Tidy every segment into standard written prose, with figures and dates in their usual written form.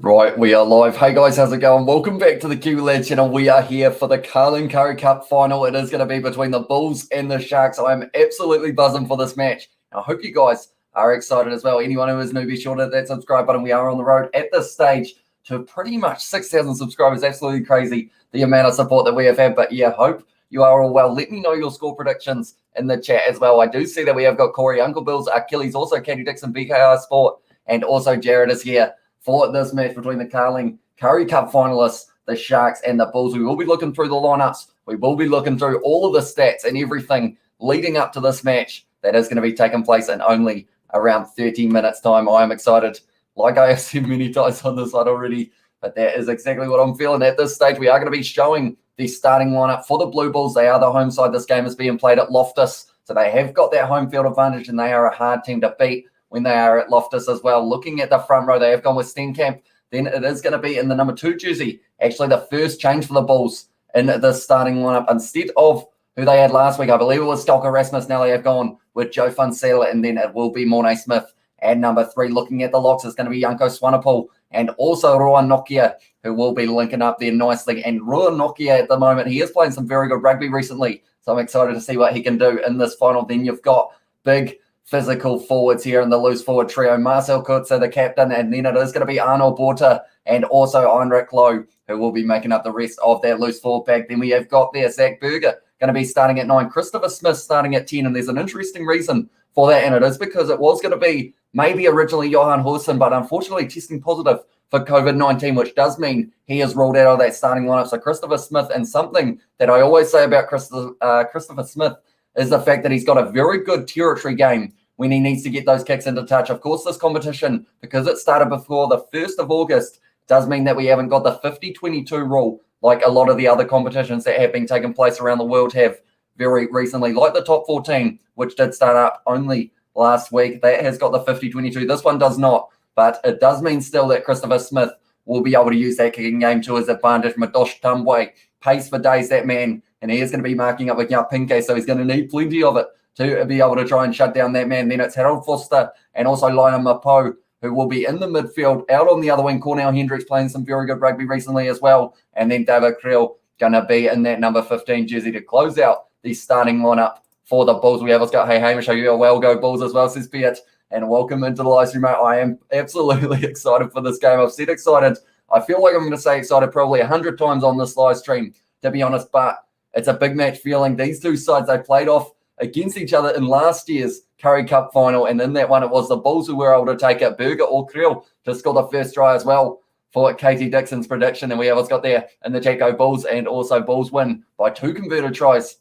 Right, we are live. Hey guys, how's it going? Welcome back to the QLED channel. We are here for the Carling Currie Cup Final. It is going to be between the Bulls and the Sharks. I am absolutely buzzing for this match. I hope you guys are excited as well. Anyone who is new, be sure to hit that subscribe button. We are on the road at this stage to pretty much 6,000 subscribers. Absolutely crazy the amount of support that we have had. But yeah, hope you are all well. Let me know your score predictions in the chat as well. I do see that we have got Corey, Uncle Bill's, Achilles, also Katie Dixon, BKR Sport, and also Jared is here for this match between the Carling Currie Cup finalists, the Sharks and the Bulls. We will be looking through the lineups. We will be looking through all of the stats and everything leading up to this match that is going to be taking place in only around 30 minutes time. I am excited, like I have said many times on this side already, but that is exactly what I'm feeling at this stage. We are going to be showing the starting lineup for the Blue Bulls. They are the home side. This game is being played at Loftus, so they have got that home field advantage and they are a hard team to beat when they are at Loftus as well. Looking at the front row, they have gone with Steenkamp. Then it is going to be in the number 2 jersey. Actually, the first change for the Bulls in the starting lineup. Instead of who they had last week, I believe it was Stalker Rasmus. Now they have gone with Joe Funsela, and then it will be Mornay Smith at number 3. Looking at the locks, it's going to be Janko Swanepoel and also Rowan Nokia, who will be linking up there nicely. And Rowan Nokia at the moment, he is playing some very good rugby recently, so I'm excited to see what he can do in this final. Then you've got big physical forwards here in the loose forward trio. Marcel Kutzer, the captain, and then it is going to be Arnold Borta and also Heinrich Lowe, who will be making up the rest of that loose forward pack. Then we have got there Zach Berger going to be starting at 9, Christopher Smith starting at 10, and there's an interesting reason for that, and it is because it was going to be maybe originally Johan Horsen, but unfortunately testing positive for COVID-19, which does mean he is ruled out of that starting lineup. So Christopher Smith, and something that I always say about Christopher Smith is the fact that he's got a very good territory game when he needs to get those kicks into touch. Of course, this competition, because it started before the 1st of August, does mean that we haven't got the 50-22 rule like a lot of the other competitions that have been taking place around the world have very recently, like the top 14, which did start up only last week. That has got the 50-22. This one does not, but it does mean still that Christopher Smith will be able to use that kicking game to his advantage. Madosh Tambwe, pace for days, that man, and he is going to be marking up with Pinke, so he's going to need plenty of it to be able to try and shut down that man. Then it's Harold Foster and also Lionel Mapo, who will be in the midfield. Out on the other wing, Cornell Hendricks playing some very good rugby recently as well. And then David Creel going to be in that number 15 jersey to close out the starting lineup for the Bulls. We have got, hey, Hamish, are you a well go Bulls as well, says Piet. And welcome into the live stream, mate. I am absolutely excited for this game. I've said excited. I feel like I'm going to say excited probably 100 times on this live stream, to be honest, but it's a big match feeling. These two sides, they played off against each other in last year's Currie Cup final, and in that one, it was the Bulls who were able to take it. Berger or Creel to score the first try as well for Katie Dixon's prediction, and we have got there in the chat go Bulls, and also Bulls win by 2 converted tries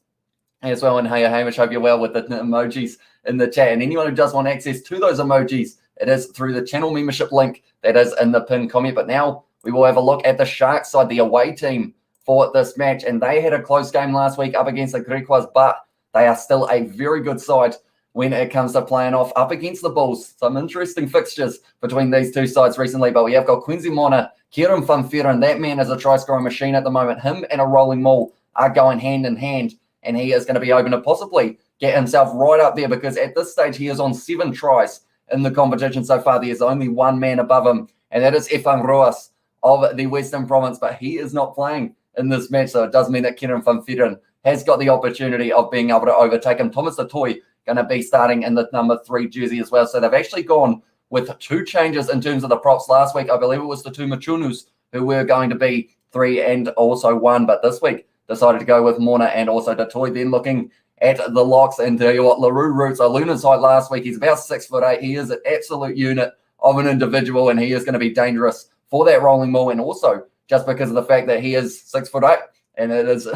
as well. And hey, Hamish, hope you're well with the emojis in the chat. And anyone who does want access to those emojis, it is through the channel membership link that is in the pinned comment. But now we will have a look at the Sharks side, the away team for this match, and they had a close game last week up against the Griquas, but they are still a very good side when it comes to playing off up against the Bulls. Some interesting fixtures between these two sides recently, but we have got Quincy Mona, Kieran Funfera, and that man is a try-scoring machine at the moment. Him and a rolling maul are going hand in hand, and he is going to be open to possibly get himself right up there, because at this stage he is on 7 tries in the competition so far. There's only one man above him, and that is Efan Roas of the Western Province, but he is not playing in this match, so it does mean that Kieran Funfera has got the opportunity of being able to overtake him. Thomas Atoy going to be starting in the number 3 jersey as well. So they've actually gone with 2 changes in terms of the props. Last week, I believe it was the 2 Machunus who were going to be 3 and also 1, but this week decided to go with Morna and also Atoy. Then looking at the locks, and tell you what, LaRue Roots, I Luna's height last week, he's about 6'8". He is an absolute unit of an individual, and he is going to be dangerous for that rolling maul, and also just because of the fact that he is 6'8", and it's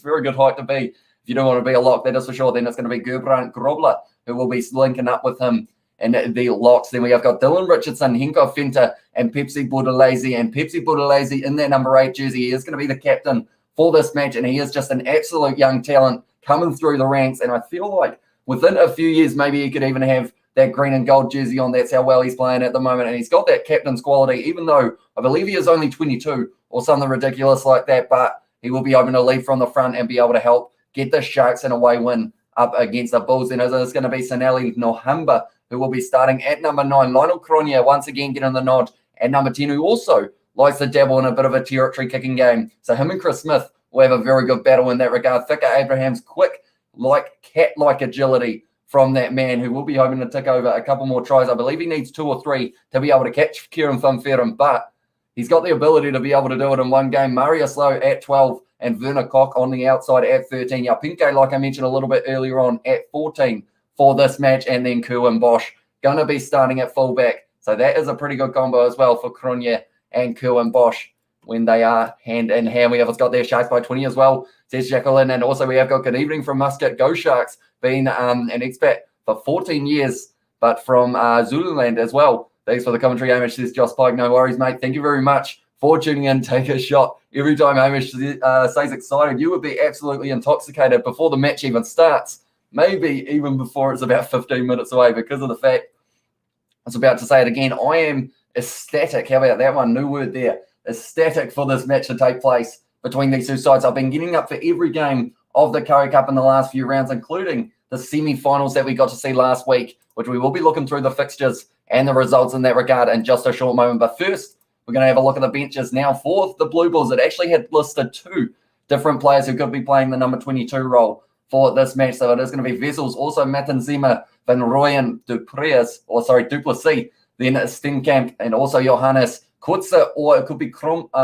very good height to be. If you don't want to be a lock, that is for sure. Then it's going to be Gerbrand Grobler who will be linking up with him in the locks. Then we have got Dylan Richardson, Henko Fenta, and Pepsi Boudelese. And Pepsi Boudelese in their number 8 jersey, he is going to be the captain for this match, and he is just an absolute young talent coming through the ranks. And I feel like within a few years, maybe he could even have that green and gold jersey on. That's how well he's playing at the moment. And he's got that captain's quality, even though I believe he is only 22 or something ridiculous like that. But he will be able to lead from the front and be able to help get the Sharks an away win up against the Bulls. And it's going to be Sonali Nahumba who will be starting at number 9. Lionel Cronje once again getting the nod and number 10, who also likes to dabble in a bit of a territory kicking game. So him and Chris Smith will have a very good battle in that regard. Thika Abraham's quick, cat-like agility from that man, who will be hoping to tick over a couple more tries. I believe he needs 2 or 3 to be able to catch Kieran Van Veeren, but he's got the ability to be able to do it in one game. Marius Lowe at 12 and Werner Koch on the outside at 13. Pinke, like I mentioned a little bit earlier on, at 14 for this match, and then Kuhn Bosch going to be starting at fullback. So that is a pretty good combo as well for Cronje and Kuhn Bosch when they are hand in hand. We have got their Sharks by 20 as well. Says Jacqueline, and also we have got good evening from Muscat. Go Sharks, been an expat for 14 years, but from Zululand as well. Thanks for the commentary, Hamish, says Joss Pike. No worries, mate. Thank you very much for tuning in. Take a shot. Every time Hamish says excited, you would be absolutely intoxicated before the match even starts. Maybe even before it's about 15 minutes away, because of the fact, I was about to say it again, I am ecstatic. How about that one? New word there. Ecstatic for this match to take place between these two sides. I've been getting up for every game of the Currie Cup in the last few rounds, including the semi-finals that we got to see last week, which we will be looking through the fixtures and the results in that regard in just a short moment. But first, we're going to have a look at the benches now for the Blue Bulls. It actually had listed 2 different players who could be playing the number 22 role for this match. So it is going to be Vessels, also Matanzima, Van Rooyen, Duplessis, then Steenkamp, and also Johannes Kutzer, or it could be Kombrink,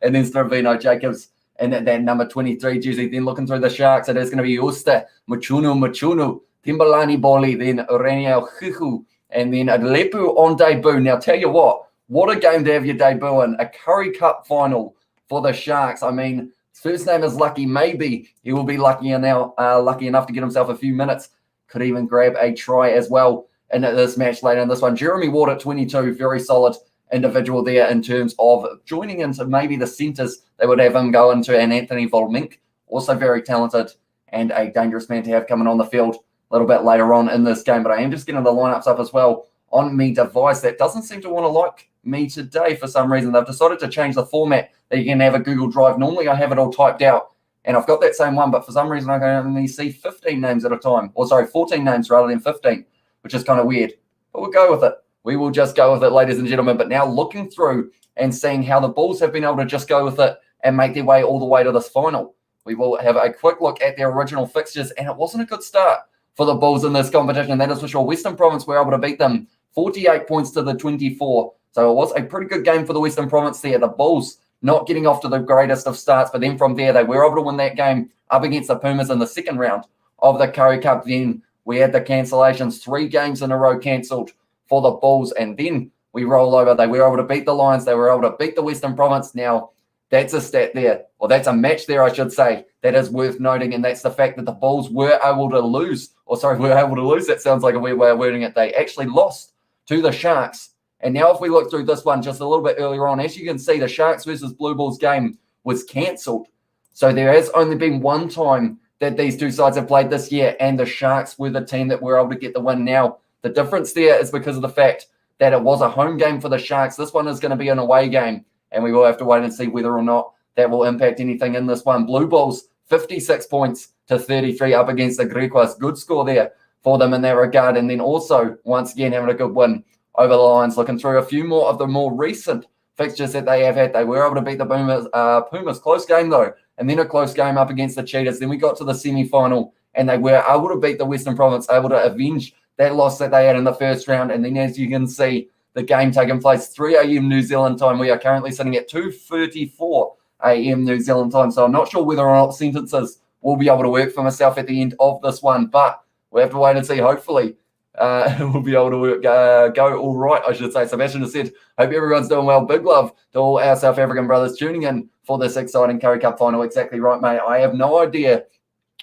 and then Stravino Jacobs in that number 23 jersey. Then looking through the Sharks, it is going to be Usta, Machunu, Timbalani Boli, then Reniel Chichu, and then Lepu on debut. Now, tell you what a game to have your debut in, a Currie Cup final for the Sharks. I mean, his first name is Lucky. Maybe he will be lucky enough to get himself a few minutes. Could even grab a try as well in this match later in this one. Jeremy Ward at 22, very solid individual there in terms of joining into maybe the centres they would have him go into, and Anthony Volmink, also very talented and a dangerous man to have coming on the field a little bit later on in this game. But I am just getting the lineups up as well on me device. That doesn't seem to want to like me today for some reason. They've decided to change the format that you can have a Google Drive. Normally I have it all typed out and I've got that same one, but for some reason I can only see 15 names at a time, or sorry, 14 names rather than 15, which is kind of weird, but we'll go with it. We will just go with it, ladies and gentlemen. But now looking through and seeing how the Bulls have been able to just go with it and make their way all the way to this final, we will have a quick look at their original fixtures, and it wasn't a good start for the Bulls in this competition, and that is for sure. Western Province were able to beat them 48 points to the 24, so it was a pretty good game for the Western Province there. The Bulls not getting off to the greatest of starts, but then from there they were able to win that game up against the Pumas in the second round of the Currie Cup. Then we had the cancellations, 3 games in a row cancelled for the Bulls, and then we roll over. They were able to beat the Lions. They were able to beat the Western Province. Now, that's a stat there, or that's a match there, I should say, that is worth noting, and that's the fact that the Bulls were able to lose. That sounds like a weird way of wording it. They actually lost to the Sharks. And now if we look through this one just a little bit earlier on, as you can see, the Sharks versus Blue Bulls game was cancelled. So there has only been one time that these two sides have played this year, and the Sharks were the team that were able to get the win. Now, the difference there is because of the fact that it was a home game for the Sharks. This one is going to be an away game, and we will have to wait and see whether or not that will impact anything in this one. Blue Bulls, 56 points to 33 up against the Griquas. Good score there for them in that regard. And then also, once again, having a good win over the Lions. Looking through a few more of the more recent fixtures that they have had, they were able to beat the Pumas. Close game, though, and then a close game up against the Cheetahs. Then we got to the semi-final, and they were able to beat the Western Province, able to avenge that loss that they had in the first round. And then, as you can see, the game taking place 3 a.m. New Zealand time. We are currently sitting at 2:34 a.m. New Zealand time. So I'm not sure whether or not sentences will be able to work for myself at the end of this one, but we'll have to wait and see. Hopefully, we'll be able to work, go all right, I should say. Sebastian has said, hope everyone's doing well. Big love to all our South African brothers tuning in for this exciting Currie Cup final. Exactly right, mate. I have no idea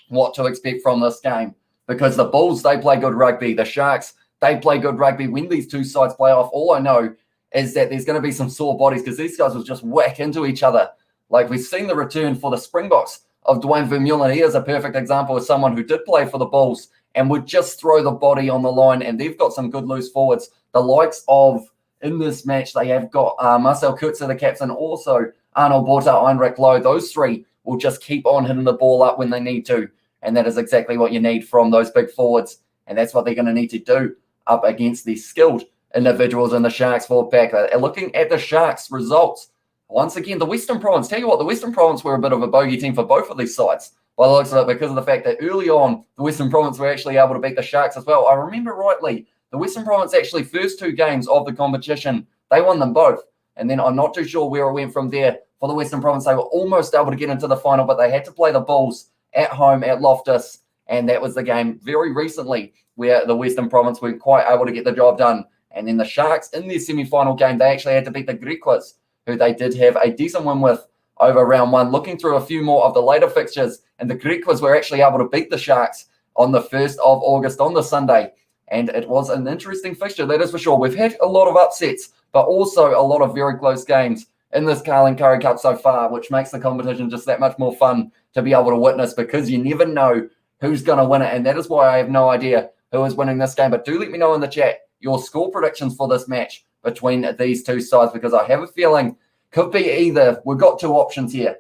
what to expect from this game, because the Bulls, they play good rugby. The Sharks, they play good rugby. When these two sides play off, all I know is that there's going to be some sore bodies, because these guys will just whack into each other. Like we've seen the return for the Springboks of Dwayne Vermeulen. He is a perfect example of someone who did play for the Bulls and would just throw the body on the line, and they've got some good loose forwards. The likes of, in this match, they have got Marcel Kurtzer, the captain, also Arnold Borta, Heinrich Lowe. Those three will just keep on hitting the ball up when they need to, and that is exactly what you need from those big forwards, and that's what they're going to need to do up against the skilled individuals in the Sharks forward pack. Looking at the Sharks results, once again, the Western Province, tell you what, the Western Province were a bit of a bogey team for both of these sides, by the looks of it, because of the fact that early on, the Western Province were actually able to beat the Sharks as well. I remember rightly, the Western Province actually first 2 games of the competition, they won them both. And then I'm not too sure where it went from there. For the Western Province, they were almost able to get into the final, but they had to play the Bulls at home at Loftus. And that was the game very recently where the Western Province were quite able to get the job done. And then the Sharks, in their semi-final game, they actually had to beat the Griquas, who they did have a decent win with over round 1. Looking through a few more of the later fixtures, and the Griquas were actually able to beat the Sharks on the 1st of August on the Sunday. And it was an interesting fixture, that is for sure. We've had a lot of upsets, but also a lot of very close games in this Carling Currie Cup so far, which makes the competition just that much more fun to be able to witness, because you never know who's going to win it. And that is why I have no idea who is winning this game. But do let me know in the chat your score predictions for this match between these two sides, because I have a feeling could be either, we've got 2 options here.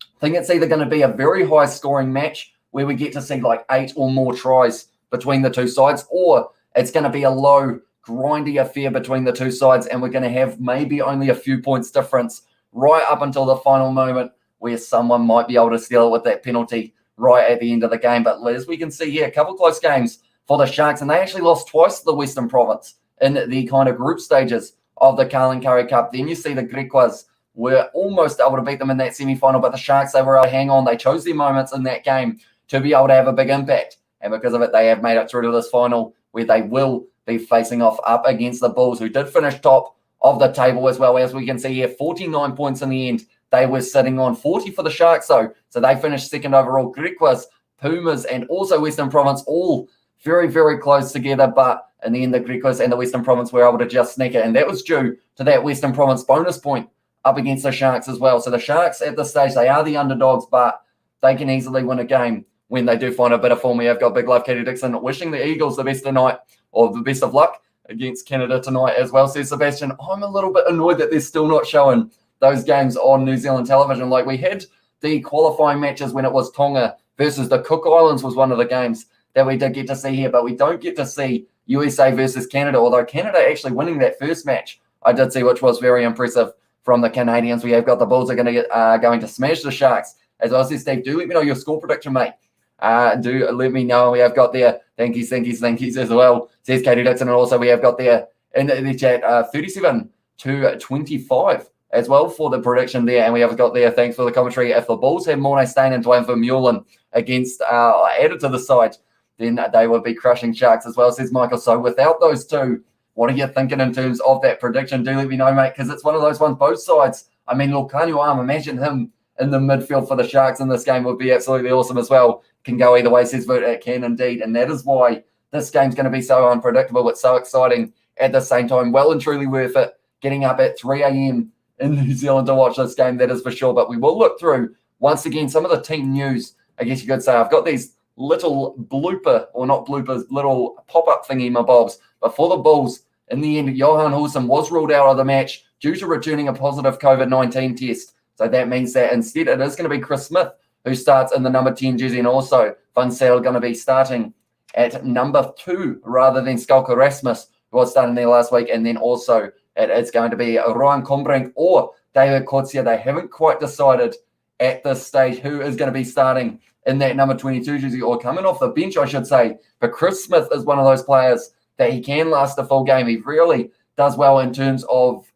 I think it's either going to be a very high scoring match where we get to see like 8 or more tries between the two sides, or it's going to be a low, grindy affair between the two sides, and we're going to have maybe only a few points difference right up until the final moment where someone might be able to steal it with that penalty right at the end of the game. But as we can see here, a couple of close games for the Sharks, and they actually lost twice to the Western Province in the kind of group stages of the Carling Currie Cup. Then you see the Griquas were almost able to beat them in that semi-final, but the Sharks, they were able to hang on. They chose their moments in that game to be able to have a big impact. And because of it, they have made it through to this final where they will be facing off up against the Bulls, who did finish top of the table as well. As we can see here, 49 points in the end. They were sitting on 40 for the Sharks, though. So they finished second overall. Griquas, Pumas, and also Western Province all very, very close together. But in the end, the Griquas and the Western Province were able to just sneak it. And that was due to that Western Province bonus point up against the Sharks as well. So the Sharks at this stage, they are the underdogs, but they can easily win a game when they do find a bit of form. We have got Big Love Katie Dixon wishing the Eagles the best tonight, or the best of luck against Canada tonight as well, says Sebastian. I'm a little bit annoyed that they're still not showing those games on New Zealand television. Like, we had the qualifying matches when it was Tonga versus the Cook Islands was one of the games that we did get to see here, but we don't get to see USA versus Canada, although Canada actually winning that first match, I did see, which was very impressive from the Canadians. We have got the Bulls are going to smash the Sharks as well. Says Steve, do let me know your score prediction, mate. Do let me know. We have got there, thank yous as well, says Katie Dixon. And also we have got there in the chat 37-25 as well for the prediction there. And we have got there, thanks for the commentary, if the Bulls have Mornay Stain and Dwayne Vermeulen against added to the side, then they would be crushing Sharks as well, says Michael. So without those two, what are you thinking in terms of that prediction? Do let me know, mate, because it's one of those ones, both sides. I mean, look, Kanu Arm, imagine him in the midfield for the Sharks in this game would be absolutely awesome as well. Can go either way, says Voot. It can indeed. And that is why this game's going to be so unpredictable, but so exciting at the same time. Well and truly worth it. Getting up at 3 a.m. in New Zealand to watch this game, that is for sure. But we will look through, once again, some of the team news, I guess you could say. I've got these little blooper, or not bloopers, little pop-up thingy, my bobs. But for the Bulls, in the end, Johan Hulsen was ruled out of the match due to returning a positive COVID-19 test. So that means that instead it is going to be Chris Smith who starts in the number 10 jersey, and also Van Sale going to be starting at number 2 rather than Skalka Rasmus, who was starting there last week. And then also it's going to be Ryan Combrink or David Kotsia. They haven't quite decided at this stage who is going to be starting in that number 22 jersey, or coming off the bench, I should say. But Chris Smith is one of those players that he can last a full game. He really does well in terms of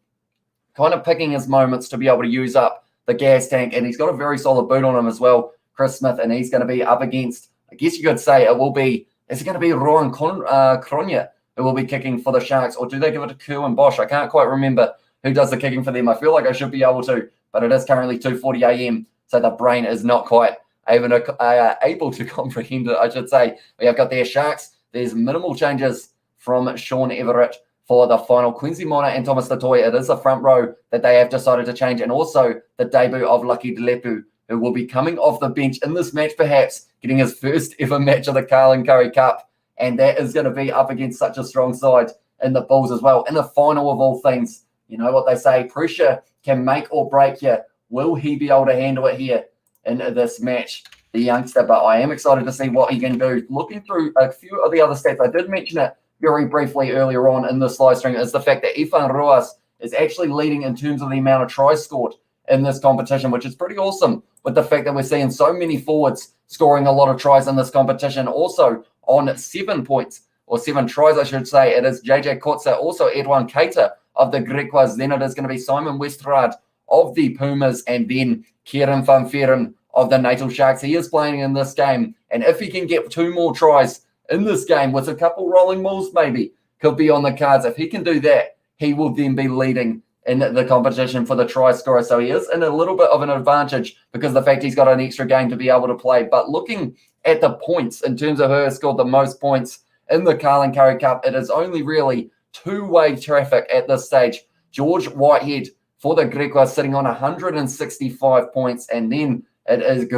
kind of picking his moments to be able to use up the gas tank, and he's got a very solid boot on him as well, Chris Smith, and he's going to be up against, I guess you could say it will be, is it going to be Ryan Cronje who will be kicking for the Sharks, or do they give it to Kerwin Bosch? I can't quite remember who does the kicking for them. I feel like I should be able to, but it is currently 2:40 a.m., so the brain is not quite able to comprehend it, I should say. We have got their Sharks. There's minimal changes from Sean Everett for the final. Quincy Mona and Thomas Latoya, it is the front row that they have decided to change, and also the debut of Lucky Delepu, who will be coming off the bench in this match, perhaps getting his first ever match of the Carling Currie Cup, and that is going to be up against such a strong side in the Bulls as well. In the final of all things, you know what they say, pressure can make or break you. Will he be able to handle it here in this match, the youngster? But I am excited to see what he can do. Looking through a few of the other stats, I did mention it very briefly earlier on in this live stream is the fact that Ifan Ruas is actually leading in terms of the amount of tries scored in this competition, which is pretty awesome with the fact that we're seeing so many forwards scoring a lot of tries in this competition. Also on 7 points, or 7 tries, I should say, it is JJ Kotza, also Edouin Keita of the Griquas. Then it is going to be Simon Westergaard of the Pumas, and then Kieran van Veeren of the Natal Sharks. He is playing in this game, and if he can get 2 more tries in this game with a couple rolling balls maybe, could be on the cards. If he can do that, he will then be leading in the competition for the try scorer. So he is in a little bit of an advantage because of the fact he's got an extra game to be able to play. But looking at the points in terms of who has scored the most points in the Carling Currie Cup, it is only really two-way traffic at this stage. George Whitehead for the Griquas sitting on 165 points, and then it is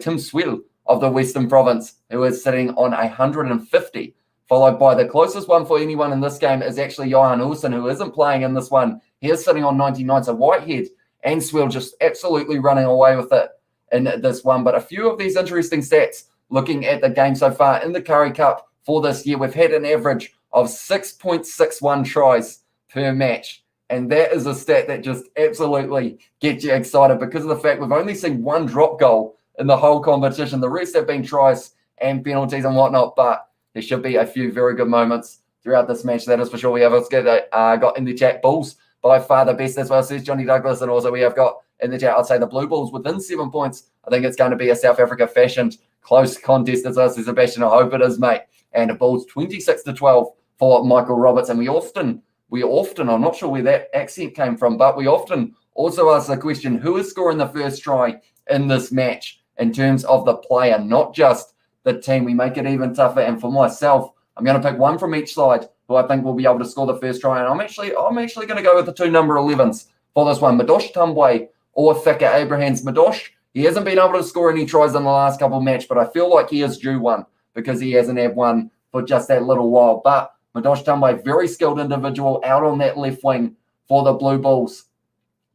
Tim Swill of the Western Province who is sitting on 150. Followed by the closest one for anyone in this game is actually Johan Olsen, who isn't playing in this one. He is sitting on 99. So Whitehead and Swill just absolutely running away with it in this one. But a few of these interesting stats looking at the game so far in the Currie Cup for this year. We've had an average of 6.61 tries per match. And that is a stat that just absolutely gets you excited because of the fact we've only seen 1 drop goal in the whole competition. The rest have been tries and penalties and whatnot, but there should be a few very good moments throughout this match, that is for sure. We have got in the chat Bulls by far the best as well, says Johnny Douglas. And also we have got in the chat, I'd say the Blue Bulls within 7 points. I think it's going to be a South Africa fashioned close contest as well, says Sebastian. I hope it is, mate. And the Bulls 26-12 for Michael Roberts. And we often, I'm not sure where that accent came from, but we often also ask the question, who is scoring the first try in this match in terms of the player, not just the team? We make it even tougher. And for myself, I'm going to pick one from each side who I think will be able to score the first try. And I'm actually going to go with the 2 number 11s for this one, Madosh Tumbwe or Thika Abrahams. Madosh, he hasn't been able to score any tries in the last couple of matches, but I feel like he is due one because he hasn't had one for just that little while. But Madosh Tumbwe, very skilled individual out on that left wing for the Blue Bulls,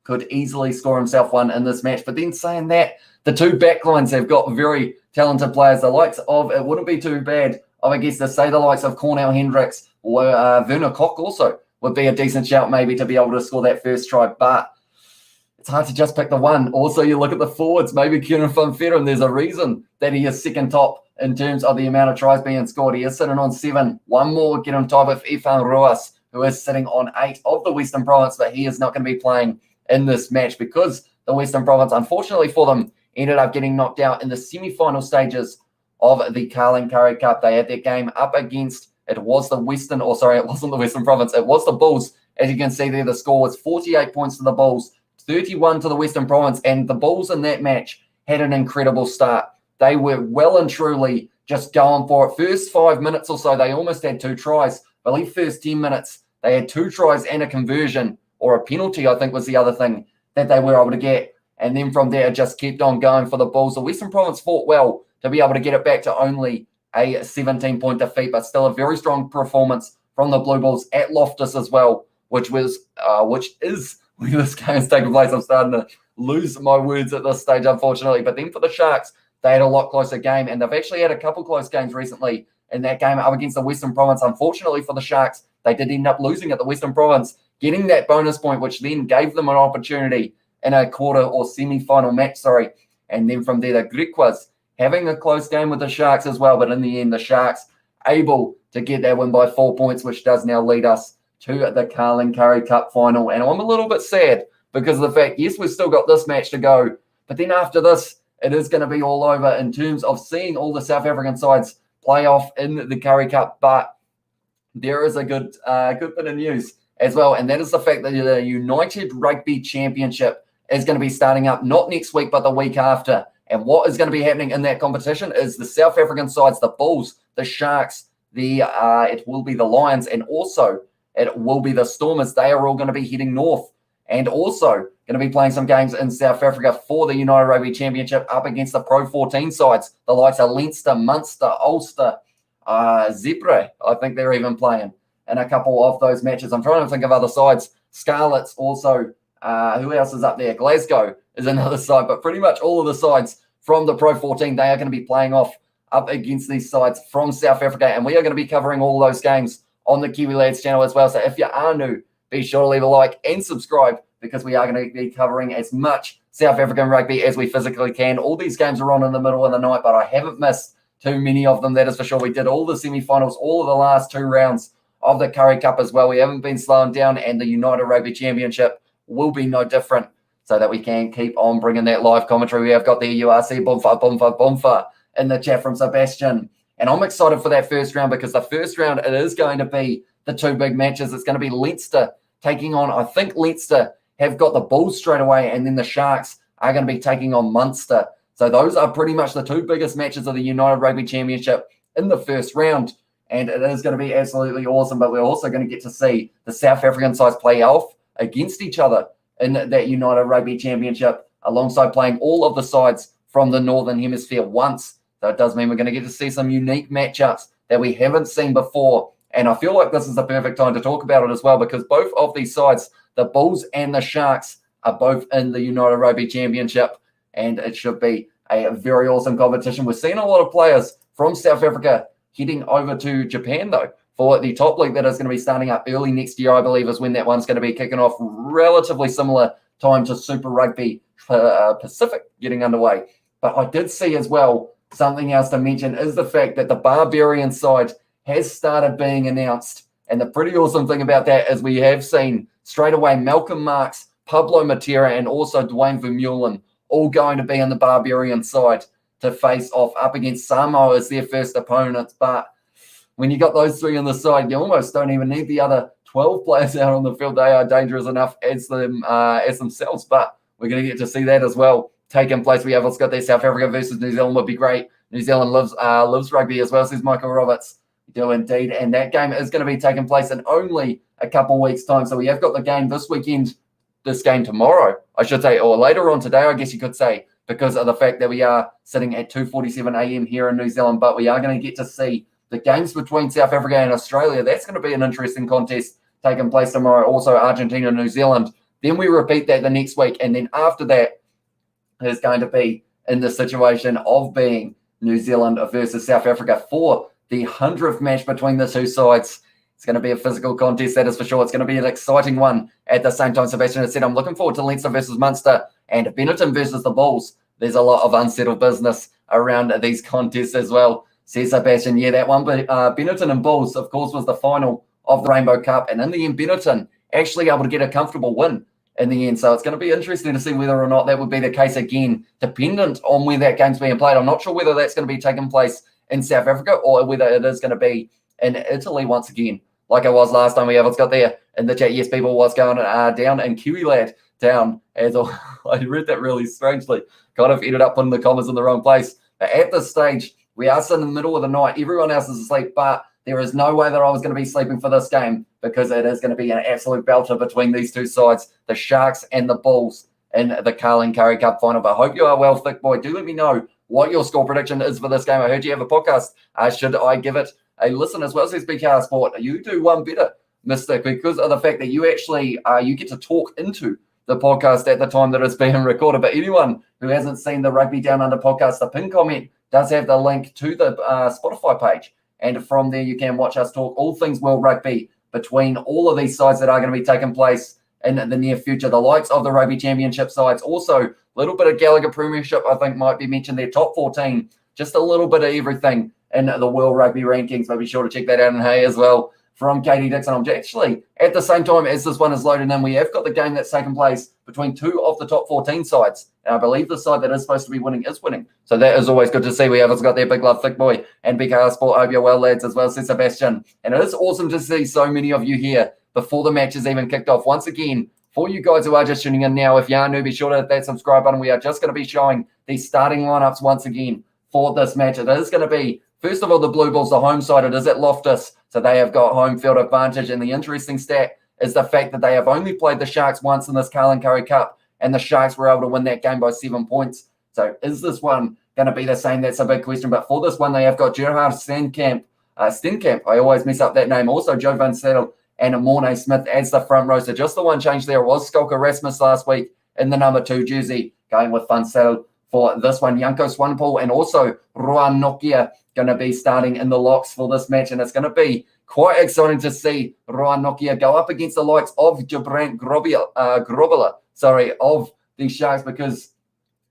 could easily score himself one in this match. But then saying that, the 2 backlines have got very talented players. The likes of, it wouldn't be too bad, I guess, to say the likes of Cornell Hendricks or Werner Koch also would be a decent shout maybe to be able to score that first try. But it's hard to just pick the one. Also, you look at the forwards, maybe Kieran van Veeren, there's a reason that he is second top in terms of the amount of tries being scored. He is sitting on 7. One more would get him tied with Ifan Ruas, who is sitting on 8 of the Western Province, but he is not going to be playing in this match because the Western Province, unfortunately for them, ended up getting knocked out in the semi-final stages of the Carling Currie Cup. They had their game up against, it wasn't the Western Province, it was the Bulls. As you can see there, the score was 48 points to the Bulls, 31 to the Western Province, and the Bulls in that match had an incredible start. They were well and truly just going for it. First 5 minutes or so, they almost had 2 tries. I believe first 10 minutes, they had 2 tries and a conversion, or a penalty, I think was the other thing that they were able to get. And then from there, it just kept on going for the Bulls. The Western Province fought well to be able to get it back to only a 17-point defeat, but still a very strong performance from the Blue Bulls at Loftus as well, which is when this game is taking place. I'm starting to lose my words at this stage, unfortunately. But then for the Sharks, they had a lot closer game, and they've actually had a couple close games recently in that game up against the Western Province. Unfortunately for the Sharks, they did end up losing at the Western Province, getting that bonus point, which then gave them an opportunity in a quarter or semi-final match, And then from there, the Griquas having a close game with the Sharks as well. But in the end, the Sharks able to get that win by 4 points, which does now lead us to the Carling Currie Cup Final. And I'm a little bit sad because of the fact, yes, we've still got this match to go. But then after this, it is going to be all over in terms of seeing all the South African sides play off in the Currie Cup. But there is a good bit of news as well, and that is the fact that the United Rugby Championship is going to be starting up not next week, but the week after. And what is going to be happening in that competition is the South African sides, the Bulls, the Sharks, it will be the Lions, and also it will be the Stormers. They are all going to be heading north and also going to be playing some games in South Africa for the United Rugby Championship up against the Pro 14 sides, the likes of Leinster, Munster, Ulster, Zebra, I think they're even playing in a couple of those matches. I'm trying to think of other sides. Scarlets also. Who else is up there? Glasgow is another side, but pretty much all of the sides from the Pro 14, they are going to be playing off up against these sides from South Africa. And we are going to be covering all those games on the Kiwi Lads channel as well. So if you are new, be sure to leave a like and subscribe, because we are going to be covering as much South African rugby as we physically can. All these games are on in the middle of the night, but I haven't missed too many of them, that is for sure. We did all the semi-finals, all of the last 2 rounds of the Currie Cup as well. We haven't been slowing down, and the United Rugby Championship will be no different, so that we can keep on bringing that live commentary. We have got the URC Boomfa in the chat from Sebastian. And I'm excited for that first round, because the first round, it is going to be the 2 big matches. It's going to be Leinster taking on, I think Leinster have got the Bulls straight away, and then the Sharks are going to be taking on Munster. So those are pretty much the 2 biggest matches of the United Rugby Championship in the first round. And it is going to be absolutely awesome. But we're also going to get to see the South African sides play off against each other in that United Rugby Championship, alongside playing all of the sides from the Northern Hemisphere once. So it does mean we're going to get to see some unique matchups that we haven't seen before. And I feel like this is the perfect time to talk about it as well, because both of these sides, the Bulls and the Sharks, are both in the United Rugby Championship. And it should be a very awesome competition. We're seeing a lot of players from South Africa heading over to Japan, though, for the top league that is going to be starting up early next year, I believe, is when that one's going to be kicking off. Relatively similar time to Super Rugby Pacific getting underway. But I did see as well, something else to mention is the fact that the Barbarian side has started being announced. And the pretty awesome thing about that is we have seen straight away Malcolm Marks, Pablo Matera, and also Dwayne Vermeulen all going to be on the Barbarian side to face off up against Samoa as their first opponents. But when you got those 3 on the side, you almost don't even need the other 12 players out on the field. They are dangerous enough as themselves. But we're going to get to see that as well taking place. We have also got there South Africa versus New Zealand would be great. New Zealand lives rugby as well, says Michael Roberts. We do indeed. And that game is going to be taking place in only a couple of weeks' time. So we have got the game this weekend, this game tomorrow, I should say, or later on today, I guess you could say, because of the fact that we are sitting at 2:47 a.m. here in New Zealand. But we are going to get to see the games between South Africa and Australia. That's going to be an interesting contest taking place tomorrow. Also, Argentina and New Zealand. Then we repeat that the next week. And then after that is going to be in the situation of being New Zealand versus South Africa for the 100th match between the 2 sides. It's going to be a physical contest, that is for sure. It's going to be an exciting one. At the same time, Sebastian has said, I'm looking forward to Leinster versus Munster and Benetton versus the Bulls. There's a lot of unsettled business around these contests as well, says Sebastian. Yeah, that one, but Benetton and Bulls, of course, was the final of the Rainbow Cup. And in the end, Benetton actually able to get a comfortable win in the end. So it's going to be interesting to see whether or not that would be the case again, dependent on where that game's being played. I'm not sure whether that's going to be taking place in South Africa or whether it is going to be in Italy once again, like it was last time. We have it's got there in the chat. Yes, people, what's going down in Kiwi Lad down. As I read that really strangely, kind of ended up putting the commas in the wrong place. But at this stage, we are sitting in the middle of the night. Everyone else is asleep, but there is no way that I was going to be sleeping for this game, because it is going to be an absolute belter between these 2 sides, the Sharks and the Bulls, in the Carling Currie Cup Final. But I hope you are well, Thick Boy. Do let me know what your score prediction is for this game. I heard you have a podcast. Should I give it a listen as well, says BKR Sport? You do one better, Mr. because of the fact that you actually you get to talk into the podcast at the time that it's being recorded. But anyone who hasn't seen the Rugby Down Under podcast, the pinned comment does have the link to the Spotify page. And from there, you can watch us talk all things World Rugby between all of these sides that are going to be taking place in the near future. The likes of the Rugby Championship sides. Also, a little bit of Gallagher Premiership, I think, might be mentioned there. Top 14. Just a little bit of everything in the World Rugby rankings. But be sure to check that out. And hey, as well, from Katie Dixon. I'm actually, at the same time as this one is loaded in, we have got the game that's taken place between 2 of the top 14 sides. And I believe the side that is supposed to be winning is winning. So that is always good to see. We have got their big love, Thick Boy, and BKR Sport. Hope you're well, lads, as well, says Sebastian. And it is awesome to see so many of you here before the match has even kicked off. Once again, for you guys who are just tuning in now, if you are new, be sure to hit that subscribe button. We are just going to be showing the starting lineups once again for this match. It is going to be, first of all, the Blue Bulls, the home side. It is at Loftus, so they have got home field advantage. And the interesting stat is the fact that they have only played the Sharks once in this Carling Currie Cup, and the Sharks were able to win that game by 7 points. So is this one going to be the same? That's a big question. But for this one, they have got Gerhard Stenkamp. I always mess up that name. Also, Joe Van Saddle and Mornay Smith as the front row. So just the one change there was Skulker Rasmus last week in the number 2 jersey, going with Van Saddle for this one. Janko Swanepoel and also Rohan Nokia going to be starting in the locks for this match, and it's going to be quite exciting to see Rohan Nokia go up against the likes of Gibran Grobler, of the Sharks, because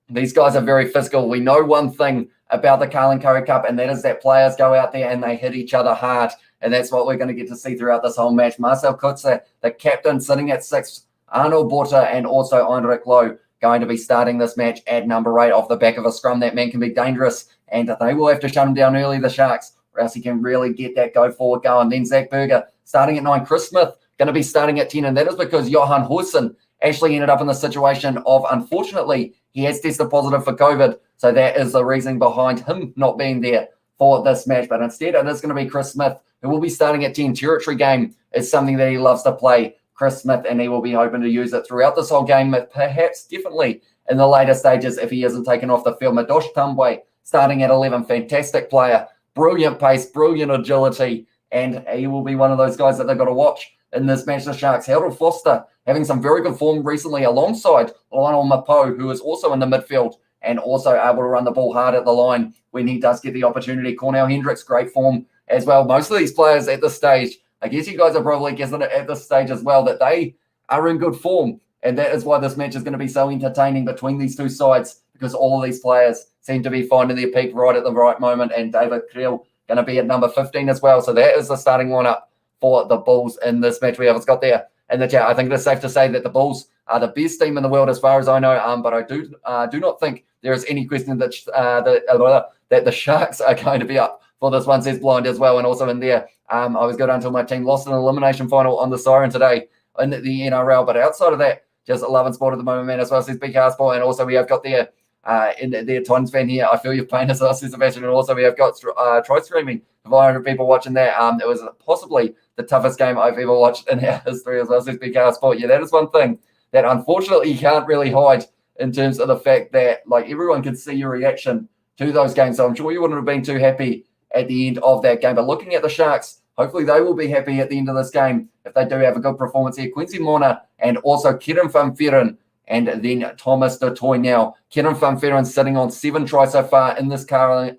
these guys are very physical. We know one thing about the Carling Currie Cup, and that is that players go out there and they hit each other hard, and that's what we're going to get to see throughout this whole match. Marcel Kutzer, the captain, sitting at 6, Arnold Borta and also Heinrich Loh going to be starting this match at number 8 off the back of a scrum. That man can be dangerous, and they will have to shut him down early, the Sharks, or else he can really get that go forward going. Then Zach Berger starting at 9. Chris Smith going to be starting at 10, and that is because Johan Huysen actually ended up in the situation of, unfortunately, he has tested positive for COVID, so that is the reason behind him not being there for this match. But instead, it is going to be Chris Smith, who will be starting at 10. Territory game is something that he loves to play, Chris Smith, and he will be hoping to use it throughout this whole game, perhaps definitely in the later stages if he isn't taken off the field. Madosh Tambwe starting at 11, fantastic player, brilliant pace, brilliant agility, and he will be one of those guys that they've got to watch in this match, the Sharks. Harold Foster having some very good form recently alongside Lionel Mapo, who is also in the midfield and also able to run the ball hard at the line when he does get the opportunity. Cornell Hendricks, great form as well. Most of these players at this stage, I guess you guys are probably guessing it at this stage as well, that they are in good form. And that is why this match is going to be so entertaining between these two sides, because all of these players seem to be finding their peak right at the right moment. And David Creel going to be at number 15 as well. So that is the starting lineup for the Bulls in this match we have got there in the chat. I think it is safe to say that the Bulls are the best team in the world as far as I know, but I do not think there is any question that the Sharks are going to be up for this one, says Blind as well. And also in there, I was good until my team lost an elimination final on the Siren today in the NRL. But outside of that, just loving sport at the moment, man, as well, says Big Sport. And also we have got there in the Titans fan here, I feel your pain as well, says Sebastian. And also we have got Troy streaming, 500 people watching that. It was possibly the toughest game I've ever watched in our history as well, says Big Sport. Yeah, that is one thing that unfortunately you can't really hide in terms of the fact that like everyone could see your reaction to those games. So I'm sure you wouldn't have been too happy at the end of that game. But looking at the Sharks, hopefully they will be happy at the end of this game if they do have a good performance here. Quincy Mona and also Kieran Van Ferren and then Thomas du Toit. Now, Kieran Van Ferren sitting on 7 tries so far in this Carling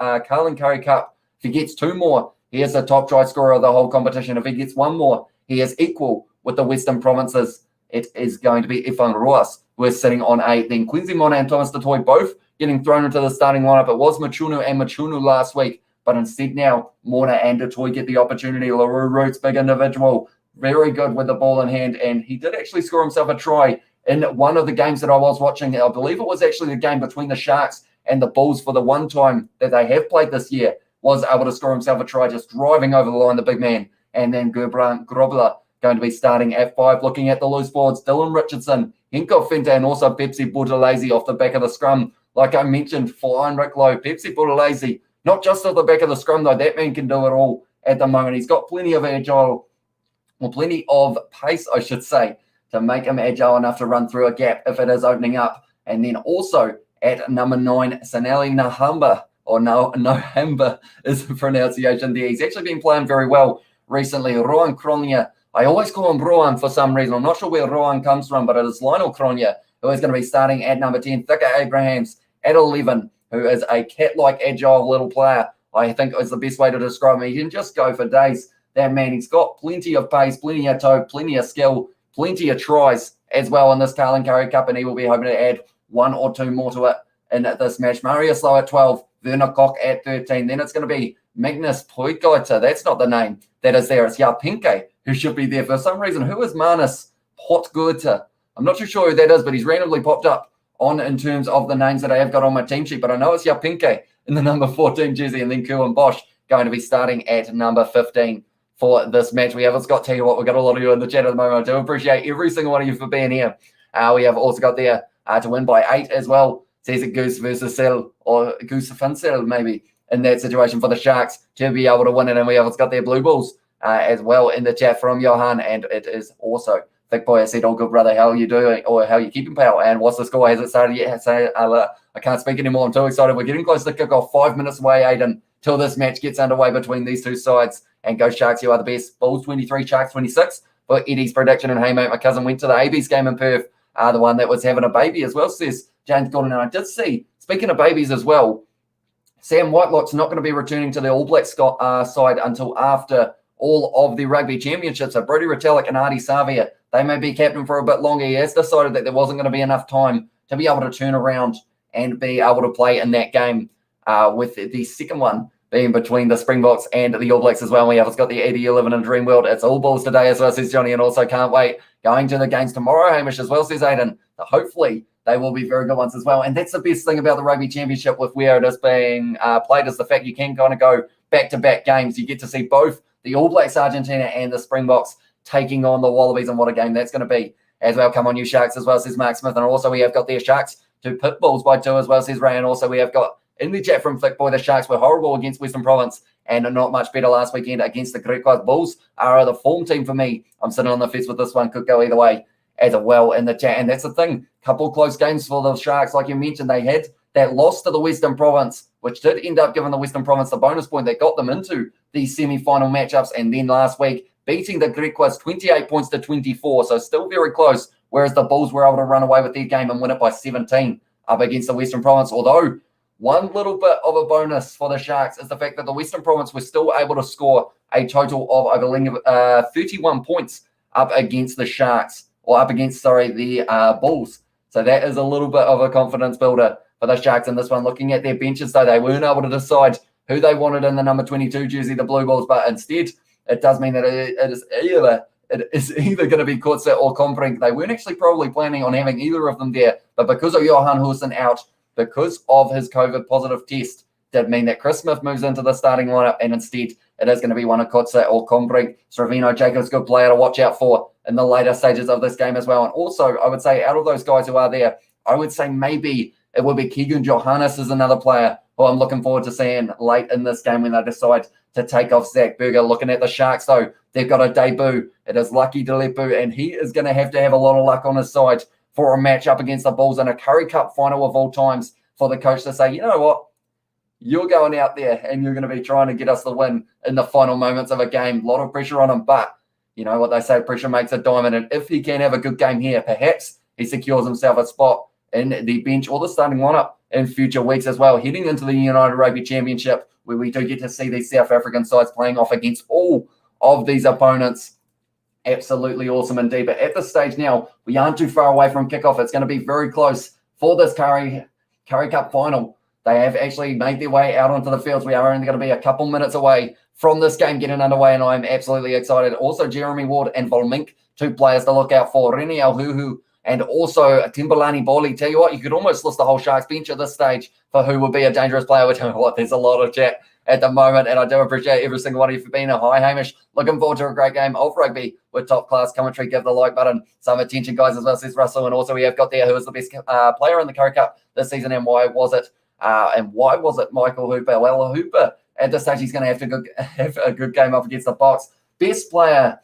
Currie Cup. If he gets 2 more, he is the top try scorer of the whole competition. If he gets 1 more, he is equal with the Western Provinces. It is going to be Ifan Roas, who is sitting on 8. Then Quincy Mona and Thomas du Toit both getting thrown into the starting lineup. It was Machunu and Machunu last week, but instead now Mona and du Toit get the opportunity. LaRue Roots, big individual, very good with the ball in hand, and he did actually score himself a try in one of the games that I was watching. I believe it was actually the game between the Sharks and the Bulls for the one time that they have played this year, was able to score himself a try just driving over the line, the big man. And then Gibran Grobler going to be starting at 5. Looking at the loose boards, Dylan Richardson, Henko Fente, and also Pepsi Buthelezi off the back of the scrum. Like I mentioned, for Heinrich Loh, Pepsi Buthelezi, not just off the back of the scrum, though. That man can do it all at the moment. He's got plenty of plenty of pace, I should say, to make him agile enough to run through a gap if it is opening up. And then also at number 9, Sonali Nahumba, or Nahumba is the pronunciation there. He's actually been playing very well recently. Rohan Kronia, I always call him Rohan for some reason. I'm not sure where Rohan comes from, but it is Lionel Kronia, who is going to be starting at number 10. Thika Abrahams at 11, who is a cat-like agile little player. I think is the best way to describe him. He can just go for days. That man, he's got plenty of pace, plenty of toe, plenty of skill, plenty of tries as well in this Carling Currie Cup, and he will be hoping to add 1 or 2 more to it in this match. Marius Lowe at 12, Werner Koch at 13. Then it's going to be Magnus Poitgeiter. That's not the name that is there. It's Jarpinke, who should be there for some reason. Who is Manus Poitgeiter? I'm not too sure who that is, but he's randomly popped up on in terms of the names that I have got on my team sheet. But I know it's Jarpinke in the number 14 jersey, and then Kuan Bosch going to be starting at number 15 for this match. We have Scott, tell you what, we've got a lot of you in the chat at the moment. I do appreciate every single one of you for being here. We have also got there to win by 8 as well. Says it Goose versus Cell, or Goose Fincell maybe, in that situation for the Sharks to be able to win it. And we have got their Blue Bulls as well in the chat from Johan. And it is also Thick Boy. I said, oh, good brother, how are you doing? Or how are you keeping, pal? And what's the score? Has it started yet? So, I can't speak anymore. I'm too excited. We're getting close to kickoff. 5 minutes away, Aiden, till this match gets underway between these two sides. And go Sharks, you are the best. Bulls 23, Sharks 26 for Eddie's prediction. And hey, mate, my cousin went to the AB's game in Perth, the one that was having a baby as well, says James Gordon. And I did see, speaking of babies as well, Sam Whitelock's not going to be returning to the All Blacks side until after all of the rugby championships. So Brodie Retallick and Ardie Savia, they may be captain for a bit longer. He has decided that there wasn't going to be enough time to be able to turn around and be able to play in that game, with the second one being between the Springboks and the All Blacks as well. We have got the 80-11 in Dream World. It's all Bulls today as well, says Johnny, and also can't wait going to the games tomorrow, Hamish, as well, says Aiden. So hopefully they will be very good ones as well. And that's the best thing about the Rugby Championship with where it is being played, is the fact you can kind of go back-to-back games. You get to see both the All Blacks Argentina and the Springboks taking on the Wallabies, and what a game that's going to be as well. Come on, you Sharks as well, says Mark Smith. And also we have got their Sharks to Pit Bulls by 2 as well, says Ray. And also we have got in the chat from Flickboy, the Sharks were horrible against Western Province and not much better last weekend against the Currie Cup. Bulls are the form team for me. I'm sitting on the fence with this one. Could go either way as well in the chat. And that's the thing. Couple close games for the Sharks. Like you mentioned, they had that loss to the Western Province, which did end up giving the Western Province the bonus point that got them into the semi-final matchups. And then last week, beating the Currie Cup 28 points to 24. So still very close, whereas the Bulls were able to run away with their game and win it by 17 up against the Western Province. Although one little bit of a bonus for the Sharks is the fact that the Western Province was still able to score a total of, I believe, 31 points up against the Sharks, or up against, the Bulls. So that is a little bit of a confidence builder for the Sharks in this one. Looking at their benches, though, they weren't able to decide who they wanted in the number 22 jersey, the Blue Bulls, but instead it does mean that it is either going to be Kutsa or Kombrink. They weren't actually probably planning on having either of them there, but because of Johan Husson out, because of his COVID positive test, did mean that Chris Smith moves into the starting lineup, and instead it is going to be one of Kutsa or Kombrink. Sravino Jacobs, good player to watch out for in the later stages of this game as well. And also, I would say out of those guys who are there, I would say maybe it would be Keegan Johannes is another player who I'm looking forward to seeing late in this game when they decide to take off Zach Berger. Looking at the Sharks, though, they've got a debut. It is Lucky Delepu, and he is going to have a lot of luck on his side for a match up against the Bulls in a Currie Cup final of all times, for the coach to say, you know what, you're going out there and you're going to be trying to get us the win in the final moments of a game. A lot of pressure on him, but you know what they say, pressure makes a diamond. And if he can have a good game here, perhaps he secures himself a spot in the bench or the starting lineup in future weeks as well, heading into the United Rugby Championship, where we do get to see these South African sides playing off against all of these opponents. Absolutely awesome indeed. But at this stage now, we aren't too far away from kickoff. It's going to be very close for this Currie Cup final. They have actually made their way out onto the fields. We are only going to be a couple minutes away from this game getting underway, and I'm absolutely excited. Also, Jeremy Ward and Volmink, 2 players to look out for. Rene Alhuhu and also Timbalani Boli. Tell you what, you could almost list the whole Sharks bench at this stage for who would be a dangerous player. Which, there's a lot of chat at the moment, and I do appreciate every single one of you for being a hi, Hamish. Looking forward to a great game of rugby with top-class commentary. Give the like button some attention, guys, as well, says Russell. And also we have got there who is the best player in the Currie Cup this season, and why was it? Michael Hooper? Well, Hooper, at this stage, he's going to have a good game up against the Box. Best player,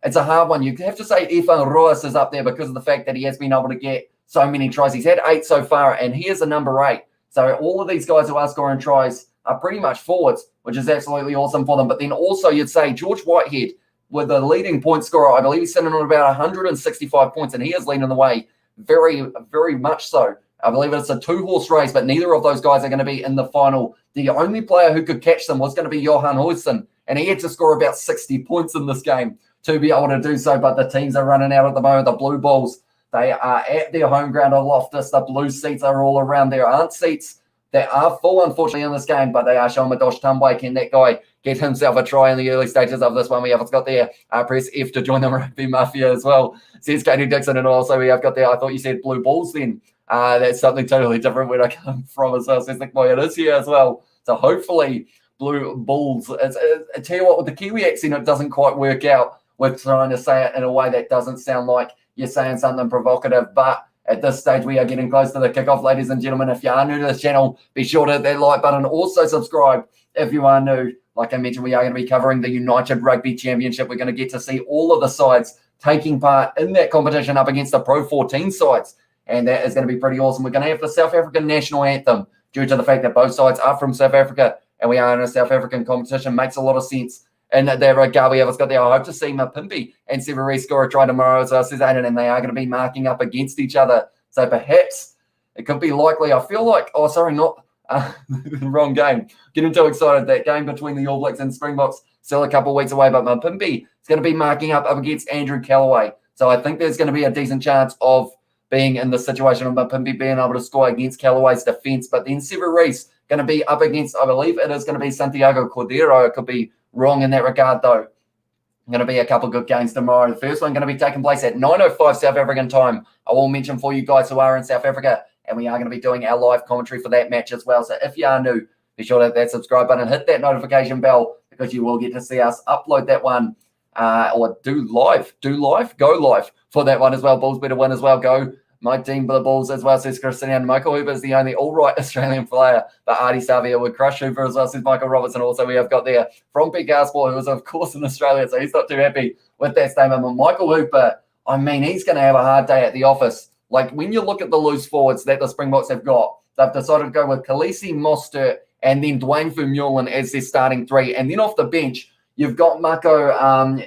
it's a hard one. You have to say Ifan Ruas is up there because of the fact that he has been able to get so many tries. He's had 8 so far, and he is a number 8. So all of these guys who are scoring tries are pretty much forwards, which is absolutely awesome for them. But then also you'd say George Whitehead, with the leading point scorer, I believe he's sitting on about 165 points, and he is leading the way very, very much so. I believe it's a 2-horse race, but neither of those guys are going to be in the final. The only player who could catch them was going to be Johan Husson, and he had to score about 60 points in this game to be able to do so. But the teams are running out at the moment. The Blue Bulls, they are at their home ground of Loftus. The blue seats are all around. There aren't seats that are full, unfortunately, in this game, but they are showing Madosh Tambwe. Can that guy get himself a try in the early stages of this one? We have got there, press F to join the Rugby Mafia as well, says Katie Dixon. And also we have got there, I thought you said Blue Bulls then. That's something totally different where I come from as well. Says Nick Boy, it is here as well. So hopefully Blue Bulls. I tell you what, with the Kiwi accent, it doesn't quite work out with trying to say it in a way that doesn't sound like you're saying something provocative. But at this stage, we are getting close to the kickoff, ladies and gentlemen. If you are new to this channel, be sure to hit that like button. Also subscribe if you are new. Like I mentioned, we are going to be covering the United Rugby Championship. We're going to get to see all of the sides taking part in that competition up against the Pro 14 sides. And that is going to be pretty awesome. We're going to have the South African national anthem due to the fact that both sides are from South Africa and we are in a South African competition. Makes a lot of sense in that regard. We have got there. I hope to see Mapimpi and Severie score a try tomorrow as well, says Aiden, and they are going to be marking up against each other. So perhaps It could be likely. I feel like, oh, sorry, not wrong game. Getting too excited. That game between the All Blacks and Springboks still a couple of weeks away, but Mapimpi is going to be marking up against Andrew Callaway. So I think there's going to be a decent chance of being in the situation of Mapimpi being able to score against Callaway's defence. But then Severeese going to be up against, I believe it is going to be Santiago Cordero. I could be wrong in that regard, though. Going to be a couple of good games tomorrow. The first one going to be taking place at 9:05 South African time. I will mention for you guys who are in South Africa, and we are going to be doing our live commentary for that match as well. So if you are new, be sure to hit that subscribe button, hit that notification bell, because you will get to see us upload that one or go live for that one as well. Bulls better win as well. Go my team for the Bulls as well, says Christian. Michael Hooper is the only all-right Australian player, but Artie Savia would crush Hooper as well, says Michael Robertson. Also, we have got there from Pete Gasport, who is, of course, in Australia, so he's not too happy with that statement. But Michael Hooper, I mean, he's going to have a hard day at the office. Like, when you look at the loose forwards that the Springboks have got, they've decided to go with Khaleesi, Mostert, and then Dwayne Vermeulen as their starting three. And then off the bench, you've got Mako,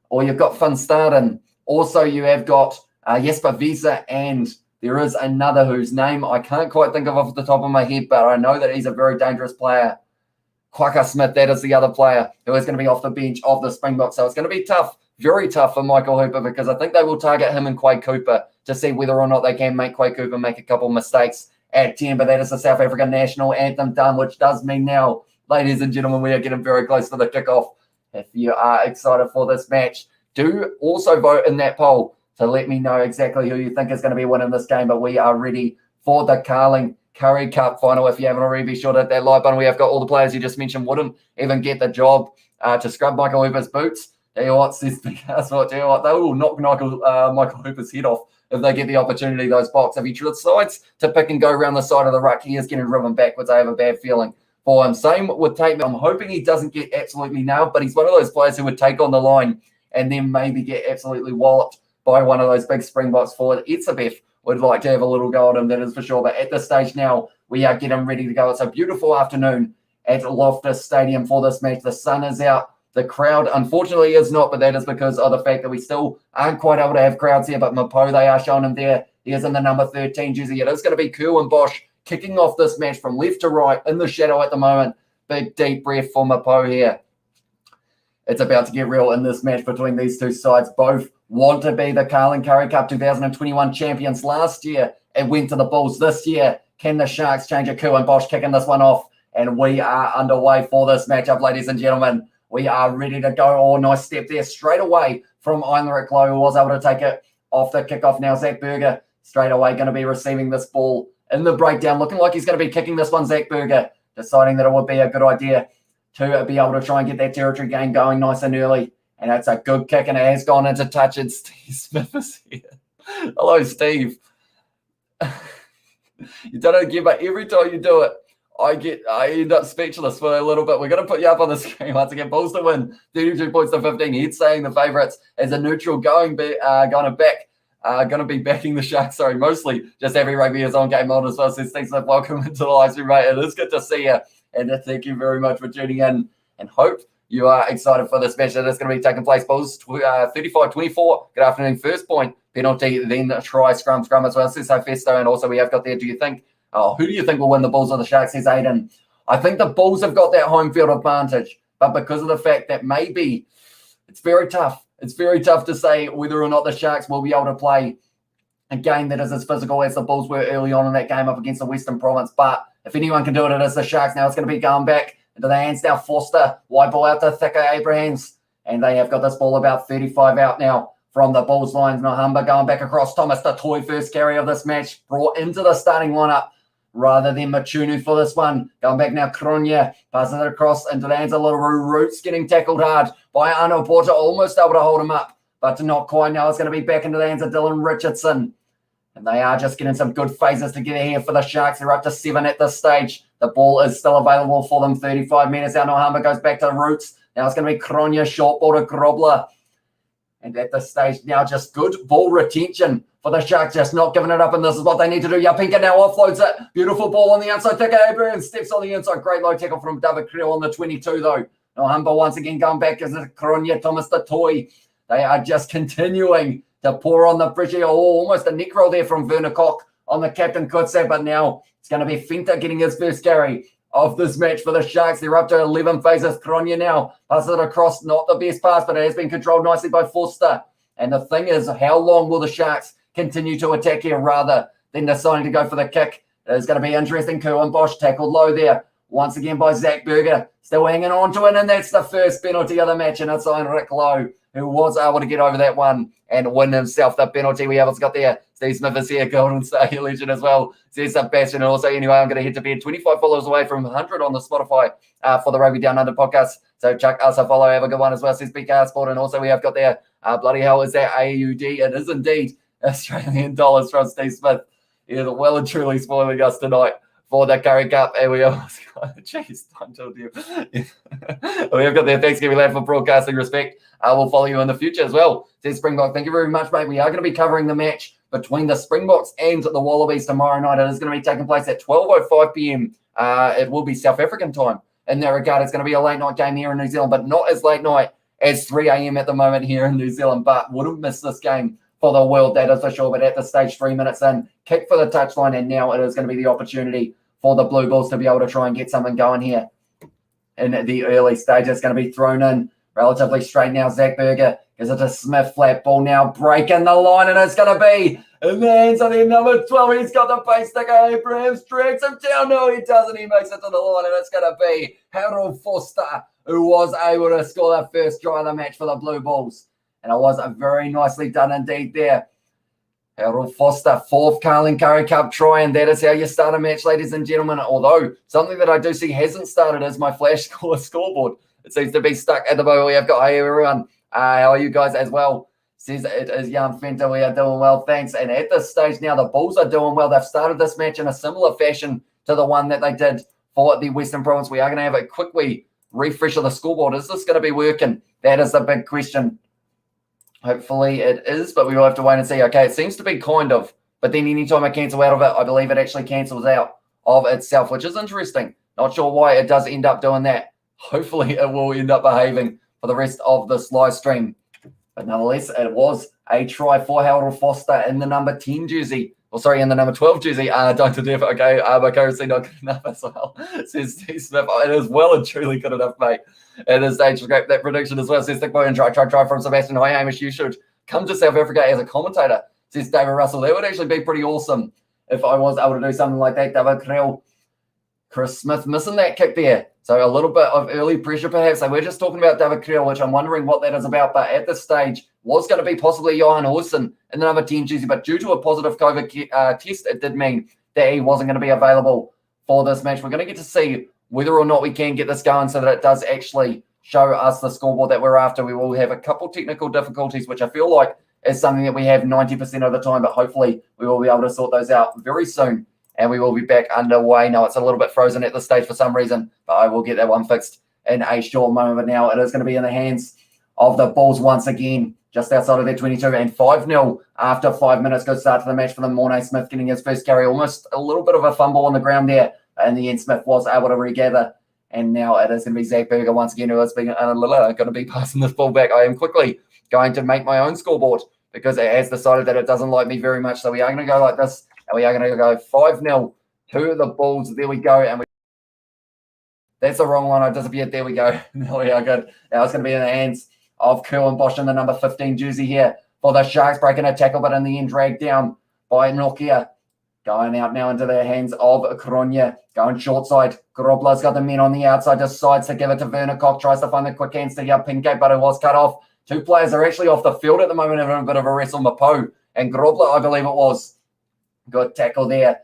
or you've got Van Staden. Also, you have got Jesper Wiese, and there is another whose name I can't quite think of off the top of my head, but I know that he's a very dangerous player. Quaka Smith, that is the other player who is going to be off the bench of the Springboks. So it's going to be tough, very tough for Michael Hooper, because I think they will target him and Quade Cooper to see whether or not they can make Quade Cooper make a couple of mistakes at 10. But that is the South African national anthem done, which does mean now, ladies and gentlemen, we are getting very close to the kickoff. If you are excited for this match, do also vote in that poll to let me know exactly who you think is going to be winning this game. But we are ready for the Carling Currie Cup Final. If you haven't already, be sure to hit that like button. We have got all the players you just mentioned wouldn't even get the job to scrub Michael Hooper's boots. Tell you what, says the Gasport, tell you what, they will knock Michael Hooper's head off if they get the opportunity, those Boks. If he decides to pick and go around the side of the ruck, he is getting driven backwards. I have a bad feeling for him. Same with Tate. I'm hoping he doesn't get absolutely nailed, but he's one of those players who would take on the line and then maybe get absolutely walloped by one of those big Springboks forward. Etzebeth would like to have a little go at him, that is for sure. But at this stage now, we are getting ready to go. It's a beautiful afternoon at Loftus Stadium for this match. The sun is out. The crowd, unfortunately, is not, but that is because of the fact that we still aren't quite able to have crowds here. But Mapo, they are showing him there. He is in the number 13 jersey. It is going to be Kerwin Bosch kicking off this match from left to right in the shadow at the moment. Big, deep breath for Mapo here. It's about to get real in this match between these two sides. Both want to be the Carling Currie Cup 2021 champions. Last year, it went to the Bulls. This year, can the Sharks change it? Kerwin Bosch kicking this one off. And we are underway for this matchup, ladies and gentlemen. We are ready to go. Oh, nice step there straight away from Heinrich Lowe, who was able to take it off the kickoff. Now Zach Berger straight away going to be receiving this ball in the breakdown. Looking like he's going to be kicking this one, Zach Berger, deciding that it would be a good idea to be able to try and get that territory game going nice and early. And that's a good kick, and it has gone into touch, and Steve Smith is here. Hello, Steve. You don't know again, but every time you do it, I end up speechless for a little bit. We're going to put you up on the screen once again. Bulls to win, 32 points to 15. He's saying the favourites as a neutral going to be backing the Sharks. Sorry, mostly just every rugby is on game mode as well. Says Steve Smith, welcome into the live stream, mate. It is good to see you, and thank you very much for tuning in. And hope you are excited for this match that is going to be taking place. Bulls 35-24. Good afternoon. First point penalty, then a try scrum as well. Says Festo, and also we have got there. Who do you think will win, the Bulls or the Sharks? Says Aiden. I think the Bulls have got that home field advantage, but because of the fact that maybe it's very tough. It's very tough to say whether or not the Sharks will be able to play a game that is as physical as the Bulls were early on in that game up against the Western Province. But if anyone can do it, it is the Sharks. Now it's going to be going back into the hands now. Forster, wide ball out to Thika Abrahams, and they have got this ball about 35 out now from the Bulls lines. Nahumba going back across. Thomas, the toy first carry of this match, brought into the starting lineup rather than Machunu for this one. Going back now, Kronya passes it across into the hands of Little Roots, getting tackled hard by Arno Porter, almost able to hold him up, but not quite. Now it's going to be back into the hands of Dylan Richardson. And they are just getting some good phases together here for the Sharks. They're up to 7 at this stage. The ball is still available for them. 35 metres out. Nahumba goes back to Roots. Now it's going to be Kronya, short ball to Grobler. And at this stage now, just good ball retention for the Sharks, just not giving it up, and this is what they need to do. Yapinka now offloads it. Beautiful ball on the outside. Thika Abraham steps on the inside. Great low tackle from David Creel on the 22, though. Nahumba once again going back as a Kronya, Thomas the toy. They are just continuing to pour on the pressure. Oh, almost a neck roll there from Werner Koch on the captain Kutse, but now it's going to be Finta getting his first carry of this match for the Sharks. They're up to 11 phases. Kronya now passes it across, not the best pass, but it has been controlled nicely by Forster. And the thing is, how long will the Sharks continue to attack here rather than deciding to go for the kick? It's going to be interesting. Kerwin Bosch tackled low there once again by Zach Berger, still hanging on to it, and that's the first penalty of the match, and it's on Rick Lowe, who was able to get over that one and win himself the penalty. We haven't got there. Steve Smith is here, Golden Star legend as well. Says Sebastian, and also, anyway, I'm going to hit to bed 25 followers away from 100 on the Spotify for the Rugby Down Under podcast. So chuck us a follow, have a good one as well, says BK Sport. And also we have got there, bloody hell, is that AUD? It is indeed Australian dollars from Steve Smith. He is well and truly spoiling us tonight for the Currie Cup, and we almost got jeez, until you. We have got the Thanksgiving lad for broadcasting respect. We'll follow you in the future as well. Says Springbok, thank you very much, mate. We are going to be covering the match between the Springboks and the Wallabies tomorrow night. It is going to be taking place at 12:05 p.m. It will be South African time. In that regard, it's going to be a late night game here in New Zealand, but not as late night as 3 a.m. at the moment here in New Zealand. But wouldn't miss this game for the world, that is for sure. But at the stage, 3 minutes in, kick for the touchline, and now it is going to be the opportunity for the Blue Bulls to be able to try and get something going here in the early stage. It's going to be thrown in relatively straight now. Zach Berger gives it to Smith, flat ball now, breaking the line, and it's going to be in the hands of the number 12. He's got the pace to go. Abrahams drags him down. No, he doesn't. He makes it to the line, and it's going to be Harold Forster, who was able to score the first try of the match for the Blue Bulls. And it was very nicely done indeed there. Harold Forster, fourth Carling Currie Cup try, and that is how you start a match, ladies and gentlemen. Although something that I do see hasn't started is my flash score scoreboard. It seems to be stuck at the moment. We have got, hey everyone, how are you guys as well? Says it is Jan Fenter. We are doing well, thanks. And at this stage now, the Bulls are doing well. They've started this match in a similar fashion to the one that they did for the Western Province. We are going to have a quick refresh of the scoreboard. Is this going to be working? That is the big question. Hopefully it is, but we will have to wait and see. Okay, it seems to be kind of, but then anytime I cancel out of it, I believe it actually cancels out of itself, which is interesting. Not sure why it does end up doing that. Hopefully it will end up behaving for the rest of this live stream. But nonetheless, it was a try for Harold Forster in the number 10 jersey. Or sorry, in the number 12 jersey. Dr. Dev, okay, my currency not good enough as well. Says Steve Smith. It is well and truly good enough, mate. At this stage, scrape that prediction as well. Says Thick Boy and try from Sebastian. Hi, Hamish, you should come to South Africa as a commentator. Says David Russell. That would actually be pretty awesome if I was able to do something like that. David Creel, Chris Smith missing that kick there. So a little bit of early pressure perhaps. So we're just talking about David Creel, which I'm wondering what that is about. But at this stage, was going to be possibly Johan Horsen in the number 10 jersey. But due to a positive COVID test, it did mean that he wasn't going to be available for this match. We're going to get to see whether or not we can get this going so that it does actually show us the scoreboard that we're after. We will have a couple technical difficulties, which I feel like is something that we have 90% of the time, but hopefully we will be able to sort those out very soon, and we will be back underway. Now, it's a little bit frozen at this stage for some reason, but I will get that one fixed in a short moment. But now it is going to be in the hands of the Bulls once again, just outside of their 22, and 5-0 after 5 minutes. Good start to the match for them. Mornay Smith getting his first carry, almost a little bit of a fumble on the ground there. In the end, Smith was able to regather, and now it is going to be Zach Berger once again who is going to be passing this ball back. I am quickly going to make my own scoreboard because it has decided that it doesn't like me very much. So we are going to go like this, and we are going to go 5-0 to the Bulls. There we go, and that's the wrong one. I disappeared. There we go. There we are good. Now it's going to be in the hands of Kerwin Bosch in the number 15 jersey here for the Sharks, breaking a tackle, but in the end dragged down by Nokia. Going out now into the hands of Kronya. Going short side. Grobler's got the men on the outside. Decides to give it to Werner Koch. Tries to find the quick hands to Pinkgate, but it was cut off. Two players are actually off the field at the moment, having a bit of a wrestle. Mapo and Grobler, I believe it was. Good tackle there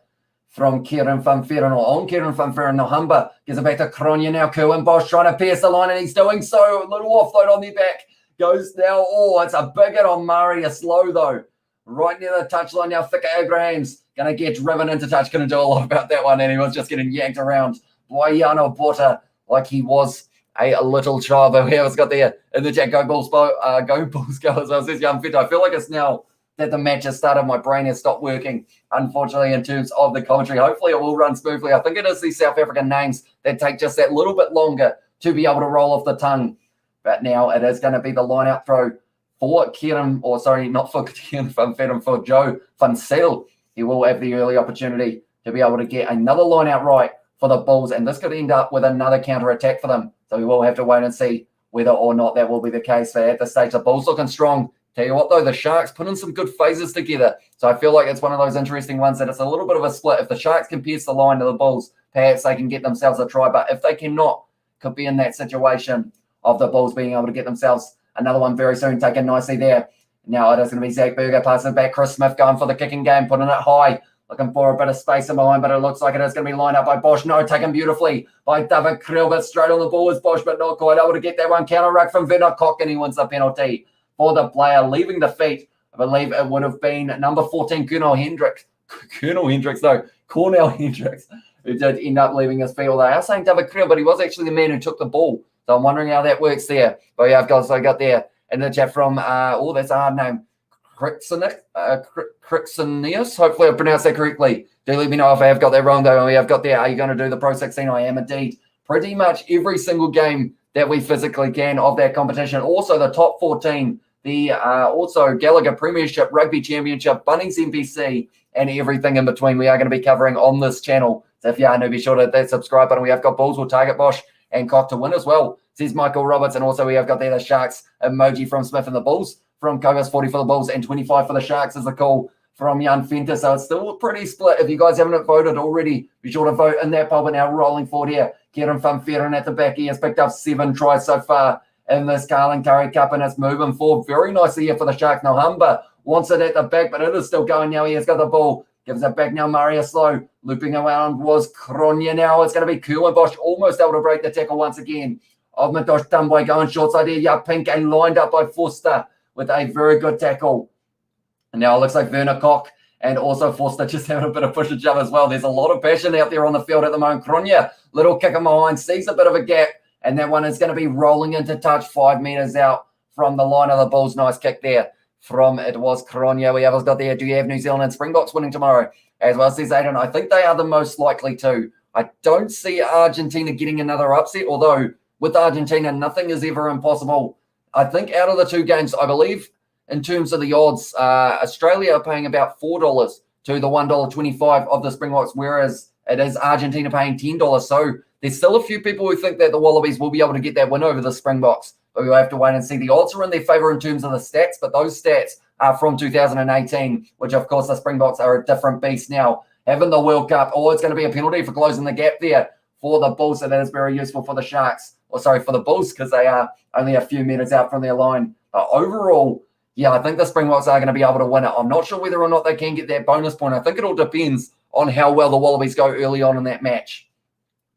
from Kieran van Feren, or on Kieran van Feren. Nahumba gives it back to Kronya now. Kerwin Bosch trying to pierce the line, and he's doing so. A little offload on the back. Goes now. Oh, it's a big hit on Murray. A slow, though. Right near the touchline now. Thicka Abrahams going to get driven into touch. Couldn't do a lot about that one, and he was just getting yanked around by Yano Botta like he was a little child. But here it's got there in the chat. Go Bulls, go as well. Says Young Fit. I feel like it's now that the match has started. My brain has stopped working, unfortunately, in terms of the commentary. Hopefully it will run smoothly. I think it is these South African names that take just that little bit longer to be able to roll off the tongue. But now it is going to be the line-out throw for Kieran, or sorry, not for Kieran Van Feren, for Joe Van Seel. he will have the early opportunity to be able to get another line out right for the Bulls, and this could end up with another counter-attack for them. So we will have to wait and see whether or not that will be the case. But at this stage, the Bulls looking strong. Tell you what, though, the Sharks put in some good phases together. So I feel like it's one of those interesting ones that it's a little bit of a split. If the Sharks can pierce the line to the Bulls, perhaps they can get themselves a try. But if they cannot, could be in that situation of the Bulls being able to get themselves another one very soon, taken nicely there. Now it is going to be Zach Berger passing it back. Chris Smith going for the kicking game, putting it high, looking for a bit of space in behind, but it looks like it is going to be lined up by Bosch. No, taken beautifully by David Krill, but straight on the ball is Bosch, but not quite able to get that one. Counter ruck from Werner Koch, and he wins the penalty for the player leaving the feet. I believe it would have been number 14, Cornell Hendricks, who did end up leaving his feet. Although I was saying David Krill, but he was actually the man who took the ball. So I'm wondering how that works there. But yeah, I've got there in the chat from, that's a hard name, Crixonius. Hopefully I pronounced that correctly. Do let me know if I have got that wrong, though. We have got there. Are you going to do the Pro 16? I am indeed. Pretty much every single game that we physically can of that competition. Also the top 14, the also Gallagher Premiership, Rugby Championship, Bunnings NPC, and everything in between we are going to be covering on this channel. So if you are new, be sure to hit that subscribe button. We have got Bulls will target Bosch and Koch to win as well, says Michael Roberts. And also we have got there the Sharks emoji from Smith and the Bulls. From Kogas, 40 for the Bulls and 25 for the Sharks is the call from Jan Fenter. So it's still pretty split. If you guys haven't voted already, be sure to vote in that poll. But now rolling forward here, Kieran Van Veeren at the back. He has picked up 7 tries so far in this Carling Currie Cup, and it's moving forward very nicely here for the Sharks. Nahumba wants it at the back, but it is still going now. He has got the ball. Gives it back now, Maria Slow. Looping around was Kronya now. It's going to be Kerwin Bosch almost able to break the tackle once again. Of Madosh Dunboy going short side here. Yeah, Pink and lined up by Forster with a very good tackle. And now it looks like Werner Koch and also Forster just having a bit of push and shove as well. There's a lot of passion out there on the field at the moment. Kronya, little kick in behind, sees a bit of a gap, and that one is going to be rolling into touch 5 meters out from the line of the Bulls. Nice kick there from, it was Kronya. We have got there. Do you have New Zealand and Springboks winning tomorrow? As well, says Aiden. I think they are the most likely to. I don't see Argentina getting another upset, although with Argentina, nothing is ever impossible. I think out of the 2 games, I believe in terms of the odds, Australia are paying about $4 to the $1.25 of the Springboks, whereas it is Argentina paying $10. So there's still a few people who think that the Wallabies will be able to get that win over the Springboks. But we'll have to wait and see. The odds are in their favour in terms of the stats, but those stats are from 2018, which of course the Springboks are a different beast now. Having the World Cup, it's going to be a penalty for closing the gap there for the Bulls, so that is very useful for the Sharks. For the Bulls, because they are only a few meters out from their line. But overall, yeah, I think the Springboks are going to be able to win it. I'm not sure whether or not they can get that bonus point. I think it all depends on how well the Wallabies go early on in that match.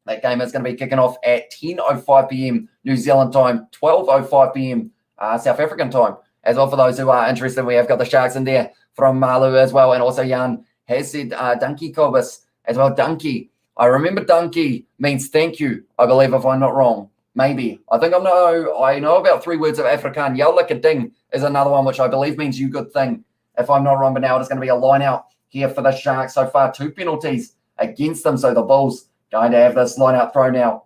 That game is going to be kicking off at 10:05 p.m. New Zealand time, 12:05 p.m. South African time. As well, for those who are interested, we have got the Sharks in there from Malu as well. And also Jan has said Dunky Kobus as well. Dunky. I remember Dunky means thank you, I believe, if I'm not wrong. Maybe. I know about 3 words of Afrikaan. Yalika Ding is another one, which I believe means you good thing, if I'm not wrong. But now it's going to be a line out here for the Sharks. So far, 2 penalties against them. So the Bulls going to have this line out throw now.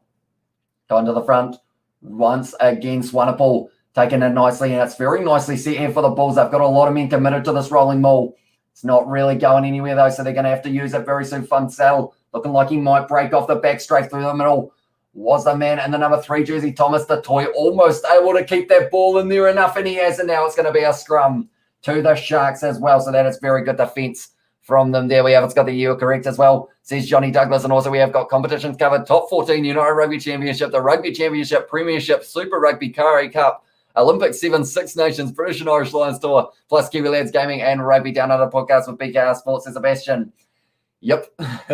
Going to the front once against Wanapul. Taking it nicely, and it's very nicely set here for the Bulls. They've got a lot of men committed to this rolling maul. It's not really going anywhere, though, so they're going to have to use it very soon. Funsell looking like he might break off the back straight through the middle. Was the man in the number 3 jersey, Thomas the Toy, almost able to keep that ball in there enough, and he has, and now it's going to be a scrum to the Sharks as well. So that is very good defense from them there. It's got the year correct as well, says Johnny Douglas. And also we have got competitions covered. Top 14 United Rugby Championship, the Rugby Championship, Premiership, Super Rugby, Currie Cup, Olympic 7, Six Nations, British and Irish Lions Tour, plus Kiwi Lads Gaming and Rugby Down Under podcast with BKR Sports, says Sebastian. Yep,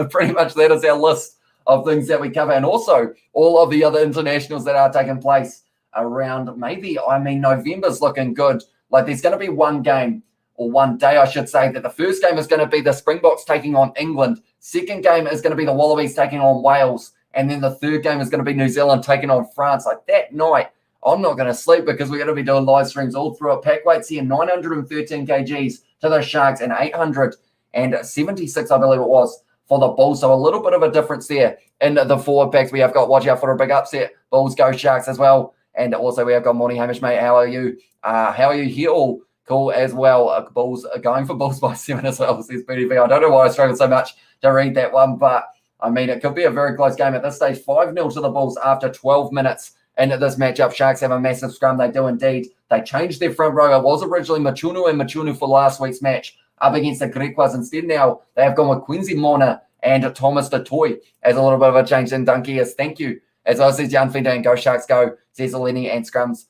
pretty much that is our list of things that we cover. And also all of the other internationals that are taking place around November's looking good. Like there's going to be one game, or one day I should say, that the first game is going to be the Springboks taking on England. Second game is going to be the Wallabies taking on Wales. And then the third game is going to be New Zealand taking on France. Like that night, I'm not going to sleep because we're going to be doing live streams all through it. Pack weights here, 913 kgs to the Sharks and 876, I believe it was, for the Bulls. So a little bit of a difference there in the forward packs. We have got watch out for a big upset. Bulls go Sharks as well. And also we have got morning Hamish, mate. How are you? How are you here? All cool as well. Bulls are going for Bulls by 7 as well, says BDV. I don't know why I struggled so much to read that one, but I mean, it could be a very close game at this stage. 5-0 to the Bulls after 12 minutes into this matchup. Sharks have a massive scrum. They do indeed. They changed their front row. It was originally Machunu for last week's match up against the Griquas. Instead, now they have gone with Quincy Mona and Thomas Detoy as a little bit of a change. And Dunky is thank you. As well says Jan Fender and Go Sharks Go, says Eleni and scrums.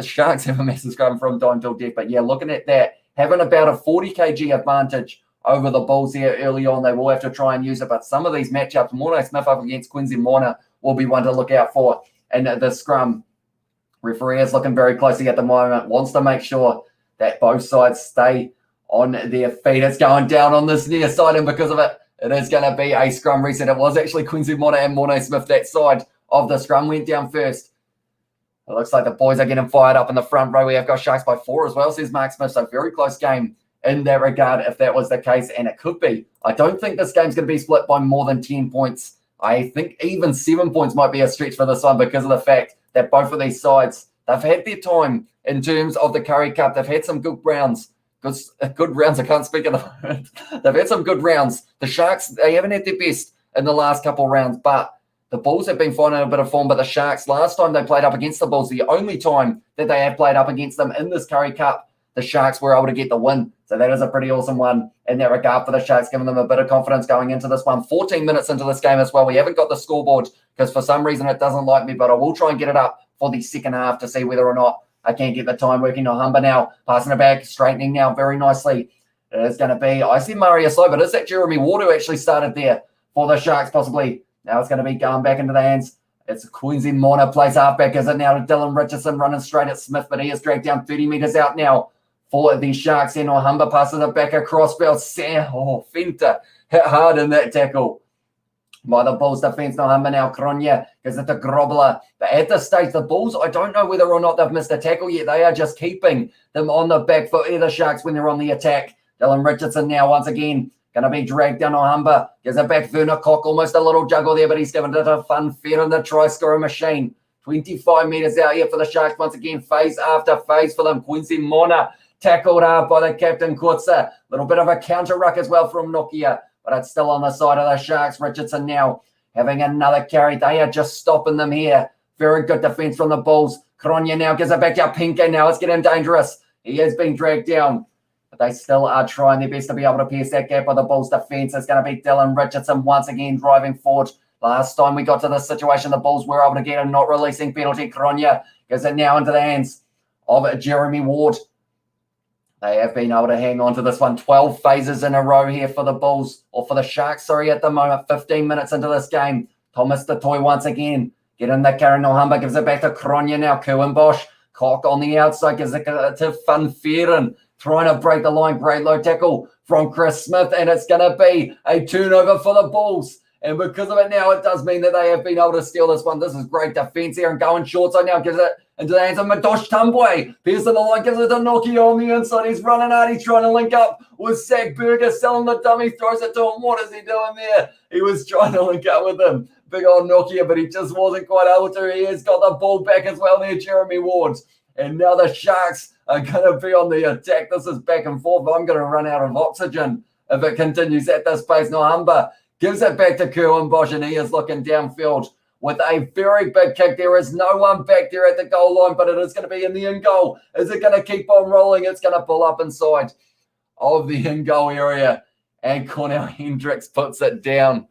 Sharks have a massive scrum from time till death. But yeah, looking at that, having about a 40 kg advantage over the Bulls here early on. They will have to try and use it. But some of these matchups, Morne Smith up against Quincy Mona will be one to look out for in the scrum. Referee is looking very closely at the moment, wants to make sure that both sides stay on their feet. It's going down on this near side, and because of it, it is going to be a scrum reset. It was actually Quincy Mona and Morne Smith. That side of the scrum went down first. It looks like the boys are getting fired up in the front row. We have got Sharks by 4 as well, says Mark Smith. So very close game in that regard, if that was the case, and it could be. I don't think this game's going to be split by more than 10 points. I think even 7 points might be a stretch for this one because of the fact that both of these sides, they've had their time in terms of the Currie Cup. They've had some good rounds. Good rounds. I can't speak at the moment. They've had some good rounds. The Sharks, they haven't had their best in the last couple of rounds, but the Bulls have been finding a bit of form. But the Sharks, last time they played up against the Bulls, the only time that they have played up against them in this Currie Cup, the Sharks were able to get the win. So that is a pretty awesome one in that regard for the Sharks, giving them a bit of confidence going into this one. 14 minutes into this game as well. We haven't got the scoreboard because for some reason it doesn't like me, but I will try and get it up for the second half to see whether or not I can get the time working. Nahumba now, passing it back, straightening now very nicely. It is going to be, I see Mario Slow, but is that Jeremy Ward who actually started there for the Sharks possibly? Now it's going to be going back into the hands. It's Quincy Mona plays halfback. Is it now to Dylan Richardson running straight at Smith, but he is dragged down 30 metres out now for the Sharks. And Nahumba passes it back across. Fenta hit hard in that tackle by the Bulls defence. Nahumba now, Kronya gives it to Grobler. But at this stage, the Bulls, I don't know whether or not they've missed a tackle yet. They are just keeping them on the back foot of the Sharks when they're on the attack. Dylan Richardson now once again going to be dragged down. Nahumba gives it back. Werner Koch, almost a little juggle there, but he's given it a fun fair in the try-scorer machine. 25 metres out here for the Sharks once again. Phase after phase for them. Quincy Mona tackled hard by the captain, Kurtza. Little bit of a counter ruck as well from Nokia, but it's still on the side of the Sharks. Richardson now having another carry. They are just stopping them here. Very good defence from the Bulls. Kronya now gives it back to Pinke. Now it's getting dangerous. He has been dragged down, but they still are trying their best to be able to pierce that gap by the Bulls defence. It's going to be Dylan Richardson once again driving forward. Last time we got to this situation, the Bulls were able to get a not releasing penalty. Kronya gives it now into the hands of Jeremy Ward. They have been able to hang on to this one. 12 phases in a row here for the Bulls, or for the Sharks, sorry, at the moment. 15 minutes into this game. Thomas Detoy once again. Get in there, Karen Nahumba gives it back to Kronya now. Kuenbosch. Koch on the outside gives it to Van Veeren. Trying to break the line. Great low tackle from Chris Smith. And it's going to be a turnover for the Bulls. And because of it now, it does mean that they have been able to steal this one. This is great defence here. And going short side now gives it into the hands of Madosh Tambwe. Pearson the line gives it to Nokia on the inside. He's running out. He's trying to link up with Zach Berger. Selling the dummy. Throws it to him. What is he doing there? He was trying to link up with him. Big old Nokia, but he just wasn't quite able to. He has got the ball back as well there, Jeremy Ward. And now the Sharks are going to be on the attack. This is back and forth. I'm going to run out of oxygen if it continues at this pace. Nahumba gives it back to Kuenbosch, and he is looking downfield with a very big kick. There is no one back there at the goal line, but it is going to be in the in-goal. Is it going to keep on rolling? It's going to pull up inside of the in-goal area, and Cornell Hendricks puts it down.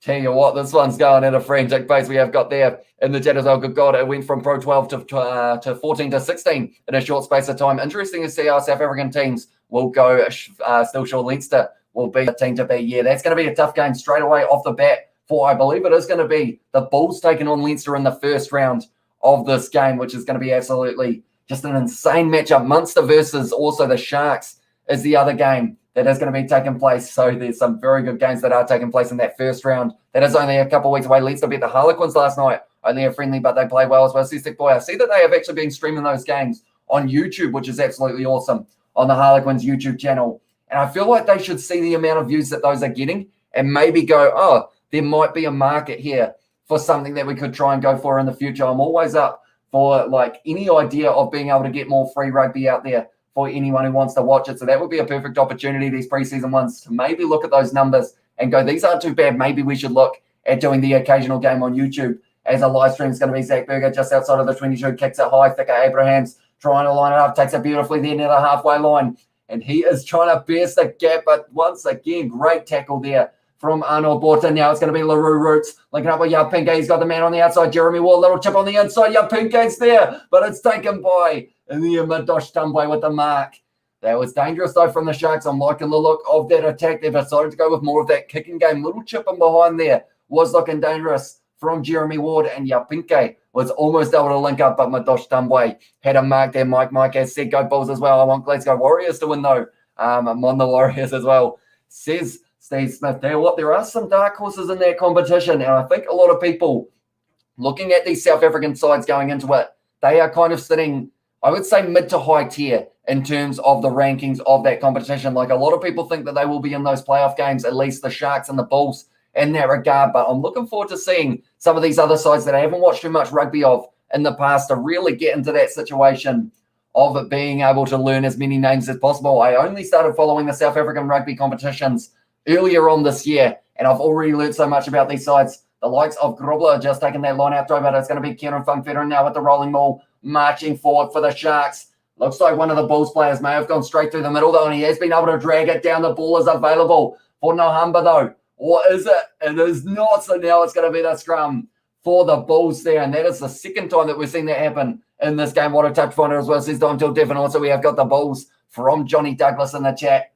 Tell you what, this one's going at a frantic pace. We have got there in the chat as well. Good God, it went from Pro 12 to 14 to 16 in a short space of time. Interesting to see how South African teams will go. Still sure Leinster will be a team to beat. Yeah, that's going to be a tough game straight away off the bat for, I believe it is going to be the Bulls taking on Leinster in the first round of this game, which is going to be absolutely just an insane matchup. Munster versus also the Sharks is the other game that is going to be taking place. So there's some very good games that are taking place in that first round. That is only a couple of weeks away. Leinster beat the Harlequins last night. Only a friendly, but they play well as well. Cystic Boy, I see that they have actually been streaming those games on YouTube, which is absolutely awesome, on the Harlequins YouTube channel. And I feel like they should see the amount of views that those are getting and maybe go, oh, there might be a market here for something that we could try and go for in the future. I'm always up for like any idea of being able to get more free rugby out there for anyone who wants to watch it. So that would be a perfect opportunity, these preseason ones, to maybe look at those numbers and go, these aren't too bad. Maybe we should look at doing the occasional game on YouTube as a live stream. Is going to be Zach Berger just outside of the 22, kicks it high. Thicker Abrahams trying to line it up, takes it beautifully there near the halfway line. And he is trying to pierce the gap, but once again, great tackle there from Arnold Borton. Now it's going to be LaRue Roots linking up with Yapinke. He's got the man on the outside, Jeremy Ward. Little chip on the inside. Yapinke's there, but it's taken by Madosh Tambwe with the mark. That was dangerous, though, from the Sharks. I'm liking the look of that attack. They've decided to go with more of that kicking game. Little chip in behind there was looking dangerous from Jeremy Ward, and Yapinke was almost able to link up, but Madosh Tambwe had a mark there. Mike has said go Bulls as well. I want Glasgow Warriors to win, though. I'm on the Warriors as well, says Steve Smith. There are some dark horses in that competition, and I think a lot of people looking at these South African sides going into it, they are kind of sitting, I would say, mid to high tier in terms of the rankings of that competition. Like, a lot of people think that they will be in those playoff games, at least the Sharks and the Bulls in that regard. But I'm looking forward to seeing some of these other sides that I haven't watched too much rugby of in the past to really get into that situation of it being able to learn as many names as possible. I only started following the South African rugby competitions earlier on this year, and I've already learned so much about these sides. The likes of Grobler just taking that line out throw, but it's going to be Kieran van Veeren now with the rolling maul marching forward for the Sharks. Looks like one of the Bulls players may have gone straight through the middle, though, and he has been able to drag it down. The ball is available for Nahumba, though. Or is it? It is not. So now it's going to be the scrum for the Bulls there, and that is the second time that we've seen that happen in this game. What a touch finder as well, says Untitled Chapter. And also we have got the Bulls from Johnny Douglas in the chat.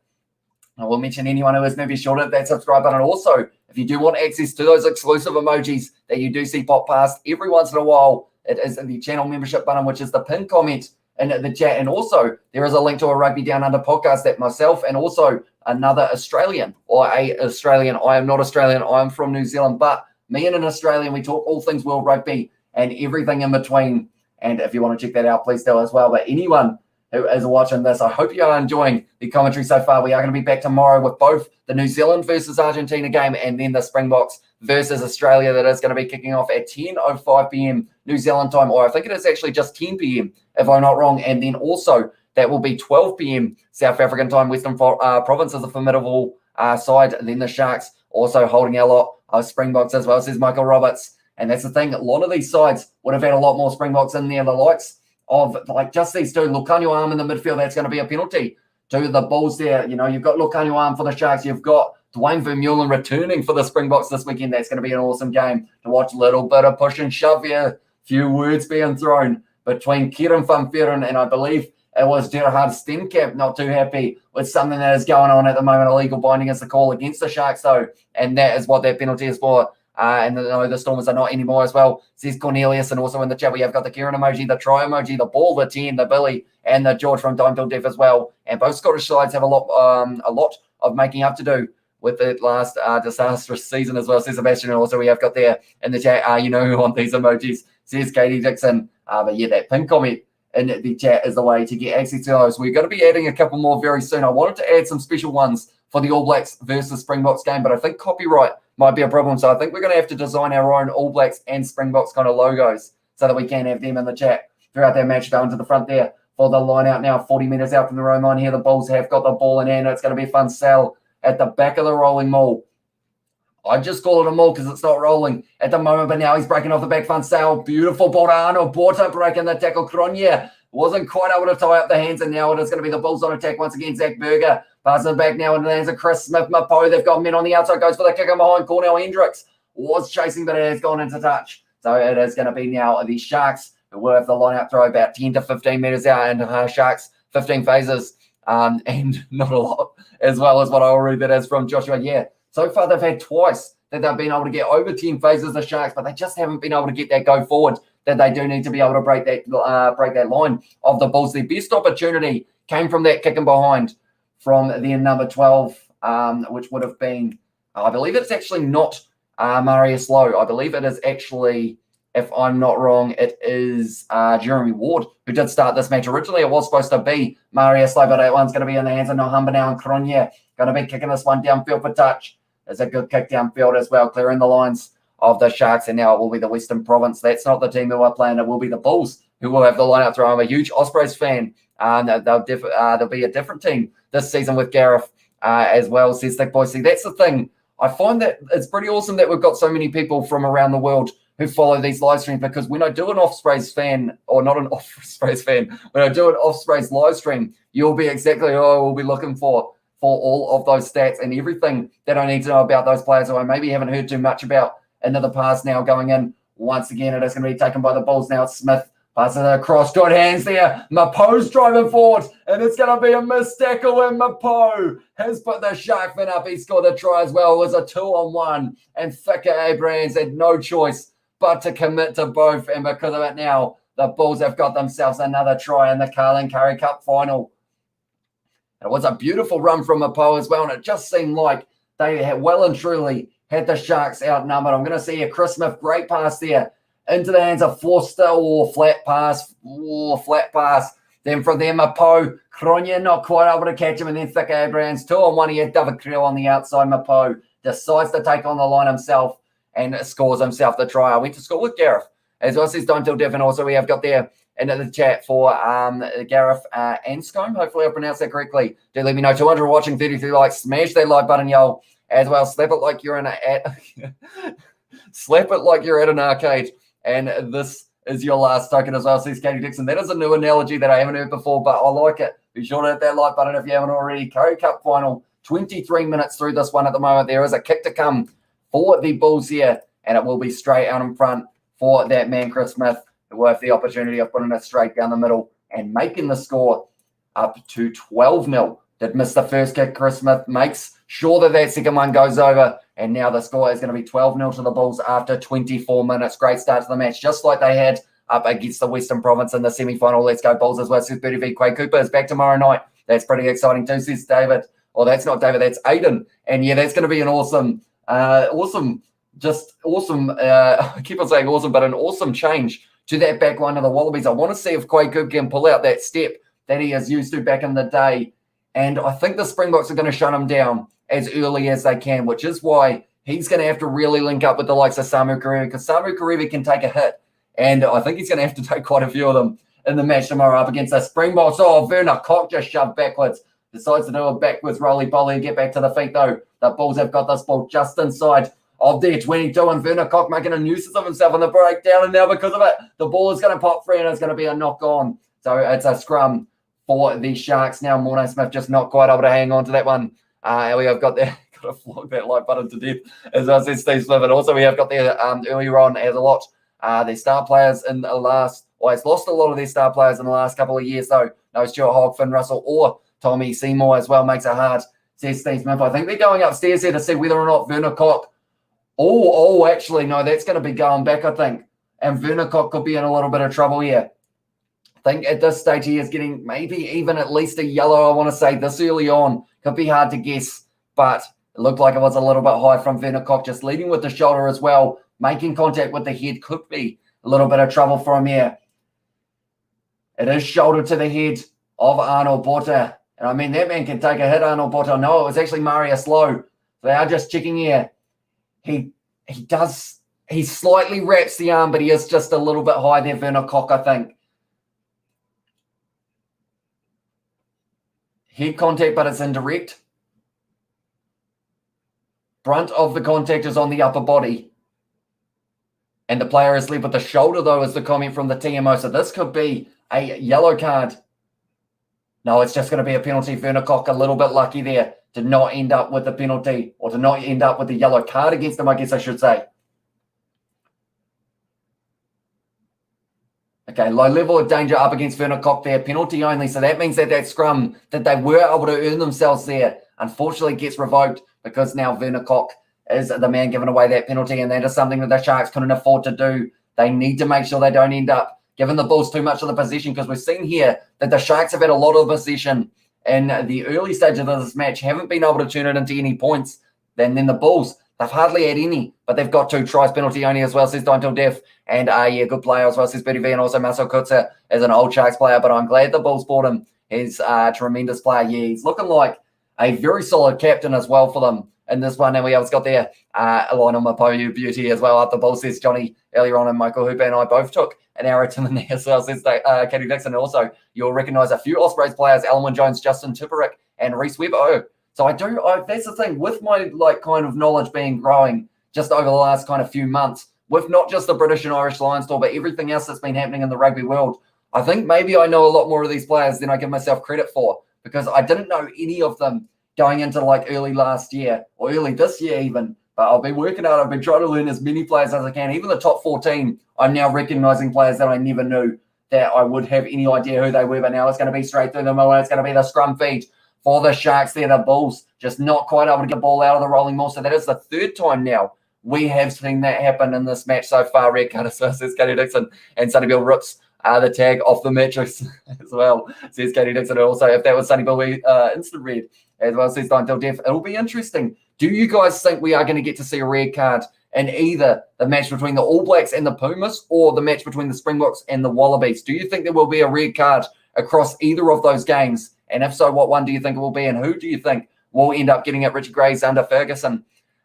I will mention anyone who is maybe short of that subscribe button. Also, if you do want access to those exclusive emojis that you do see pop past every once in a while, it is in the channel membership button, which is the pinned comment in the chat. And also, there is a link to a Rugby Down Under podcast that myself and also another Australian, or a Australian, I am not Australian, I am from New Zealand, but me and an Australian, we talk all things world rugby and everything in between. And if you want to check that out, please do as well. But anyone who is watching this, I hope you are enjoying the commentary so far. We are going to be back tomorrow with both the New Zealand versus Argentina game and then the Springboks versus Australia. That is going to be kicking off at 10:05 p.m. New Zealand time, or I think it is actually just 10 p.m. if I'm not wrong. And then also that will be 12 p.m. South African time. Western Province is a formidable side. And then the Sharks also holding a lot of Springboks as well, says Michael Roberts. And that's the thing. A lot of these sides would have had a lot more Springboks in there. The likes of like just these two, Lucanio Arm in the midfield, that's going to be a penalty to the Bulls there. You know, you've got Lucanio Arm for the Sharks. You've got Dwayne Vermeulen returning for the Springboks this weekend. That's going to be an awesome game to watch. A little bit of push and shove here. Few words being thrown between Kieran van Veeren and I believe it was Gerhard Stenkamp. Not too happy with something that is going on at the moment. Illegal binding is the call against the Sharks, though, and that is what that penalty is for. And no, the Stormers are not anymore as well, says Cornelius. And also in the chat, we have got the Kieran emoji, the try emoji, the ball, the 10, the Billy, and the George from Dime Till Death as well. And both Scottish sides have a lot of making up to do with the last disastrous season as well, says Sebastian. And also we have got there in the chat, you know who want these emojis, says Katie Dixon. But yeah, that pin comment in the chat is the way to get access to those. We're going to be adding a couple more very soon. I wanted to add some special ones for the All Blacks versus Springboks game, but I think copyright might be a problem. So I think we're going to have to design our own All Blacks and Springboks kind of logos so that we can have them in the chat throughout their match. Going to the front there for the line out now, 40 metres out from the road line here. The Bulls have got the ball in hand. It's going to be a fun sell at the back of the rolling maul. I just call it a maul because it's not rolling at the moment, but now he's breaking off the back front sail. Beautiful ball to Arnold. Borta breaking the tackle. Cronje wasn't quite able to tie up the hands, and now it is going to be the Bulls on attack once again. Zach Berger passes it back now into the hands of Chris Smith-Mapo. They've got men on the outside. Goes for the kick in behind. Cornell Hendricks was chasing, but it has gone into touch. So it is going to be now the Sharks who will have the line out throw about 10 to 15 metres out, and Sharks 15 phases and not a lot as well as what I will read that is from Joshua. Yeah, so far they've had twice that they've been able to get over 10 phases, the Sharks, but they just haven't been able to get that go forward that they do need to be able to break that line of the Bulls. The best opportunity came from that kicking behind from the number 12, which would have been, I believe it's actually not Marius Lowe. I believe it is actually, if I'm not wrong, it is Jeremy Ward who did start this match. Originally, it was supposed to be Marius Lowe, but that one's going to be in the hands of Nahumba now, and Cronje going to be kicking this one downfield for touch. It's a good kick downfield as well, clearing the lines of the Sharks, and now it will be the Western Province. That's not the team who are playing. It will be the Bulls who will have the lineup throw. I'm a huge Ospreys fan. There'll be a different team this season with Gareth as well, says Thick Boy. See, that's the thing. I find that it's pretty awesome that we've got so many people from around the world who follow these live streams, because when I do an Ospreys fan, or not an Ospreys fan, when I do an Ospreys live stream, you'll be exactly who I will be looking for all of those stats and everything that I need to know about those players who I maybe haven't heard too much about into the past. Now going in, once again, it is going to be taken by the Bulls now. Smith passes it across, good hands there. Mapo's driving forward, and it's going to be a missed tackle, and Mapo has put the shark fin up. He scored the try as well. It was a 2-on-1, and Thika Abrams had no choice but to commit to both, and because of it now, the Bulls have got themselves another try in the Carling Currie Cup Final. It was a beautiful run from Mapo as well, and it just seemed like they had well and truly had the Sharks outnumbered. I'm going to see a Chris Smith, great pass there into the hands of Forster, or flat pass. Then from there, Mapo, Cronje not quite able to catch him, and then Thick Abrams, 2-on-1. He had David Creel on the outside. Mapo decides to take on the line himself and scores himself the try. I went to school with Gareth, as well, says Don't Tell Diff, and also we have got there into the chat for Gareth Anscombe. Hopefully I pronounced that correctly. Do let me know. 200 watching, 33 likes. Smash that like button, y'all, as well. Slap it like you're in slap it like you're at an arcade. And this is your last token as well, says Katie Dixon. That is a new analogy that I haven't heard before, but I like it. Be sure to hit that like button if you haven't already. Currie Cup Final, 23 minutes through this one at the moment. There is a kick to come for the Bulls here, and it will be straight out in front for that man, Chris Smith, who will have the opportunity of putting it straight down the middle and making the score up to 12-0. Did miss the first kick. Chris Smith makes sure that that second one goes over, and now the score is going to be 12-0 to the Bulls after 24 minutes. Great start to the match, just like they had up against the Western Province in the semi-final. Let's go Bulls as well. Says Bertie V. Quay Cooper is back tomorrow night. That's pretty exciting too, says David. Oh, that's not David, that's Aiden. And yeah, that's going to be an awesome, I keep on saying awesome, but an awesome change to that back line of the Wallabies. I want to see if Quay Cooper can pull out that step that he has used to back in the day. And I think the Springboks are going to shut him down as early as they can, which is why he's going to have to really link up with the likes of Samu Kerevi, because Samu Kerevi can take a hit. And I think he's going to have to take quite a few of them in the match tomorrow up against the Springboks. Oh, Werner Koch just shoved backwards. Decides to do a backwards roly-poly and get back to the feet, though. The Bulls have got this ball just inside of their 22, and Werner Koch making a nuisance of himself on the breakdown. And now because of it, the ball is going to pop free, and it's going to be a knock on. So it's a scrum for the Sharks now. Morné Smith just not quite able to hang on to that one. We have got there, got to flog that like button to death, as I said, Steve Smith. And also we have got there earlier on as a lot. Their star players in the last, it's lost a lot of their star players in the last couple of years, though. No Stuart Hogg, Finn Russell, or Tommy Seymour as well, makes it hard, says Steve Smith. I think they're going upstairs here to see whether or not Werner Koch. Actually, no, that's going to be going back, I think. And Werner Koch could be in a little bit of trouble here. I think at this stage he is getting maybe even at least a yellow, I want to say, this early on. Could be hard to guess, but it looked like it was a little bit high from Werner Koch, just leading with the shoulder as well. Making contact with the head could be a little bit of trouble for him here. It is shoulder to the head of Arnold Botta. And I mean, that man can take a hit, Arnold Botta. No, it was actually Marius Lowe. They are just checking here. He slightly wraps the arm, but he is just a little bit high there, Werner Koch, I think. Head contact, but it's indirect. Brunt of the contact is on the upper body. And the player is led with the shoulder, though, is the comment from the TMO. So this could be a yellow card. No, it's just going to be a penalty. Werner Koch, a little bit lucky there to not end up with the penalty, or to not end up with the yellow card against him, I guess I should say. Okay, low level of danger up against Werner Koch there, penalty only. So that means that that scrum that they were able to earn themselves there, unfortunately gets revoked, because now Werner Koch is the man giving away that penalty, and that is something that the Sharks couldn't afford to do. They need to make sure they don't end up giving the Bulls too much of the possession, because we've seen here that the Sharks have had a lot of possession in the early stages of this match, haven't been able to turn it into any points. Then the Bulls, they've hardly had any, but they've got 2 tries, penalty only as well, says Dontel Def. And yeah, good player as well, says Bertie V. And also Marcel Kutzer is an old Sharks player, but I'm glad the Bulls bought him. He's a tremendous player. Yeah, he's looking like a very solid captain as well for them in this one. And we also got there Lionel Mapoyu beauty as well. Up the ball says Johnny earlier on, and Michael Hooper and I both took an arrow to the knee as well, says Katie Dixon. And also, you'll recognise a few Ospreys players, Alwyn Jones, Justin Tipperick, and Reece Webber. Oh, so that's the thing with my kind of knowledge being growing just over the last kind of few months, with not just the British and Irish Lions tour, but everything else that's been happening in the rugby world. I think maybe I know a lot more of these players than I give myself credit for, because I didn't know any of them going into early last year or early this year even. But I've been working out. I've been trying to learn as many players as I can. Even the top 14, I'm now recognizing players that I never knew that I would have any idea who they were. But now it's going to be straight through the middle. It's going to be the scrum feed for the Sharks there. The Bulls just not quite able to get the ball out of the rolling maul. So that is the third time now we have seen that happen in this match so far. Red card says Katie Dixon, and Sonny Bill rips the tag off the metrics as well, says Katie Dixon. Also, if that was Sonny Bill, instant red as well, says Untitled Chapter. It'll be interesting. Do you guys think we are going to get to see a red card in either the match between the All Blacks and the Pumas, or the match between the Springboks and the Wallabies? Do you think there will be a red card across either of those games? And if so, what one do you think it will be, and who do you think will end up getting it? Richie Graves under Ferguson.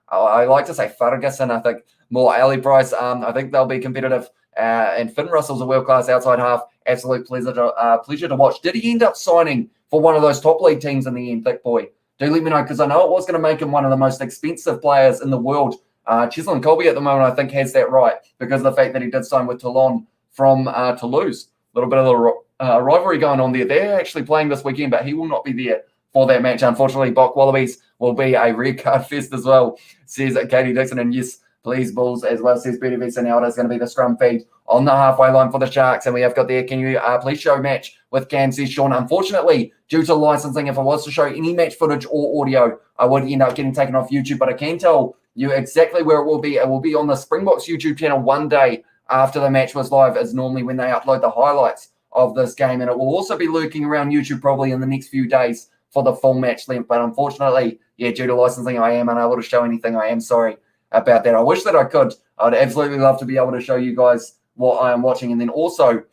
I like to say Ferguson. I think more Ali Price. I think they'll be competitive. And Finn Russell's a world-class outside half. Absolute pleasure to watch. Did he end up signing for one of those top league teams in the end, Thick Boy? Do let me know, because I know it was going to make him one of the most expensive players in the world. Cheslin Colby at the moment, I think, has that right, because of the fact that he did sign with Toulon from Toulouse. A little bit of a rivalry going on there. They're actually playing this weekend, but he will not be there for that match. Unfortunately, Bok Wallabies will be a red card fest as well, says Katie Dixon. And yes, please, Bulls, as well, says Betty Vinson. Now it is going to be the scrum feed on the halfway line for the Sharks. And we have got there, can you please show match with Cam, says Sean. Unfortunately, due to licensing, if I was to show any match footage or audio, I would end up getting taken off YouTube. But I can tell you exactly where it will be. It will be on the Springboks YouTube channel one day after the match was live, is normally when they upload the highlights of this game. And it will also be lurking around YouTube probably in the next few days for the full match length. But unfortunately, yeah, due to licensing, I am unable to show anything. I am sorry about that. I wish that I could. I'd absolutely love to be able to show you guys what I am watching. And then also,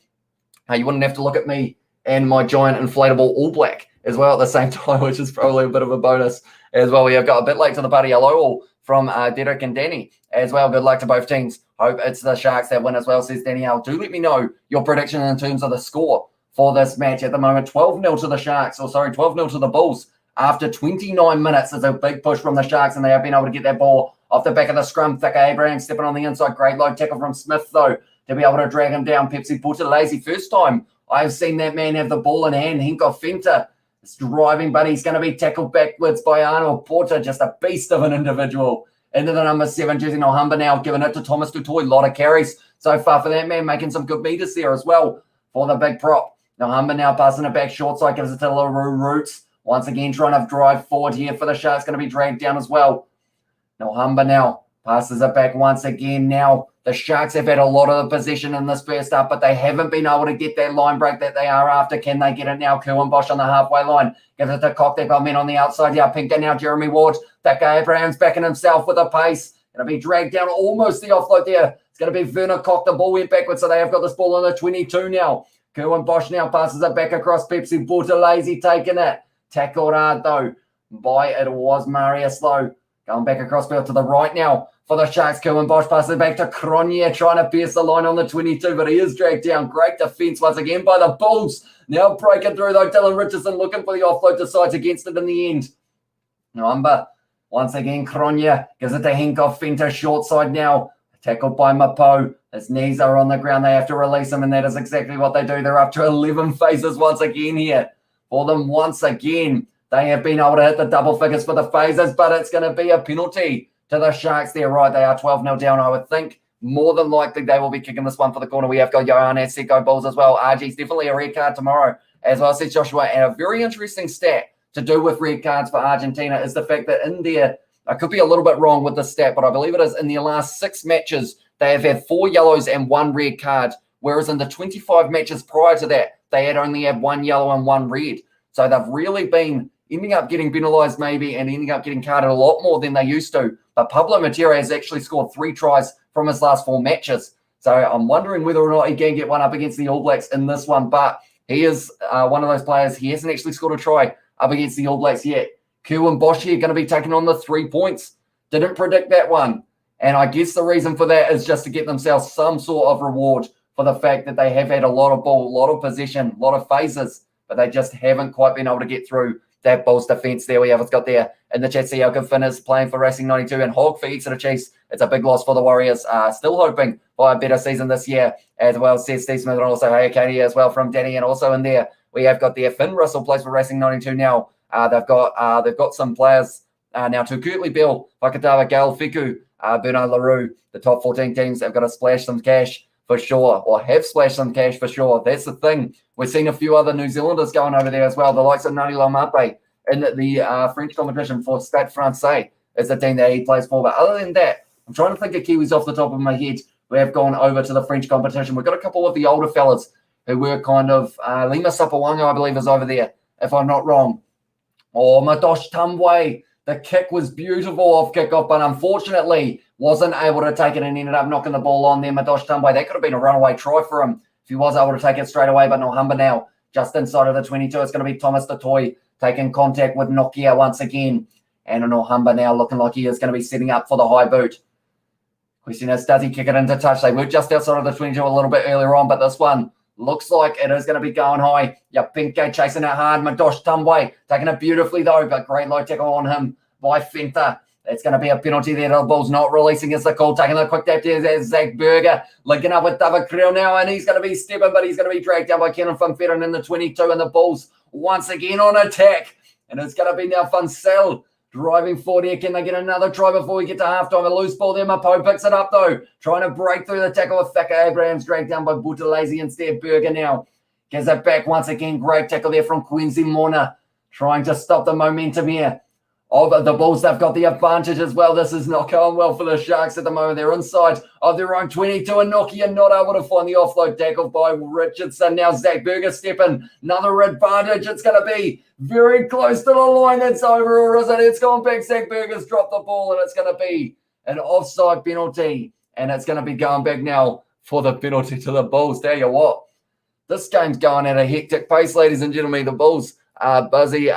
you wouldn't have to look at me and my giant inflatable All Black as well at the same time, which is probably a bit of a bonus as well. We have got a bit late to the party. Hello all from Derek and Danny as well. Good luck to both teams. Hope it's the Sharks that win as well, says Danielle. Do let me know your prediction in terms of the score for this match at the moment. 12-0 to the Sharks, 12-0 to the Bulls. After 29 minutes, there's a big push from the Sharks, and they have been able to get that ball off the back of the scrum. Thicka Abraham stepping on the inside. Great low tackle from Smith, though, to be able to drag him down. Pepsi Puta-Lazy. First time I've seen that man have the ball in hand. Hinko Fenta is driving, but he's going to be tackled backwards by Arnold Porter. Just a beast of an individual. Into the number 7 jersey, Nahumba now giving it to Thomas Dutoy. A lot of carries so far for that man, making some good meters there as well for the big prop. Nahumba now passing it back short side, gives it to LaRue Roots. Once again, trying to drive forward here for the Sharks. Going to be dragged down as well. Nahumba now passes it back once again. Now, the Sharks have had a lot of the possession in this first up, but they haven't been able to get that line break that they are after. Can they get it now? Kerwin Bosch on the halfway line. Gives it to Cock. They've got men on the outside. Yeah, Pinker now. Jeremy Ward. That guy Abraham's backing himself with a pace. Going to be dragged down almost the offload there. It's going to be Werner Cock. The ball went backwards, so they have got this ball on the 22 now. Kerwin Bosch now passes it back across Pepsi. Lazy taking it. Tackled hard, though, by it was Marius Lowe. Going back across field to the right now for the Sharks. Kerwin Bosch passes it back to Cronje, trying to pierce the line on the 22, but he is dragged down. Great defence once again by the Bulls. Now breaking through, though. Dylan Richardson looking for the offload, decides against it in the end. Number, once again, Cronje gives it to Henkoff. Fenta short side now. Tackled by Mapo. His knees are on the ground. They have to release him, and that is exactly what they do. They're up to 11 phases once again here. For them once again, they have been able to hit the double figures for the phases, but it's going to be a penalty to the Sharks there. Right, they are 12-0 down. I would think more than likely they will be kicking this one for the corner. We have got Johan Seko Bulls as well. RG's definitely a red card tomorrow as well, says Joshua. And a very interesting stat to do with red cards for Argentina is the fact that in there, I could be a little bit wrong with the stat, but I believe it is in the last 6 matches, they have had 4 yellows and 1 red card, whereas in the 25 matches prior to that, they had only had 1 yellow and 1 red. So they've really been ending up getting penalised maybe and ending up getting carded a lot more than they used to. But Pablo Matera has actually scored 3 tries from his last 4 matches. So I'm wondering whether or not he can get one up against the All Blacks in this one. But he is one of those players. He hasn't actually scored a try up against the All Blacks yet. Q and Bosch here going to be taking on the 3 points. Didn't predict that one. And I guess the reason for that is just to get themselves some sort of reward for the fact that they have had a lot of ball, a lot of possession, a lot of phases, but they just haven't quite been able to get through that Bulls defence. There we have it got there in the chat. See how good Finn is playing for Racing 92 and Hog for Exeter Chiefs. It's a big loss for the Warriors. Still hoping for a better season this year as well, says Steve Smith, and also hey Katie as well from Danny. And also in there we have got there Finn Russell plays for Racing 92 now. They've got some players now to Kurtley Bell, Fakatawa, Gale Fiku, Bernard LaRue. The top 14 teams have got to splash some cash for sure, or have splashed some cash for sure. That's the thing. We're seeing a few other New Zealanders going over there as well. The likes of Natal Sharks in the French competition for Stade Francais is the team that he plays for. But other than that, I'm trying to think of Kiwis off the top of my head who have gone over to the French competition. We've got a couple of the older fellas who were kind of, Lima Sapawanga, I believe, is over there, if I'm not wrong. Or Madosh Tambwe. The kick was beautiful off kickoff, but unfortunately wasn't able to take it and ended up knocking the ball on there. Madosh Tambwe, that could have been a runaway try for him if he was able to take it straight away, but Nahumba now just inside of the 22. It's going to be Thomas Detoy taking contact with Nokia once again. And Nahumba now looking like he is going to be setting up for the high boot. Question is, does he kick it into touch? They were just outside of the 22 a little bit earlier on, but this one looks like it is going to be going high. Yeah, Pinkgate chasing it hard. Madosh Tambwe taking it beautifully though, but great low tackle on him by Fenta. It's going to be a penalty there. The Bulls not releasing as the call. Taking the quick tap there. There's Zach Berger linking up with David Creel now, and he's going to be stepping, but he's going to be dragged down by Kenan van Veeren in the 22, and the Bulls once again on attack. And it's going to be now Funsell driving forward here. Can they get another try before we get to halftime? A loose ball there. Mapo picks it up though, trying to break through the tackle with Thaka Abrahams, dragged down by Buthelezi instead. Berger now gives it back once again. Great tackle there from Quincy Mona, trying to stop the momentum here of the Bulls. They've got the advantage as well. This is not going well for the Sharks at the moment. They're inside of their own 22, and Nokia not able to find the offload tackle by Richardson. Now Zach Berger stepping, another advantage. It's going to be very close to the line. It's over, or is it? It's gone back. Zach Berger's dropped the ball, and it's going to be an offside penalty, and it's going to be going back now for the penalty to the Bulls. Tell you what, this game's going at a hectic pace, ladies and gentlemen. The Bulls are busy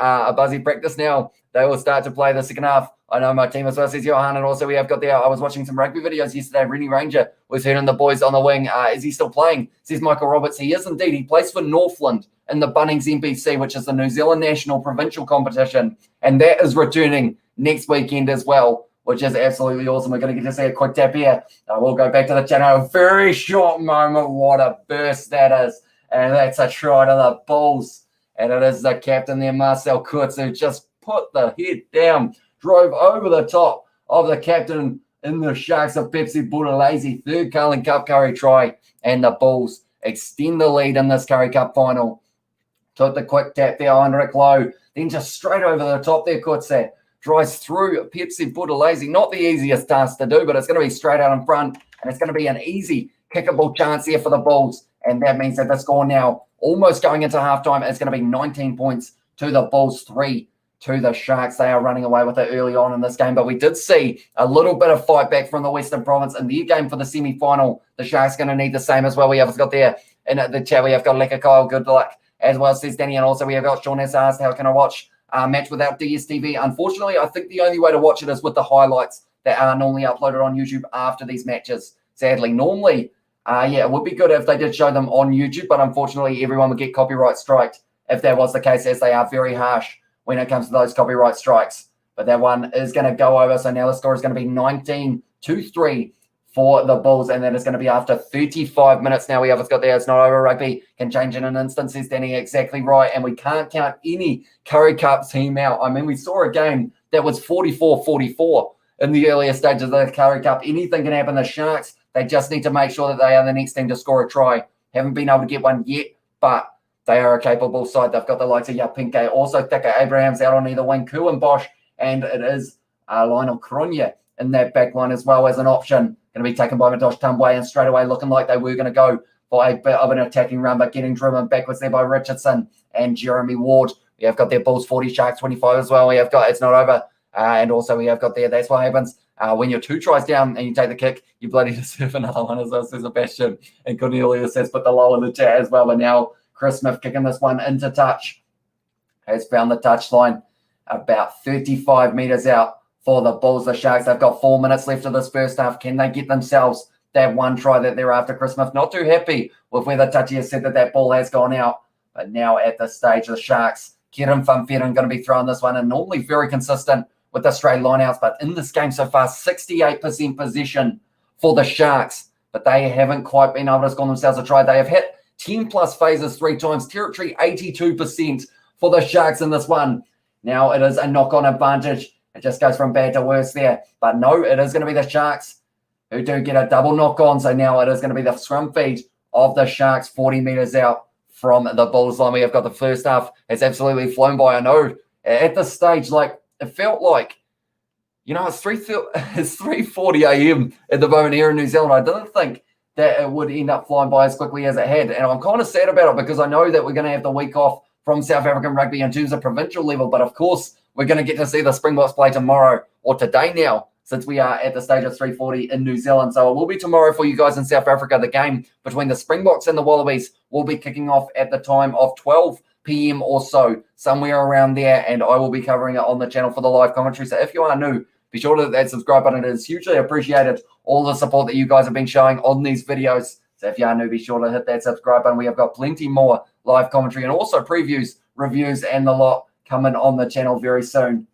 practice now. They will start to play the second half. I know my team as well, says Johan, and also we have got there. I was watching some rugby videos yesterday. Rennie Ranger was hearing the boys on the wing. Is he still playing? Says Michael Roberts. He is indeed. He plays for Northland in the Bunnings NPC, which is the New Zealand National Provincial Competition, and that is returning next weekend as well, which is absolutely awesome. We're going to get to see a quick tap here. We'll go back to the channel. A very short moment. What a burst that is. And that's a try to the Bulls. And it is the captain there, Marcel Kurtz, who just put the head down, drove over the top of the captain in the Sharks of Pepsi Buthelezi. Third Carling Currie try, and the Bulls extend the lead in this Currie Cup final. Took the quick tap there, Heinrich Lowe, then just straight over the top there, Kurtz drives through Pepsi Buthelezi. Not the easiest task to do, but it's going to be straight out in front, and it's going to be an easy kickable chance here for the Bulls, and that means that the score now, almost going into halftime, is going to be 19 points to the Bulls, 3 to the Sharks. They are running away with it early on in this game, but we did see a little bit of fight back from the Western Province in their game for the semi-final. The Sharks going to need the same as well. We have got there in the chat, we have got Leka Kyle, good luck as well, says Danny, and also we have got Sean S. asked, how can I watch a match without DSTV? Unfortunately, I think the only way to watch it is with the highlights that are normally uploaded on YouTube after these matches, sadly. Normally, it would be good if they did show them on YouTube, but unfortunately everyone would get copyright striked if that was the case, as they are very harsh when it comes to those copyright strikes. But that one is going to go over. So now the score is going to be 19-3 for the Bulls, and that is going to be after 35 minutes. Now we have got there. It's not over. Rugby can change in an instant, says Danny. Exactly right. And we can't count any Currie Cup team out. I mean, we saw a game that was 44-44 in the earlier stages of the Currie Cup. Anything can happen. The Sharks, they just need to make sure that they are the next team to score a try. Haven't been able to get one yet, but they are a capable side. They've got the likes of Yapinke, also Thaka Abrahams out on either wing, Ku and Bosch, and it is Lionel Cronje in that back line as well as an option. Going to be taken by Madosh Tambwe, and straight away looking like they were going to go for a bit of an attacking run, but getting driven backwards there by Richardson and Jeremy Ward. We have got their Bulls 40, Sharks 25 as well. We have got, it's not over. And also we have got there, that's what happens when you're 2 tries down and you take the kick, you bloody deserve another one as well, says Sebastian. And Cornelius says put the low in the chat as well. But now Chris Smith kicking this one into touch. Has found the touchline. about 35 metres out for the Bulls. The Sharks, they've got 4 minutes left of this first half. Can they get themselves that one try that they're after? Chris Smith not too happy with where the touchy has said that ball has gone out. But now at this stage, the Sharks, Kieran Fanferen going to be throwing this one, and normally very consistent with the straight lineouts. But in this game so far, 68% possession for the Sharks. But they haven't quite been able to score themselves a try. They have hit 10-plus phases 3 times. Territory 82% for the Sharks in this one. Now it is a knock-on advantage. It just goes from bad to worse there. But no, it is going to be the Sharks who do get a double knock-on. So now it is going to be the scrum feed of the Sharks 40 metres out from the Bulls line. We have got the first half. It's absolutely flown by. I know at this stage, like, it felt like, you know, it's 3:40 a.m. at the moment here in New Zealand. I didn't think that it would end up flying by as quickly as it had. And I'm kind of sad about it because I know that we're going to have the week off from South African rugby in terms of provincial level. But of course, we're going to get to see the Springboks play tomorrow, or today now, since we are at the stage of 3:40 in New Zealand. So it will be tomorrow for you guys in South Africa. The game between the Springboks and the Wallabies will be kicking off at the time of 12 p.m. or so, somewhere around there, and I will be covering it on the channel for the live commentary. So if you are new, be sure to hit that subscribe button. It is hugely appreciated, all the support that you guys have been showing on these videos. So if you are new, be sure to hit that subscribe button. We have got plenty more live commentary and also previews, reviews, and the lot coming on the channel very soon.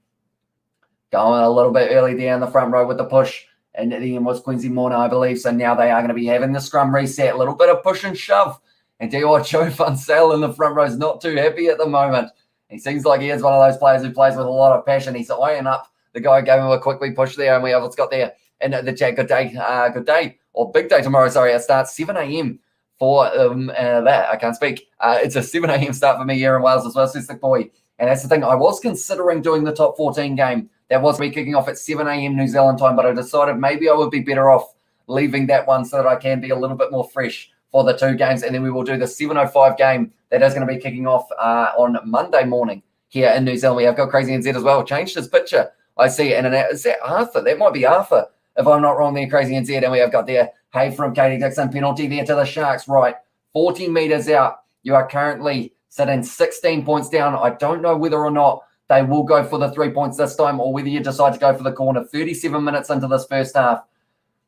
Going a little bit early there in the front row with the push, and the end was Quincy Morna, I believe. So now they are going to be having the scrum reset, a little bit of push and shove. And tell you what, Joe Funsale in the front row is not too happy at the moment. He seems like he is one of those players who plays with a lot of passion. He's eyeing up the guy who gave him a quickly push there, and we have what's got there in the chat. Good day, or big day tomorrow. Sorry, it starts 7 a.m. for that. I can't speak. It's a 7 a.m. start for me here in Wales as well, says the boy. And that's the thing. I was considering doing the top 14 game. That was me kicking off at 7 a.m. New Zealand time, but I decided maybe I would be better off leaving that one so that I can be a little bit more fresh for the 2 games. And then we will do the 7:05 game that is going to be kicking off on Monday morning here in New Zealand. We have got Crazy NZ as well. Changed his picture, I see. And is that Arthur? That might be Arthur, if I'm not wrong there, Crazy NZ. And we have got there, hey, from Katie Dixon, penalty there to the Sharks. Right, 40 metres out. You are currently sitting 16 points down. I don't know whether or not they will go for the 3 points this time, or whether you decide to go for the corner. 37 minutes into this first half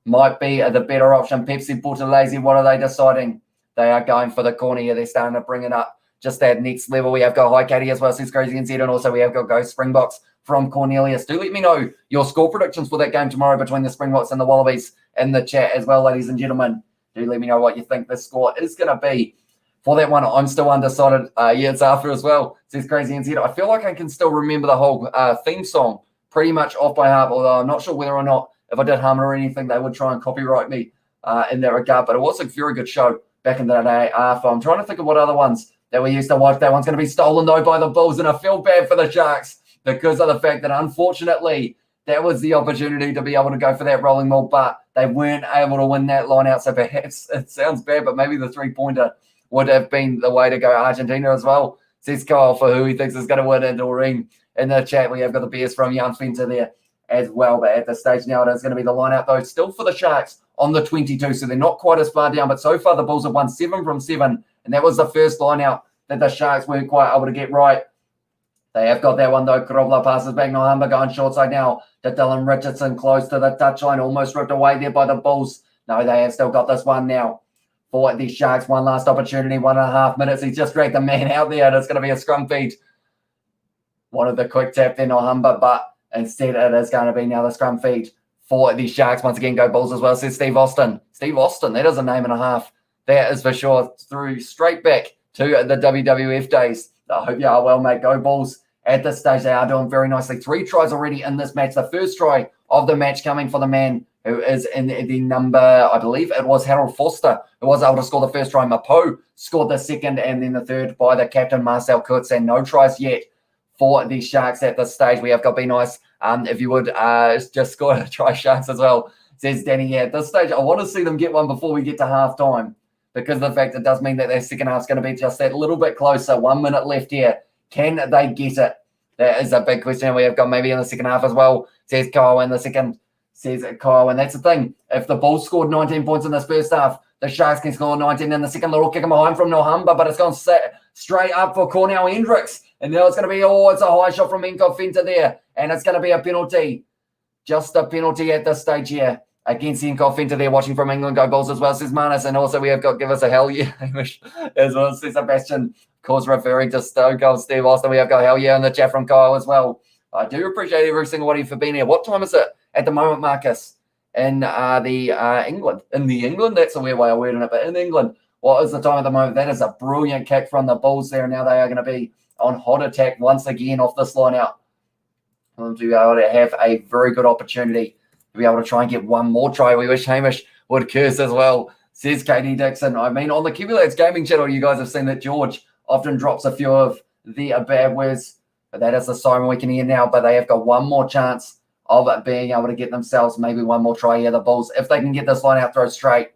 might be the better option. Pepsi Portalese, what are they deciding? They are going for the corner here. They're starting to bring it up just that next level. We have got Hi Katie as well, says Crazy NZ, and also we have got Go Springboks from Cornelius. Do let me know your score predictions for that game tomorrow between the Springboks and the Wallabies in the chat as well, ladies and gentlemen. Do let me know what you think the score is going to be for that one. I'm still undecided. Yeah, it's after as well, says Crazy NZ. I feel like I can still remember the whole theme song pretty much off by heart, although I'm not sure whether or not if I did hum it or anything, they would try and copyright me in that regard. But it was a very good show back in the day. I'm trying to think of what other ones that we used to watch. That one's going to be stolen, though, by the Bulls, and I feel bad for the Sharks because of the fact that, unfortunately, that was the opportunity to be able to go for that rolling ball, but they weren't able to win that line out. So perhaps it sounds bad, but maybe the three-pointer would have been the way to go. Argentina as well, says Kyle, for who he thinks is going to win in Doreen. In the chat, we have got the Bears from Jan Fenter there as well. But at this stage now, it is going to be the line out, though, still for the Sharks on the 22. So they're not quite as far down. But so far, the Bulls have won 7 from 7. And that was the first line out that the Sharks weren't quite able to get right. They have got that one, though. Krobler passes back. Nahumba going short side now to Dylan Richardson, close to the touchline. Almost ripped away there by the Bulls. No, they have still got this one now for the Sharks. One last opportunity, 1.5 minutes. He's just dragged the man out there, and it's going to be a scrum feed. Wanted the quick tap there, Nahumba, but instead it is going to be now the scrum feed for the Sharks. Once again, go Bulls as well, says Steve Austin. Steve Austin, that is a name and a half. That is for sure. Through straight back to the WWF days. I hope you are well, mate. Go Bulls. At this stage, they are doing very nicely. 3 tries already in this match. The first try of the match coming for the man who is in the number, I believe it was Harold Foster, who was able to score the first try. Mapo scored the second, and then the third by the captain, Marcel Kurtz. And no tries yet for the Sharks at this stage. We have got Be Nice. If you would just score a try, Sharks as well, says Danny. Yeah, at this stage, I want to see them get one before we get to halftime, because of the fact it does mean that their second half is going to be just that little bit closer. 1 minute left here. Can they get it? That is a big question. We have got maybe in the second half as well, says Kyle. In the second, says Kyle. And that's the thing. If the Bulls scored 19 points in this first half, the Sharks can score 19 in the second. Little kick behind from Nahumba, but it's gone straight up for Cornell Hendricks. And now it's going to be, it's a high shot from Nkofenta there. And it's going to be a penalty. Just a penalty at this stage here against Nkofenta there, watching from England Go Bulls as well, says Manus. And also we have got Give Us a Hell Yeah, Hamish, as well, says Sebastian. Of course, referring to Stoke of Steve Austin. We have got Hell Yeah in the chat from Kyle as well. I do appreciate every single one of you for being here. What time is it at the moment, Marcus? In England. In the England? That's a weird way of wording it, but in England. What is the time at the moment? That is a brilliant kick from the Bulls there. Now they are going to be on hot attack once again off this line out. To be able to have a very good opportunity to be able to try and get one more try. We wish Hamish would curse as well, says Katie Dixon. I mean, on the Kiwi Lads Gaming channel, you guys have seen that George often drops a few of the bad words. But that is the siren we can hear now. But they have got one more chance of being able to get themselves maybe one more try here, the Bulls. If they can get this line out throw straight,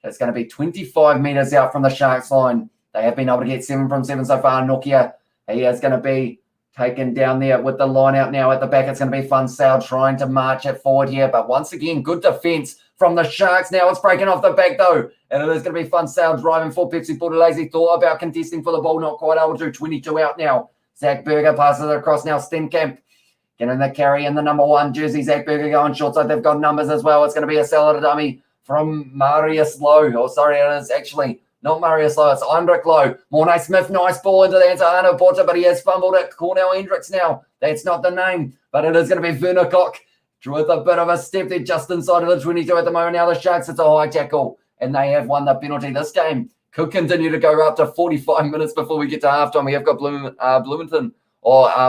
it's going to be 25 metres out from the Sharks line. They have been able to get 7 from 7 so far. Nokia, he is going to be taken down there with the line out now at the back. It's going to be Fun Sale trying to march it forward here. But once again, good defence from the Sharks. Now it's breaking off the back though. And it is going to be Fun Sale driving for Pepsi Portalese. Thought about contesting for the ball. Not quite able to. 22 out now. Zach Berger passes it across now. Stenkamp getting the carry in the number 1 jersey. Zach Berger going short side. They've got numbers as well. It's going to be a salad dummy from Marius Lowe. Oh, sorry, it is actually not Marius Lowe. It's Eindrich Lowe. Mornay Smith, nice ball into the hands of Arno Porter, but he has fumbled it. Cornell Hendricks now. That's not the name, but it is going to be Werner Koch with a bit of a step there just inside of the 22 at the moment. Now the Sharks, it's a high tackle, and they have won the penalty. This game could continue to go up to 45 minutes before we get to halftime. We have got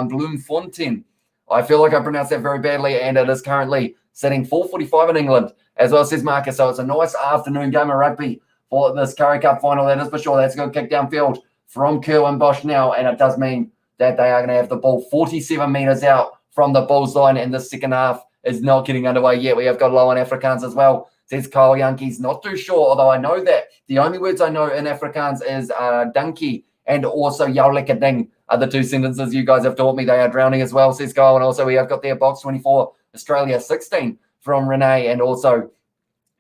Bloomfontein. I feel like I pronounced that very badly, and it is currently sitting 4:45 in England, as well, says Marcus. So it's a nice afternoon game of rugby for this Currie Cup final, that is for sure. That's a good kick downfield from Kerwin Bosch now, and it does mean that they are going to have the ball 47 metres out from the Bulls line, and the second half is not getting underway yet. We have got low on Afrikaans as well, says Kyle Yankees. Not too sure, although I know that the only words I know in Afrikaans is donkey and also jou lekker ding are the 2 sentences you guys have taught me. They are drowning as well, says Kyle. And also we have got their box 24, Australia 16 from Renee, and also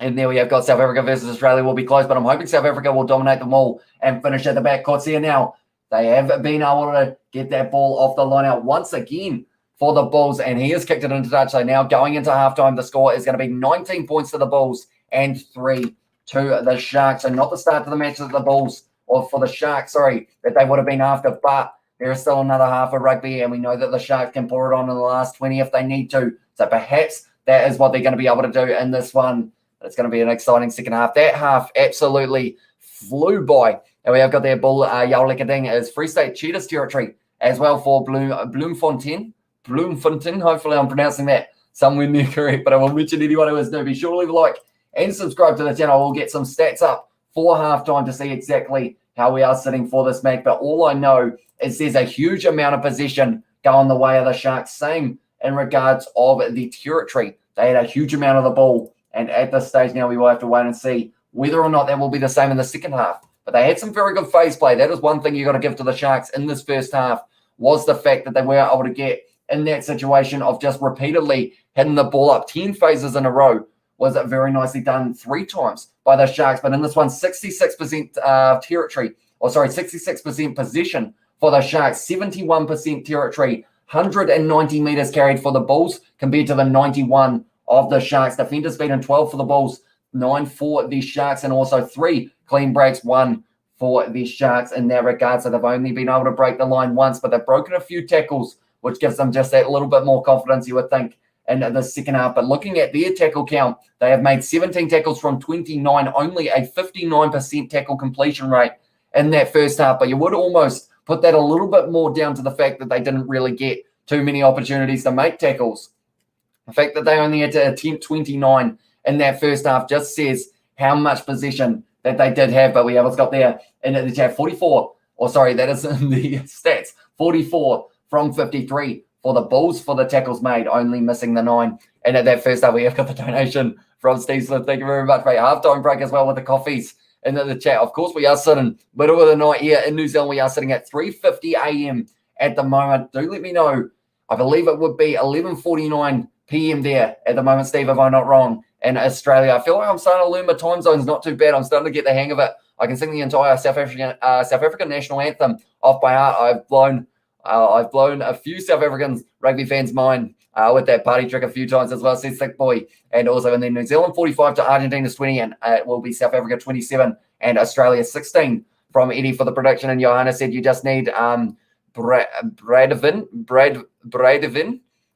and there we have got South Africa versus Australia will be close, but I'm hoping South Africa will dominate them all and finish at the back courts here now. They have been able to get that ball off the line out once again for the Bulls, and he has kicked it into touch. So now going into halftime, the score is going to be 19 points to the Bulls and 3 to the Sharks. So not the start to the match that the Bulls, or for the Sharks, sorry, that they would have been after, but there is still another half of rugby, and we know that the Sharks can pour it on in the last 20 if they need to. So perhaps that is what they're going to be able to do in this one. It's going to be an exciting second half. That half absolutely flew by. And we have got their ball, jou lekker ding, is Free State Cheetahs territory as well for Bloemfontein. Bloemfontein, hopefully I'm pronouncing that somewhere near correct, but I will mention anyone who is new. Be sure to leave a like and subscribe to the channel. We'll get some stats up for halftime to see exactly how we are sitting for this match. But all I know is there's a huge amount of possession going the way of the Sharks. Same in regards of the territory. They had a huge amount of the ball. And at this stage now, we will have to wait and see whether or not that will be the same in the second half. But they had some very good phase play. That is one thing you got to give to the Sharks in this first half, was the fact that they were able to get in that situation of just repeatedly hitting the ball up 10 phases in a row. Was very nicely done 3 times by the Sharks. But in this one, 66% territory, or sorry, 66% possession for the Sharks, 71% territory, 190 metres carried for the Bulls compared to the 91 of the Sharks. Defenders beaten 12 for the Bulls, 9 for the Sharks, and also 3 clean breaks, 1 for the Sharks in that regard. So they've only been able to break the line once, but they've broken a few tackles, which gives them just that little bit more confidence, you would think, in the second half. But looking at their tackle count, they have made 17 tackles from 29, only a 59% tackle completion rate in that first half. But you would almost put that a little bit more down to the fact that they didn't really get too many opportunities to make tackles. The fact that they only had to attempt 29 in that first half just says how much possession that they did have. But we have got there in the chat 44, or sorry, that is in the stats, 44 from 53 for the Bulls for the tackles made, only missing the 9. And at that first half, we have got the donation from Steve Smith. Thank you very much for a halftime break as well with the coffees in the chat. Of course, we are sitting middle of the night here in New Zealand. We are sitting at 3:50 a.m. at the moment. Do let me know. I believe it would be 11:49 p.m. there at the moment, Steve, if I'm not wrong, in Australia. I feel like I'm starting to learn my time zones not too bad. I'm starting to get the hang of it. I can sing the entire South African national anthem off by heart. I've blown I've blown a few South African rugby fans' mind with that party trick a few times as well, says Thick Boy. And also in the New Zealand 45 to Argentina's 20, and it will be South Africa 27 and Australia 16 from Eddie for the prediction. And Johanna said you just need Bradevin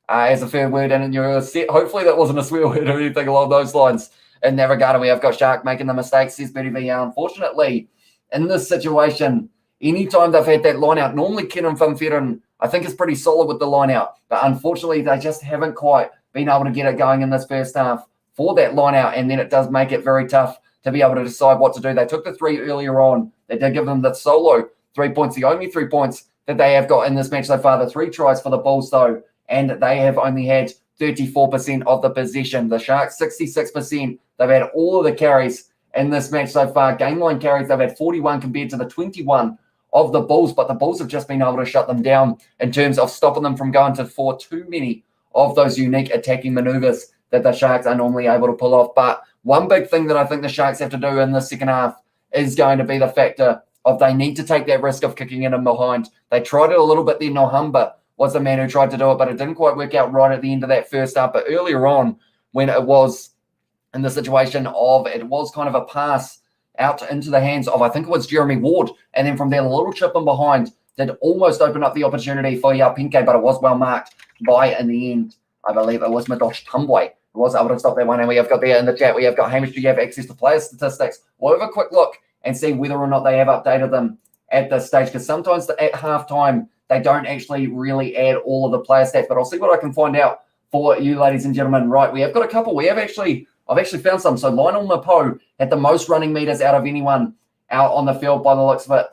as a third word in your set. Hopefully that wasn't a swear word or anything along those lines. In Navigata, we have got Shark making the mistake, says Betty V. Unfortunately, in this situation, anytime they've had that line out, normally Kenan Van Veeren, I think, is pretty solid with the line out. But unfortunately, they just haven't quite been able to get it going in this first half for that line out. And then it does make it very tough to be able to decide what to do. They took the 3 earlier on. They did give them the solo 3 points, the only 3 points that they have got in this match so far. The 3 tries for the Bulls, though, and they have only had 34% of the possession. The Sharks, 66%. They've had all of the carries in this match so far. Game line carries, they've had 41 compared to the 21 of the Bulls, but the Bulls have just been able to shut them down in terms of stopping them from going for too many of those unique attacking maneuvers that the Sharks are normally able to pull off. But one big thing that I think the Sharks have to do in the second half is going to be the factor of they need to take that risk of kicking in and behind. They tried it a little bit then. Nahumba was the man who tried to do it, but it didn't quite work out right at the end of that first half. But earlier on, when it was in the situation of it was kind of a pass out into the hands of, I think it was Jeremy Ward, and then from there, a little chip in behind did almost open up the opportunity for Yapinke, but it was well marked by, in the end, I believe it was Madosh Tumbwe who was able to stop that one. And we have got there in the chat, we have got Hamish, do you have access to player statistics? We'll have a quick look and see whether or not they have updated them at this stage, because sometimes at halftime, they don't actually really add all of the player stats, but I'll see what I can find out for you, ladies and gentlemen. Right, we have got a couple. I've actually found some. So Lionel Mapo had the most running meters out of anyone out on the field by the looks of it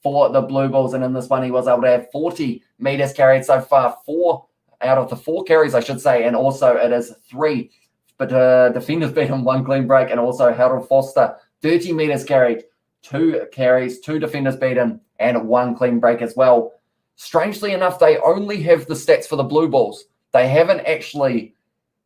for the Blue Bulls. And in this one, he was able to have 40 meters carried so far, 4 out of the 4 carries, I should say. And also it is 3. But defenders beat him, 1 clean break. And also Harold Foster, 30 meters carried, 2 carries, 2 defenders beaten, and 1 clean break as well. Strangely enough, they only have the stats for the Blue Bulls. They haven't actually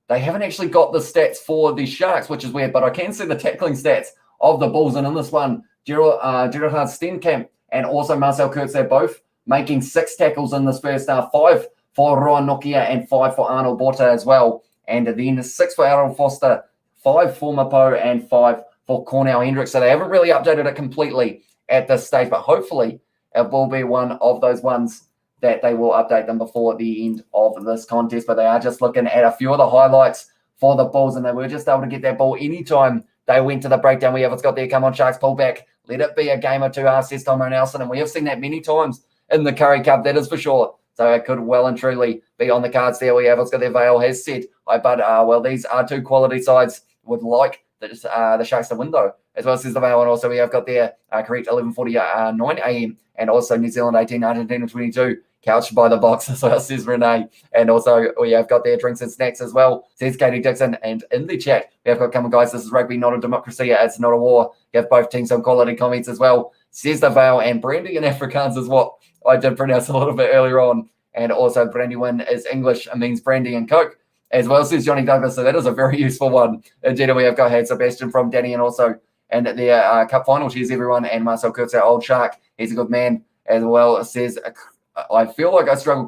got the stats for the Sharks, which is weird, but I can see the tackling stats of the Bulls. And in this one, Gerhard Steenkamp and also Marcel Kurtz, they're both making 6 tackles in this first half, 5 for Rohan Nokia and 5 for Arnold Botta as well. And then 6 for Aaron Foster, 5 for Mapo, and 5 for Cornell Hendricks. So they haven't really updated it completely at this stage, but hopefully it will be one of those ones that they will update them before the end of this contest. But they are just looking at a few of the highlights for the Bulls, and they were just able to get that ball anytime they went to the breakdown. We have got there, come on Sharks, pull back. Let it be a game or two, says Tom Nelson. And we have seen that many times in the Currie Cup, that is for sure. So it could well and truly be on the cards there. We have got there, Vale has said, well, these are 2 quality sides. Would like the Sharks to win, though, as well, says the Vale. And also we have got there, correct, 11:49 a.m. and also New Zealand 18, Argentina 22. Couched by the box as well, says Renee. And also we have got there drinks and snacks as well, says Katie Dixon. And in the chat, we have got, come on guys, this is rugby, not a democracy. It's not a war. You have both teams some quality comments as well, says the Vale. And Brandy in Afrikaans is what I did pronounce a little bit earlier on. And also Brandywin is English and means brandy and Coke as well, says Johnny Douglas. So that is a very useful one. Indeed, we have got had Sebastian from Danny and also and the Cup Final. Cheers, everyone. And Marcel Kurtz, our old Shark. He's a good man as well, says I feel like I struggle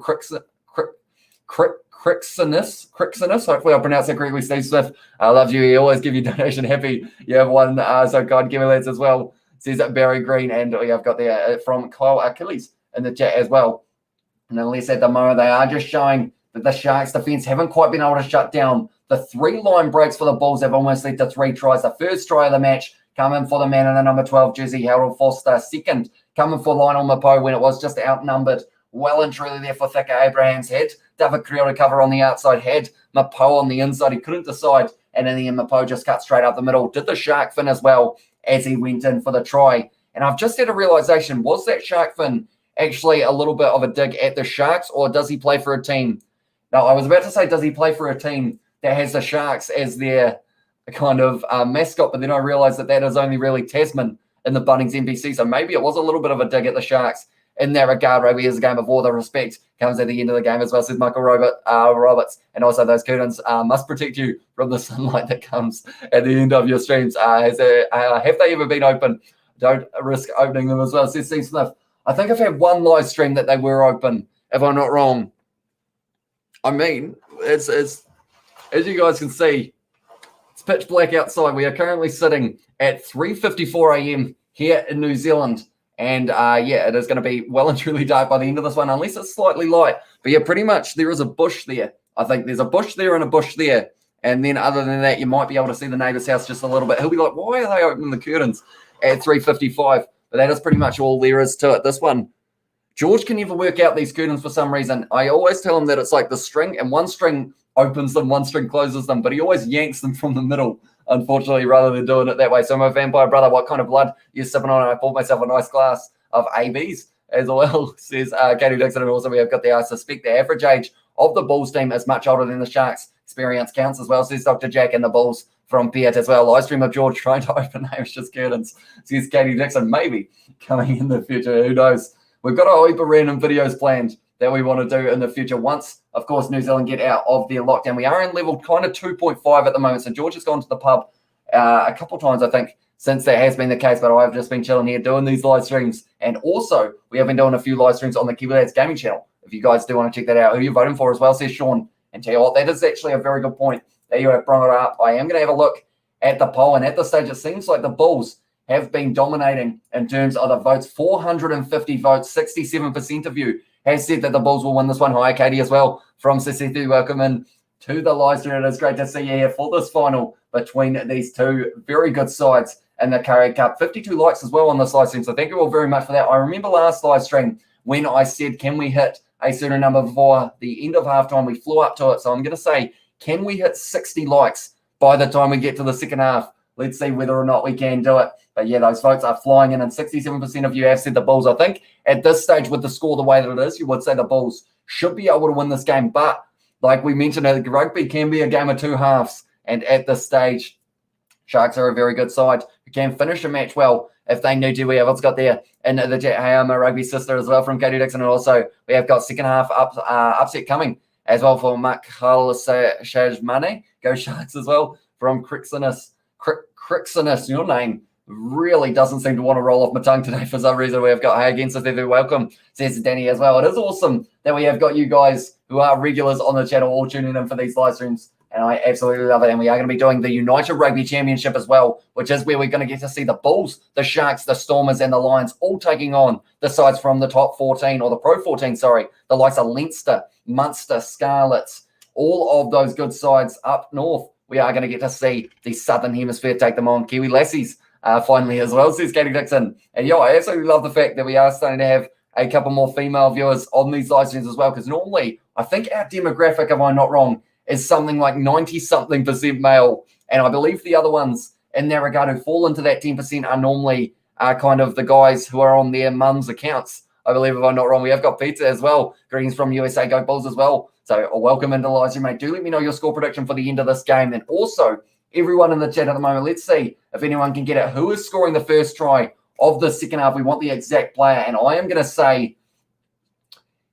Crixinus. Hopefully I pronounced that correctly, Steve Smith. I love you. He always give you donation happy. You have one. So God give me that as well, says Barry Green. And we have got there from Kyle Achilles in the chat as well. And unless at the moment they are just showing that the Sharks defense haven't quite been able to shut down. The 3 line breaks for the Bulls have almost led to 3 tries. The first try of the match coming for the man in the number 12 jersey, Harold Foster. Second coming for Lionel Mapo when it was just outnumbered well and truly there for Thika Abraham's head. David Creel to cover on the outside, had Mapo on the inside. He couldn't decide. And in the end, Mapo just cut straight up the middle. Did the shark fin as well as he went in for the try. And I've just had a realization, was that shark fin actually a little bit of a dig at the Sharks, or does he play for a team? Now, I was about to say, does he play for a team that has the Sharks as their kind of mascot, but then I realized that is only really Tasman in the Bunnings NBC. So maybe it was a little bit of a dig at the Sharks in that regard. Rugby is a game of all the respect comes at the end of the game as well, says Michael Roberts. And also those curtains must protect you from the sunlight that comes at the end of your streams. Have they ever been open? Don't risk opening them as well, says Steve Smith. I think I've had one live stream that they were open if I'm not wrong. I mean, it's as you guys can see, it's pitch black outside. We are currently sitting at 3:54 a.m. here in New Zealand. And yeah, it is going to be well and truly dark by the end of this one, unless it's slightly light. But yeah, pretty much there is a bush there. I think there's a bush there and a bush there. And then other than that, you might be able to see the neighbour's house just a little bit. He'll be like, why are they opening the curtains at 3:55? But that is pretty much all there is to it. This one, George can never work out these curtains for some reason. I always tell him that it's like the string, and one string opens them, one string closes them, but he always yanks them from the middle, unfortunately, rather than doing it that way. So my vampire brother, what kind of blood you're sipping on? I bought myself a nice glass of ABs as well, says Katie Dixon. And also we have got the, I suspect the average age of the Bulls team is much older than the Sharks. Experience counts as well, says Dr. Jack, and the Bulls from Piet as well. Live stream of George trying to open Hamish's curtains, says Katie Dixon. Maybe coming in the future, who knows? We've got our hyper random videos planned that we want to do in the future once, of course, New Zealand get out of their lockdown. We are in level kind of 2.5 at the moment. So George has gone to the pub a couple of times, I think, since that has been the case. But I've just been chilling here doing these live streams. And also, we have been doing a few live streams on the Kiwi Lads Gaming channel. If you guys do want to check that out, who you're voting for as well, says Sean. And tell you what, that is actually a very good point that you have brought it up. I am going to have a look at the poll. And at this stage, it seems like the Bulls have been dominating in terms of the votes. 450 votes, 67% of you has said that the Bulls will win this one. Hi, Katie, as well from Sisithi. Welcome in to the live stream. It is great to see you here for this final between these two very good sides in the Currie Cup. 52 likes as well on this live stream, so thank you all very much for that. I remember last live stream when I said, can we hit a certain number before the end of halftime? We flew up to it, so I'm going to say, can we hit 60 likes by the time we get to the second half? Let's see whether or not we can do it. But yeah, those votes are flying in, and 67% of you have said the Bulls. I think at this stage, with the score the way that it is, you would say the Bulls should be able to win this game. But like we mentioned, rugby can be a game of two halves. And at this stage, Sharks are a very good side who can finish a match well if they need to. We have got there in the chat. Hey, I'm a rugby sister as well from Katie Dixon. And also, we have got second half upset coming as well for Makhal Shajmane. Go Sharks as well from Crixinus, your name really doesn't seem to want to roll off my tongue today for some reason. We have got, hey again, so they're welcome, says Danny as well. It is awesome that we have got you guys who are regulars on the channel all tuning in for these live streams, and I absolutely love it. And we are going to be doing the United Rugby Championship as well, which is where we're going to get to see the Bulls, the Sharks, the Stormers, and the Lions all taking on the sides from the top 14, or the Pro 14, sorry, the likes of Leinster, Munster, Scarlets, all of those good sides up north. We are going to get to see the Southern Hemisphere take them on. Kiwi Lassies finally as well, says Katie Dixon. And yeah, I absolutely love the fact that we are starting to have a couple more female viewers on these live streams as well, because normally I think our demographic, if I'm not wrong, is something like 90-something% male. And I believe the other ones in that regard who fall into that 10% are normally kind of the guys who are on their mums' accounts. I believe, if I'm not wrong. We have got Pizza as well. Greetings from USA, Go Bulls as well. So welcome into the live stream, mate. Do let me know your score prediction for the end of this game. And also, everyone in the chat at the moment, let's see if anyone can get it. Who is scoring the first try of the second half? We want the exact player. And I am going to say,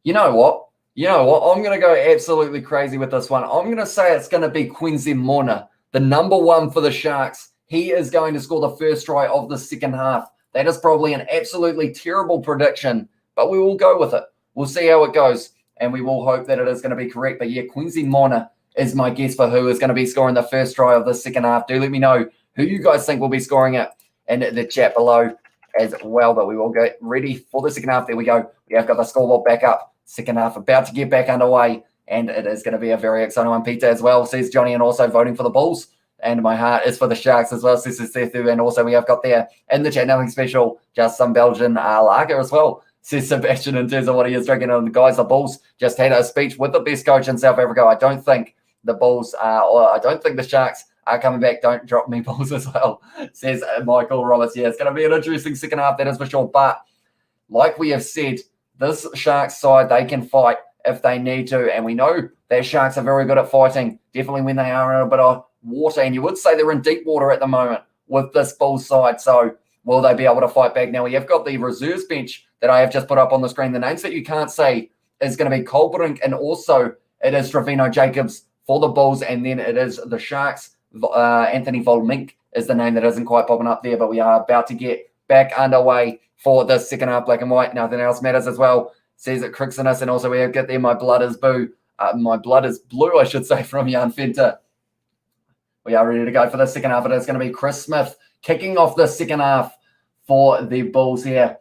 you know what? I'm going to go absolutely crazy with this one. I'm going to say it's going to be Quincy Mona, the number one for the Sharks. He is going to score the first try of the second half. That is probably an absolutely terrible prediction, but we will go with it. We'll see how it goes, and we will hope that it is going to be correct. But yeah, Quincy Mona is my guess for who is going to be scoring the first try of the second half. Do let me know who you guys think will be scoring it in the chat below as well. But we will get ready for the second half. There we go. We have got the scoreboard back up. Second half about to get back underway, and it is going to be a very exciting one. Peter as well, says Johnny, and also voting for the Bulls. And my heart is for the Sharks as well, says Sethu. And also we have got there in the chat, nothing special, just some Belgian lager as well, says Sebastian, in terms of what he is drinking. And the guys, the Bulls just had a speech with the best coach in South Africa. I don't think the Bulls or I don't think the Sharks are coming back. Don't drop me, Bulls, as well, says Michael Roberts. Yeah, it's going to be an interesting second half, that is for sure. But like we have said, this Sharks side, they can fight if they need to. And we know that Sharks are very good at fighting, definitely when they are in a bit of water. And you would say they're in deep water at the moment with this Bulls side. So will they be able to fight back? Now, we have got the reserves bench that I have just put up on the screen. The names that you can't say is going to be Colbrink, and also it is Trevino Jacobs for the Bulls. And then it is the Sharks. Anthony Volmink is the name that isn't quite popping up there, but we are about to get back underway for the second half, black and white. Nothing else matters as well, says it cricks in us. And also we have got there, my blood is blue, I should say, from Jan Fenter. We are ready to go for the second half. It is going to be Chris Smith kicking off the second half for the Bulls here.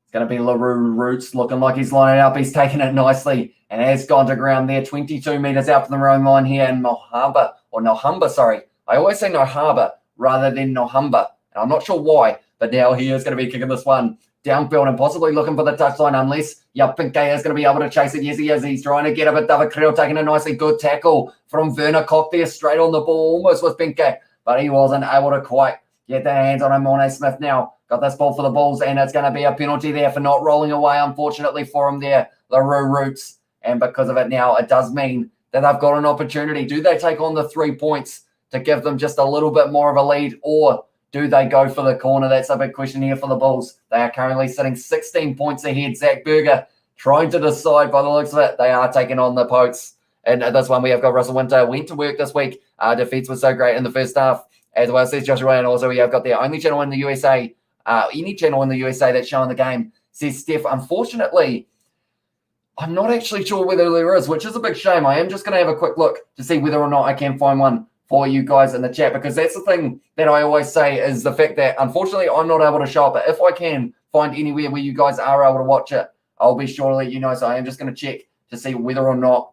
It's going to be LaRue Roots looking like he's lining up. He's taking it nicely and has gone to ground there. 22 metres out from the road line here. And Nahumba, sorry. I always say Nahumba rather than Nahumba. And I'm not sure why, but now he is going to be kicking this one downfield and possibly looking for the touchline unless Yapinke is going to be able to chase it. Yes, he is. He's trying to get a bit. David Creel taking a nicely good tackle from Werner Koch there, straight on the ball, almost with Pinke, but he wasn't able to quite get their hands on him. Mornay Smith now got this ball for the Bulls, and it's going to be a penalty there for not rolling away, unfortunately, for him there, LaRue Roots. And because of it now, it does mean that they've got an opportunity. Do they take on the 3 points to give them just a little bit more of a lead, or do they go for the corner? That's a big question here for the Bulls. They are currently sitting 16 points ahead. Zach Berger trying to decide by the looks of it. They are taking on the Pokes. And this one, we have got Russell Winter. Went to work this week. Defeats was so great in the first half. As well, says Joshua. And also we have got the only channel in the USA, any channel in the USA that's showing the game, says Steph. Unfortunately, I'm not actually sure whether there is, which is a big shame. I am just going to have a quick look to see whether or not I can find one for you guys in the chat, because that's the thing that I always say is the fact that unfortunately I'm not able to show it, but if I can find anywhere where you guys are able to watch it, I'll be sure to let you know. So I am just going to check to see whether or not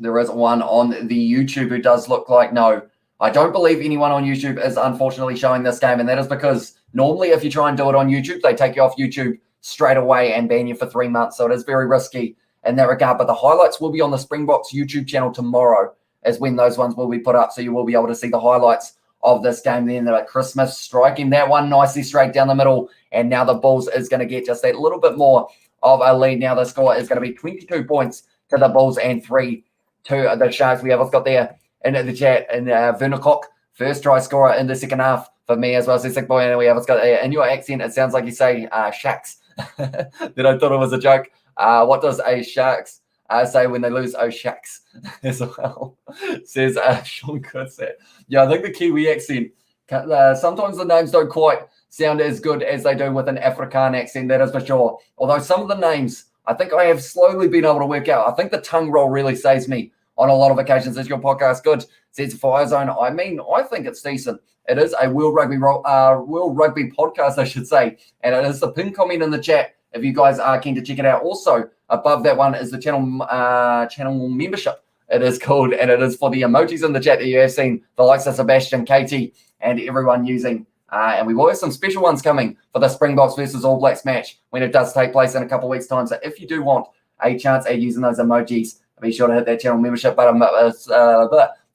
there is one on the YouTube. Who does look like no. I don't believe anyone on YouTube is unfortunately showing this game, and that is because normally if you try and do it on YouTube, they take you off YouTube straight away and ban you for 3 months. So it is very risky in that regard, but the highlights will be on the Springboks YouTube channel tomorrow, is when those ones will be put up. So you will be able to see the highlights of this game then. Like Chris Smith striking that one nicely straight down the middle. And now the Bulls is going to get just that little bit more of a lead. Now the score is going to be 22 points to the Bulls and 3 to the Sharks. We have got there in the chat. And Werner Koch, first try scorer in the second half for me as well. So sick boy. And we have got in your accent, it sounds like you say Sharks. Then I thought it was a joke. What does a Sharks say when they lose? Oh, Sharks as well, says Sean Kutzat. Yeah, I think the Kiwi accent, sometimes the names don't quite sound as good as they do with an Afrikaans accent, that is for sure. Although some of the names, I think I have slowly been able to work out. I think the tongue roll really saves me on a lot of occasions. Is your podcast good? Says Fire Zone. I mean, I think it's decent. It is a World Rugby podcast, I should say. And it is the pin comment in the chat if you guys are keen to check it out. Also, above that one is the channel membership, it is called, and it is for the emojis in the chat that you have seen, the likes of Sebastian, Katie, and everyone using. And we will have some special ones coming for the Springboks versus All Blacks match when it does take place in a couple of weeks' time. So if you do want a chance at using those emojis, be sure to hit that channel membership button.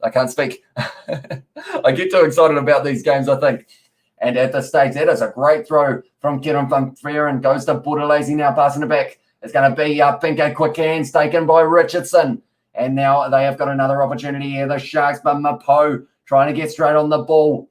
I can't speak. I get too excited about these games, I think. And at this stage, that is a great throw from Kieran Van Veeren. Goes to Buthelezi now, passing it back. It's going to be Pinke, quick hands taken by Richardson. And now they have got another opportunity here. The Sharks, but Mapo trying to get straight on the ball.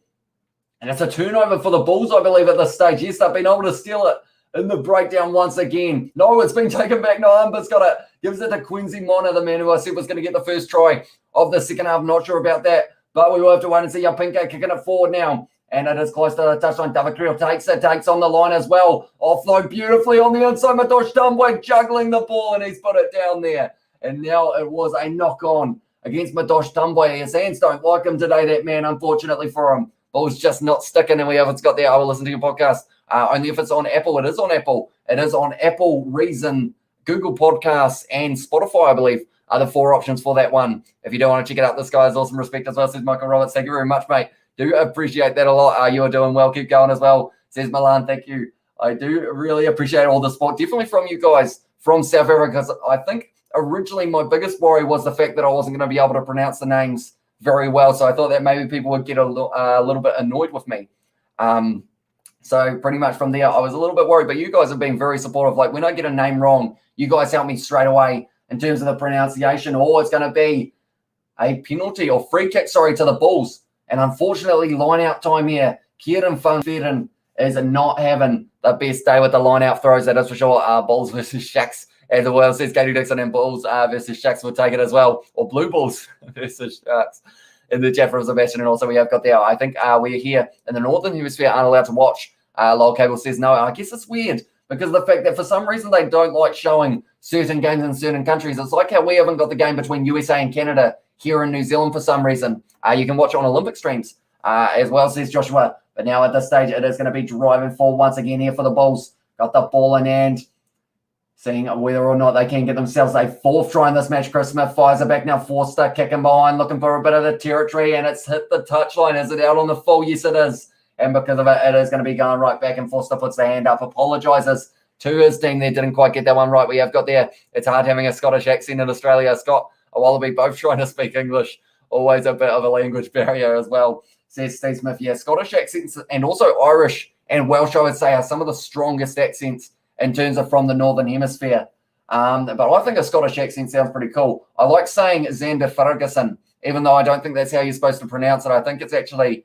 And it's a turnover for the Bulls, I believe, at this stage. Yes, they've been able to steal it in the breakdown once again. No, it's been taken back. Nahumba's got it. Gives it to Quincy Mona, the man who I said was going to get the first try of the second half. Not sure about that, but we will have to wait and see. Pinke kicking it forward now. And it is close to the touchline. David Creel takes on the line as well. Offload beautifully on the inside. Madosh Dumbway juggling the ball, and he's put it down there. And now it was a knock-on against Madosh Dumbway. His hands don't like him today, that man, unfortunately for him. Ball's just not sticking, and we haven't got there. I will listen to your podcast. Only if it's on Apple. It is on Apple. It is on Apple, Reason, Google Podcasts, and Spotify, I believe, are the 4 options for that one. If you don't want to check it out, this guy is awesome. Respect as well, says Michael Roberts. Thank you very much, mate. Do appreciate that a lot. You are doing well. Keep going as well, says Milan. Thank you. I do really appreciate all the support, definitely from you guys from South Africa, because I think originally my biggest worry was the fact that I wasn't going to be able to pronounce the names very well. So I thought that maybe people would get a little bit annoyed with me. So pretty much from there, I was a little bit worried, but you guys have been very supportive. Like when I get a name wrong, you guys help me straight away in terms of the pronunciation, or it's going to be a penalty or free kick, to the Bulls. And unfortunately, line-out time here, Kieran Van Veeren is not having the best day with the line-out throws, that is for sure. Bulls versus Sharks as well, says Katie Dixon, and Bulls versus Sharks will take it as well. Or Blue Bulls versus Sharks in the chat from Sebastian. And also we have got there, I think we're here in the Northern Hemisphere, aren't allowed to watch. Lol Cable says, no, I guess it's weird because of the fact that for some reason they don't like showing certain games in certain countries. It's like how we haven't got the game between USA and Canada here in New Zealand for some reason. You can watch it on Olympic streams as well, says Joshua. But now at this stage, it is going to be driving forward once again here for the Bulls. Got the ball in hand. Seeing whether or not they can get themselves a fourth try in this match. Chris Smith fires it back now. Forster kicking behind, looking for a bit of the territory, and it's hit the touchline. Is it out on the full? Yes, it is. And because of it, it is going to be going right back, and Forster puts the hand up, apologises to his team. They didn't quite get that one right. We have got there. It's hard having a Scottish accent in Australia. Scott, a Wallaby, both trying to speak English. Always a bit of a language barrier as well, says Steve Smith. Yeah, Scottish accents and also Irish and Welsh, I would say, are some of the strongest accents in terms of from the Northern Hemisphere. But I think a Scottish accent sounds pretty cool. I like saying Xander Ferguson, even though I don't think that's how you're supposed to pronounce it. I think it's actually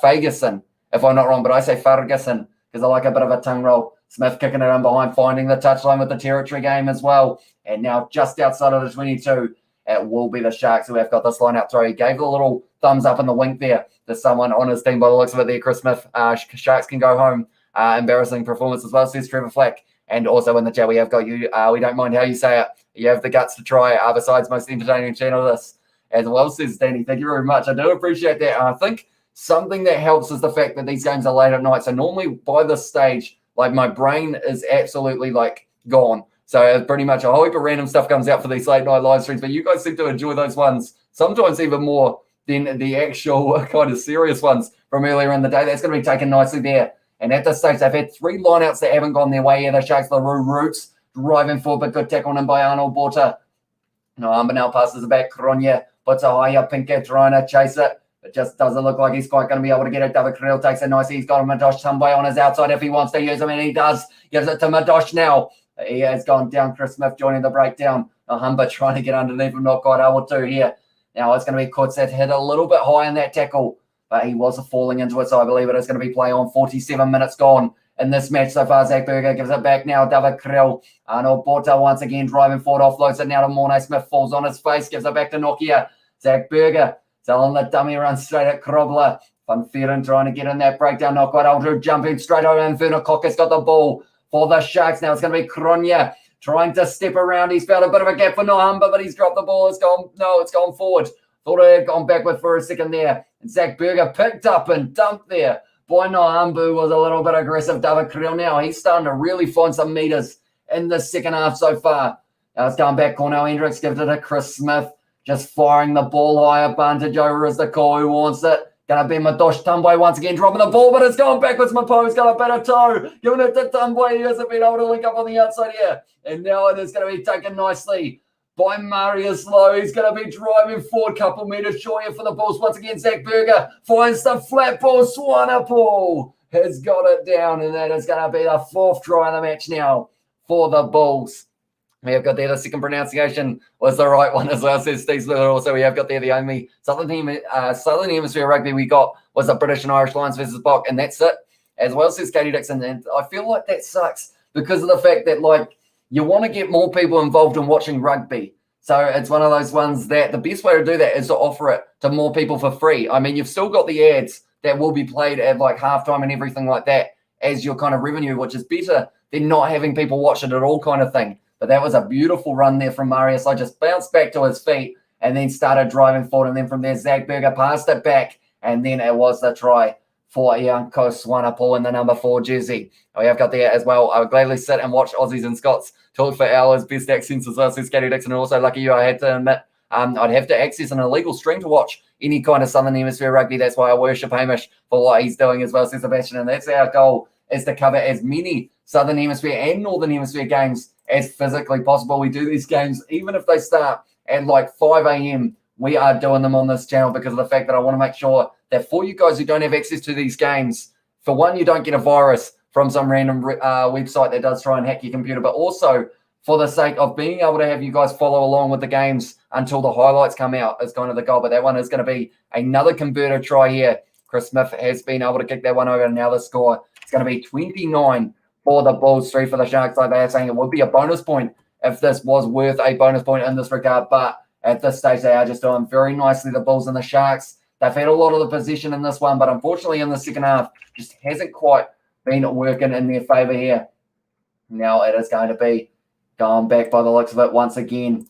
Ferguson, if I'm not wrong, but I say Ferguson because I like a bit of a tongue roll. Smith kicking it in behind, finding the touchline with the territory game as well. And now just outside of the 22, it will be the Sharks who have got this line out throw. He gave the little thumbs up and the wink there to someone on his team by the looks of it there. Chris Smith, Sharks can go home. Embarrassing performance as well, says Trevor Flack. And also in the chat, we have got you. We don't mind how you say it. You have the guts to try. Besides, most entertaining channel this as well, says Danny. Thank you very much. I do appreciate that. And I think something that helps is the fact that these games are late at night. So normally by this stage, like my brain is absolutely like gone. So pretty much a whole heap of random stuff comes out for these late night live streams. But you guys seem to enjoy those ones sometimes even more than the actual kind of serious ones from earlier in the day. That's going to be taken nicely there. And at this stage, they've had three lineouts that haven't gone their way here. The Sharks, the Roots, driving forward, but good tackle in by Arnold Borta. Nahumba now passes it back. Kronya puts a high up, Pinkett trying to chase it. It just doesn't look like he's quite going to be able to get it. David Krill takes it nicely. He's got a Madosh Tumbai on his outside if he wants to use him, and he does. Gives it to Madosh now. He has gone down. Chris Smith joining the breakdown. Nahumba trying to get underneath him, not quite able to here. Now it's going to be Kutz that hit a little bit high in that tackle, but he was falling into it, so I believe it is going to be play on. 47 minutes gone in this match so far. Zach Berger gives it back now. David Krill. Arnold Borta once again driving forward, offloads it now to Mornay Smith. Falls on his face, gives it back to Nokia. Zach Berger selling the dummy run straight at Krobler. Van Vieren trying to get in that breakdown, not quite able to. Jumping straight over. Inferno Cocker's got the ball for the Sharks. Now it's going to be Kronya trying to step around. He's found a bit of a gap for Nahumba, but he's dropped the ball. It's gone forward. Thought it had gone backward for a second there. And Zach Berger picked up and dumped there. Boy, Nahumba was a little bit aggressive. David Krill now, he's starting to really find some meters in the second half so far. Now it's going back. Cornell Hendricks gives it to Chris Smith. Just firing the ball high advantage over is the call who wants it. Going to be Madosh Tumbai once again dropping the ball, but it's gone backwards. Mapo's got a better toe. Giving it to Tumbai. He hasn't been able to link up on the outside here. And now it is going to be taken nicely by Marius Lowe. He's going to be driving forward, couple meters short here for the Bulls. Once again, Zach Berger finds the flat ball. Swanepoel has got it down, and that is going to be the fourth try of the match now for the Bulls. We have got there the second pronunciation was the right one as well, says Steve Smith. Also, we have got there the only Southern Hemisphere rugby we got was the British and Irish Lions versus Bok, and that's it. As well, says Katie Dixon. And I feel like that sucks because of the fact that, like, you want to get more people involved in watching rugby. So it's one of those ones that the best way to do that is to offer it to more people for free. I mean, you've still got the ads that will be played at like halftime and everything like that as your kind of revenue, which is better than not having people watch it at all kind of thing. But that was a beautiful run there from Marius. I just bounced back to his feet and then started driving forward. And then from there, Zach Berger passed it back. And then it was the try for Ianko Swanepoel in the number 4 jersey. We have got there as well. I would gladly sit and watch Aussies and Scots talk for hours. Best accents as well, says Katie Dixon. And also, lucky you, I had to admit, I'd have to access an illegal stream to watch any kind of Southern Hemisphere rugby. That's why I worship Hamish for what he's doing as well, says Sebastian. And that's our goal, is to cover as many Southern Hemisphere and Northern Hemisphere games as physically possible. We do these games, even if they start at like 5 a.m., we are doing them on this channel because of the fact that I want to make sure that for you guys who don't have access to these games, for one, you don't get a virus from some random website that does try and hack your computer, but also for the sake of being able to have you guys follow along with the games until the highlights come out is kind of the goal. But that one is going to be another converter try here. Chris Smith has been able to kick that one over, and now the score is going to be 29 for the Bulls, 3 for the Sharks. Like they are saying, it would be a bonus point if this was worth a bonus point in this regard, but at this stage, they are just doing very nicely, the Bulls and the Sharks. They've had a lot of the position in this one, but unfortunately in the second half, just hasn't quite been working in their favour here. Now it is going to be going back by the looks of it once again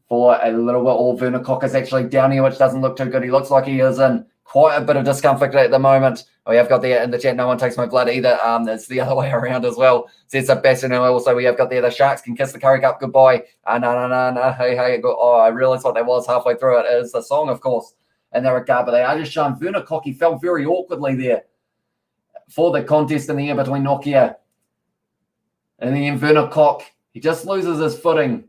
for a little bit. Or Vernicock is actually down here, which doesn't look too good. He looks like he is in quite a bit of discomfort at the moment. We have got there in the chat, no one takes my blood either. It's the other way around as well. Says Sebastian. And also we have got there, the Sharks can kiss the Currie Cup goodbye. No. Hey. Oh, I realised what that was halfway through. It is the song, of course, in that regard. But they are just showing Vernicock. He fell very awkwardly there for the contest in the air between Nokia. And then Vernicock, he just loses his footing.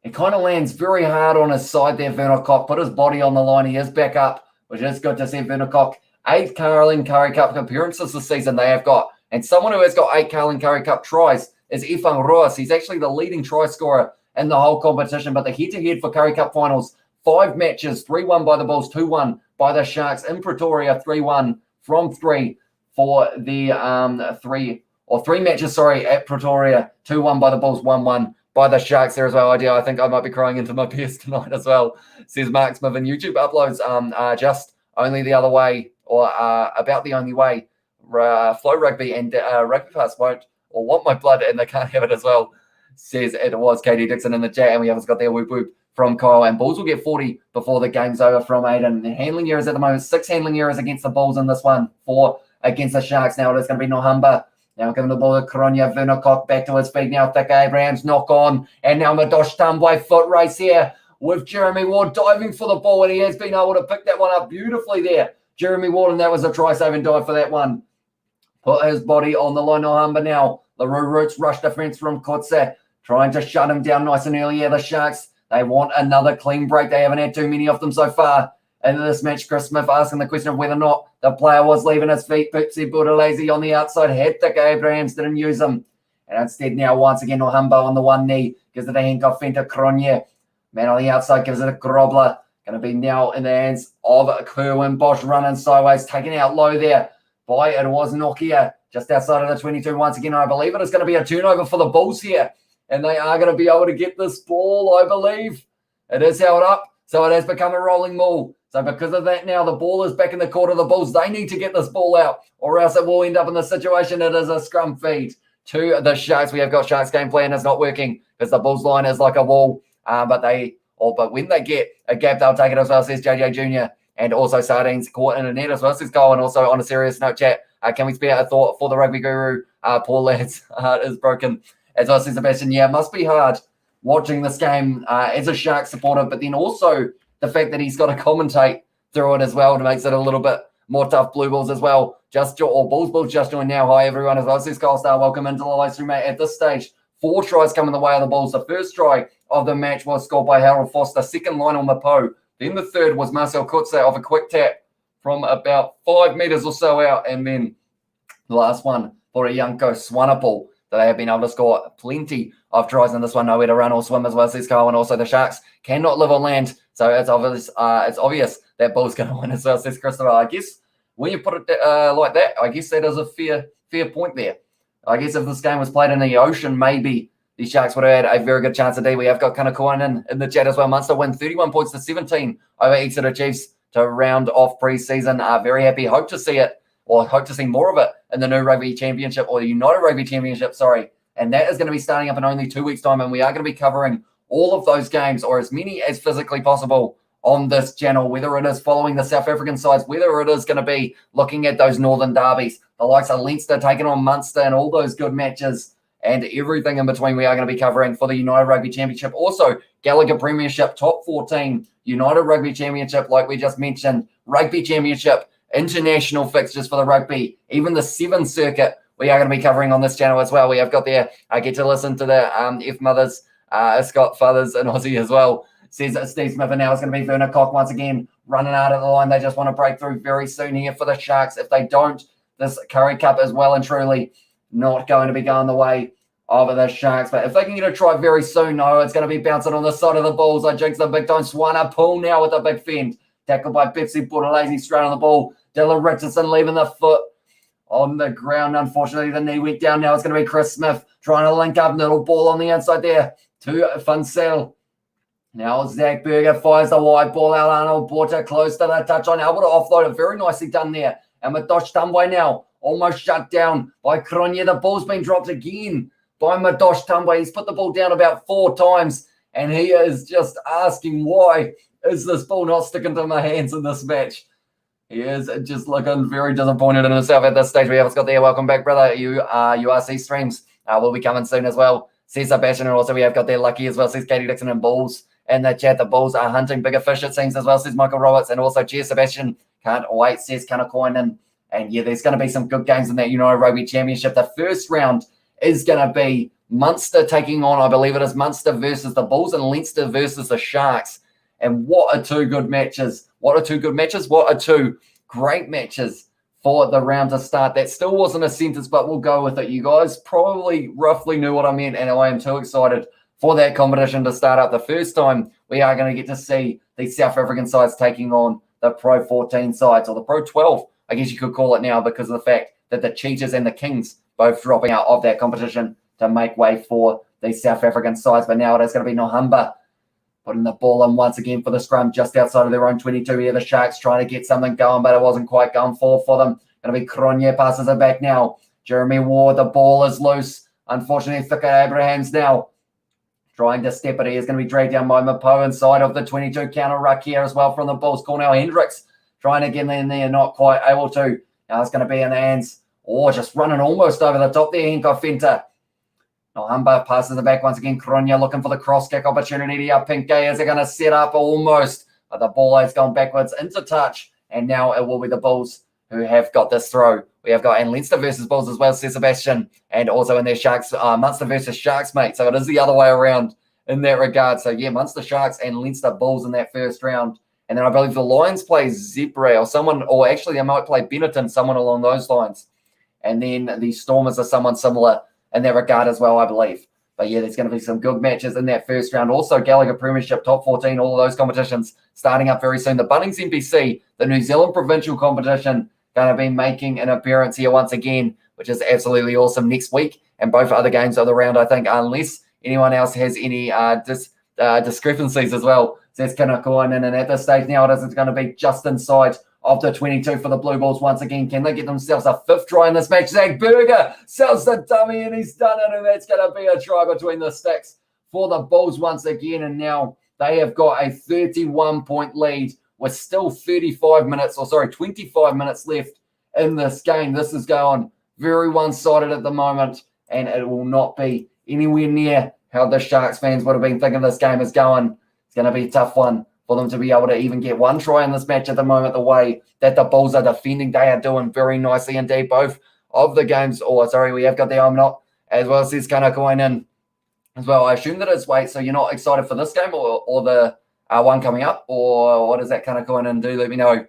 He kind of lands very hard on his side there, Vernicock. Put his body on the line. He is back up, which is good to see. Vernicock, 8 Carling Currie Cup appearances this season they have got. And someone who has got 8 Carling Currie Cup tries is Ifang Ruas. He's actually the leading try scorer in the whole competition. But the head-to-head for Currie Cup finals, 5 matches, 3-1 by the Bulls, 2-1 by the Sharks. In Pretoria, 3-1 from 3 for the 3 matches, at Pretoria, 2-1 by the Bulls, 1-1 by the Sharks there as well. I think I might be crying into my beers tonight as well, says Mark Smith. And YouTube uploads are just only the other way, or about the only way. Flow Rugby and Rugby Pass won't or want my blood, and they can't have it as well, says it was Katie Dixon in the chat. And we haven't got their whoop whoop from Kyle. And Bulls will get 40 before the game's over from Aiden. The handling errors at the moment, 6 handling errors against the Bulls in this one, 4 against the Sharks. Now it is going to be Nahumba. Now giving the ball to Kronya. Vernicock back to his feet now. Thick Abrahams knock on. And now Madosh Tambwe foot race here with Jeremy Ward diving for the ball. And he has been able to pick that one up beautifully there. Jeremy Ward, and that was a try-saving dive for that one. Put his body on the line. Nahumba now. The Roots rush defense from Kotze, trying to shut him down nice and early. Yeah, the Sharks, they want another clean break. They haven't had too many of them so far into this match. Chris Smith asking the question of whether or not the player was leaving his feet. Pipsy Budalese on the outside. Had Thick Abrahams, didn't use him. And instead now, once again, Nahumba on the one knee. Gives it a handcuff Fenta Kronje. Man on the outside gives it a Grobler. Going to be now in the hands of Kerwin Bosch, running sideways, taken out low there by it was Nokia, just outside of the 22. Once again, I believe it is going to be a turnover for the Bulls here. And they are going to be able to get this ball, I believe. It is held up, so it has become a rolling maul. So because of that now, the ball is back in the court of the Bulls. They need to get this ball out, or else it will end up in the situation. It is a scrum feed to the Sharks. We have got Sharks game plan is not working because the Bulls line is like a wall. But when they get a gap, they'll take it as well, says JJ Jr. And also Sardines caught in a net as well, says Cole. And also on a serious note, chat, can we spare a thought for the rugby guru? Poor lad's heart is broken. As well, says Sebastian, yeah, it must be hard watching this game as a Sharks supporter, but then also the fact that he's got to commentate through it as well to makes it a little bit more tough. Blue Bulls as well. Bulls just joined now. Hi, everyone, as well. Says Kyle Star, welcome into the live stream, mate. At this stage, 4 tries coming the way of the Bulls. The first try of the match was scored by Harold Foster. Second, Lionel Mapo. Then the third was Marcel Kutze off a quick tap from about 5 meters or so out. And then the last one for a Yanko Swanepoel. They have been able to score plenty of tries in this one. Nowhere to run or swim as well, says Carl. And also the Sharks cannot live on land. So it's obvious that Bull's going to win as well, says Christopher. I guess when you put it like that, I guess that is a fair point there. I guess if this game was played in the ocean, maybe the Sharks would have had a very good chance today. We have got Kanakuan in the chat as well. Munster win 31 points to 17 over Exeter Chiefs to round off pre-season. Very happy. Hope to see more of it in the new Rugby Championship, or the United Rugby Championship, And that is going to be starting up in only 2 weeks' time. And we are going to be covering all of those games, or as many as physically possible, on this channel, whether it is following the South African sides, whether it is going to be looking at those Northern derbies, the likes of Leinster taking on Munster and all those good matches, and everything in between we are going to be covering for the United Rugby Championship. Also, Gallagher Premiership, Top 14, United Rugby Championship, like we just mentioned, Rugby Championship, international fixtures for the rugby, even the 7th circuit we are going to be covering on this channel as well. We have got there, I get to listen to the F Mothers, Scott Fathers and Aussie as well, says Steve Smith. And now it's going to be Vernicock once again running out of the line. They just want to break through very soon here for the Sharks. If they don't, this Currie Cup is well and truly not going to be going the way of the Sharks. But if they can get a try very soon, no, it's going to be bouncing on the side of the Bulls. I jinx them big time. Swanepoel now with a big fend. Tackled by Pepsi Bordelese straight on the ball. Dylan Richardson leaving the foot on the ground. Unfortunately, the knee went down. Now it's going to be Chris Smith trying to link up. Little ball on the inside there to Funsell. Now Zach Berger fires the wide ball out. Arnold Porter close to the touch on. Able to offload it. Very nicely done there. And Madosh Tambwe now almost shut down by Kronje. The ball's been dropped again by Madosh Tumba. He's put the ball down about 4 times, and he is just asking, why is this ball not sticking to my hands in this match? He is just looking very disappointed in himself at this stage. We have got there. Welcome back, brother. URC streams will be coming soon as well. Says Sebastian, and also we have got there Lucky as well. Says Katie Dixon and Bulls. And the chat, the Bulls are hunting bigger fish, it seems, as well, says Michael Roberts. And also, cheers, Sebastian. Can't wait, says Kanakoinen. And yeah, there's going to be some good games in that United Rugby Championship. The first round is going to be Munster taking on, I believe it is Munster versus the Bulls, and Leinster versus the Sharks. And what are 2 good matches? What are 2 good matches? What are 2 great matches for the round to start? That still wasn't a sentence, but we'll go with it. You guys probably roughly knew what I meant, and I am too excited for that competition to start up. The first time we are going to get to see the South African sides taking on the Pro 14 sides, or the Pro 12, I guess you could call it now, because of the fact that the Cheetahs and the Kings both dropping out of that competition to make way for the South African sides. But now it is going to be Nahumba putting the ball in once again for the scrum just outside of their own 22 here. The Sharks trying to get something going, but it wasn't quite going for them. Going to be Cronje passes it back now. Jeremy Ward, the ball is loose. Unfortunately, Thika Abrahams now trying to step it. He is going to be dragged down by Mapo inside of the 22 counter ruck here as well from the Bulls. Cornell Hendricks trying to get in there, not quite able to. Now it's going to be in the hands. Just running almost over the top there, Henko Fenta. Nahumba passes it back once again. Cronje looking for the cross kick opportunity. Pinkay is going to set up almost. But the ball has gone backwards into touch. And now it will be the Bulls who have got this throw. We have got and Leinster versus Bulls as well, says Sebastian. And also in their Sharks, Munster versus Sharks, mate. So it is the other way around in that regard. So yeah, Munster Sharks and Leinster Bulls in that first round. And then I believe the Lions play Zebra or someone, or actually they might play Benetton, someone along those lines. And then the Stormers are someone similar in that regard as well, I believe. But yeah, there's going to be some good matches in that first round. Also, Gallagher Premiership, Top 14, all of those competitions starting up very soon. The Bunnings NPC, the New Zealand Provincial Competition, going to be making an appearance here once again, which is absolutely awesome next week. And both other games of the round, I think, unless anyone else has any discrepancies as well. So that's going to go in. And at this stage now, it is going to be just inside of the 22 for the Blue Bulls once again. Can they get themselves a 5th try in this match? Zach Berger sells the dummy, and he's done it. And that's going to be a try between the sticks for the Bulls once again. And now they have got a 31-point lead with still 25 minutes left in this game. This is going very one-sided at the moment, and it will not be anywhere near how the Sharks fans would have been thinking this game is going. It's going to be a tough one for them to be able to even get one try in this match at the moment. The way that the Bulls are defending, they are doing very nicely indeed. Both of the games, we have got the I'm not, as well as this kind of going in as well. I assume that it's so you're not excited for this game or the one coming up, or what does that kind of going in do? Let me know.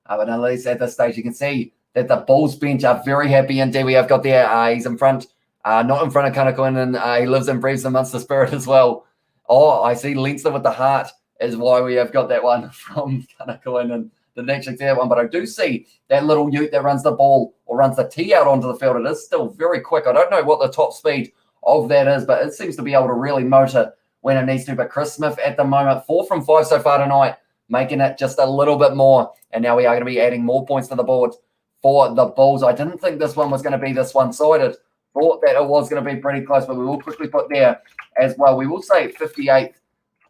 But at least at this stage, you can see that the Bulls bench are very happy indeed. We have got there, he's in front, not in front of Kanakoinen, and he lives and breathes the Munster spirit as well. I see Leinster with the heart is why we have got that one from Kanakoinen. Didn't actually see that one, but I do see that little ute that runs the ball or runs the tee out onto the field. It is still very quick. I don't know what the top speed of that is, but it seems to be able to really motor when it needs to. But Chris Smith at the moment, 4 from 5 so far tonight, making it just a little bit more. And now we are going to be adding more points to the board for the Bulls. I didn't think this one was going to be this one-sided. Thought that it was going to be pretty close, but we will quickly put there as well. We will say 58.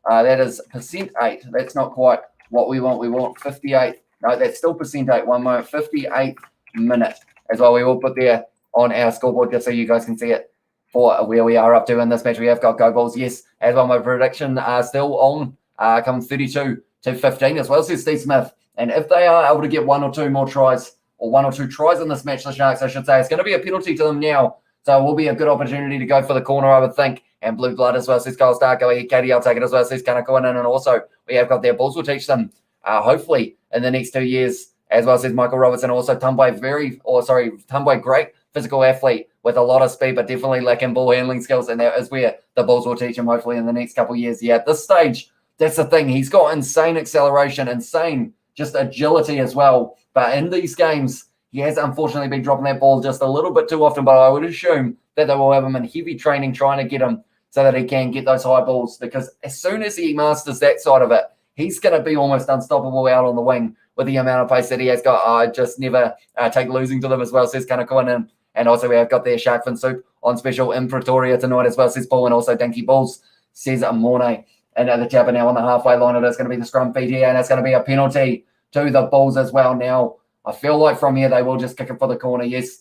That is %8. That's not quite what we want. We want 58. No, that's still %8. One moment, 58 minute as well. We will put there on our scoreboard just so you guys can see it for where we are up to in this match. We have got Go Bulls, yes, as well. My prediction still on come 32 to 15 as well, says Steve Smith. And if they are able to get 1 or 2 more tries, or 1 or 2 tries in this match, the Sharks, I should say, it's going to be a penalty to them now. So it will be a good opportunity to go for the corner, I would think. And blue blood as well, says Kyle Stark. Go ahead, Katie, I'll take it as well, says Kanakoinen. And also, we have got their Bulls will teach them, hopefully, in the next 2 years, as well, says Michael Robertson. Also, Tumboy, great physical athlete with a lot of speed, but definitely lacking ball handling skills. And that is where the Bulls will teach him, hopefully, in the next couple of years. Yeah, at this stage, that's the thing. He's got insane acceleration, insane just agility as well. But in these games, he has unfortunately been dropping that ball just a little bit too often, but I would assume that they will have him in heavy training trying to get him so that he can get those high balls, because as soon as he masters that side of it, he's going to be almost unstoppable out on the wing with the amount of pace that he has got. I just never take losing to them as well, says Kanakoinen. And also we have got their Shark Fin Soup on special in Pretoria tonight as well, says Paul, and also Dinky Bulls, says Mornay. And the Jabba now on the halfway line. It is going to be the scrum feed here, and it's going to be a penalty to the Bulls as well. Now, I feel like from here they will just kick it for the corner. Yes,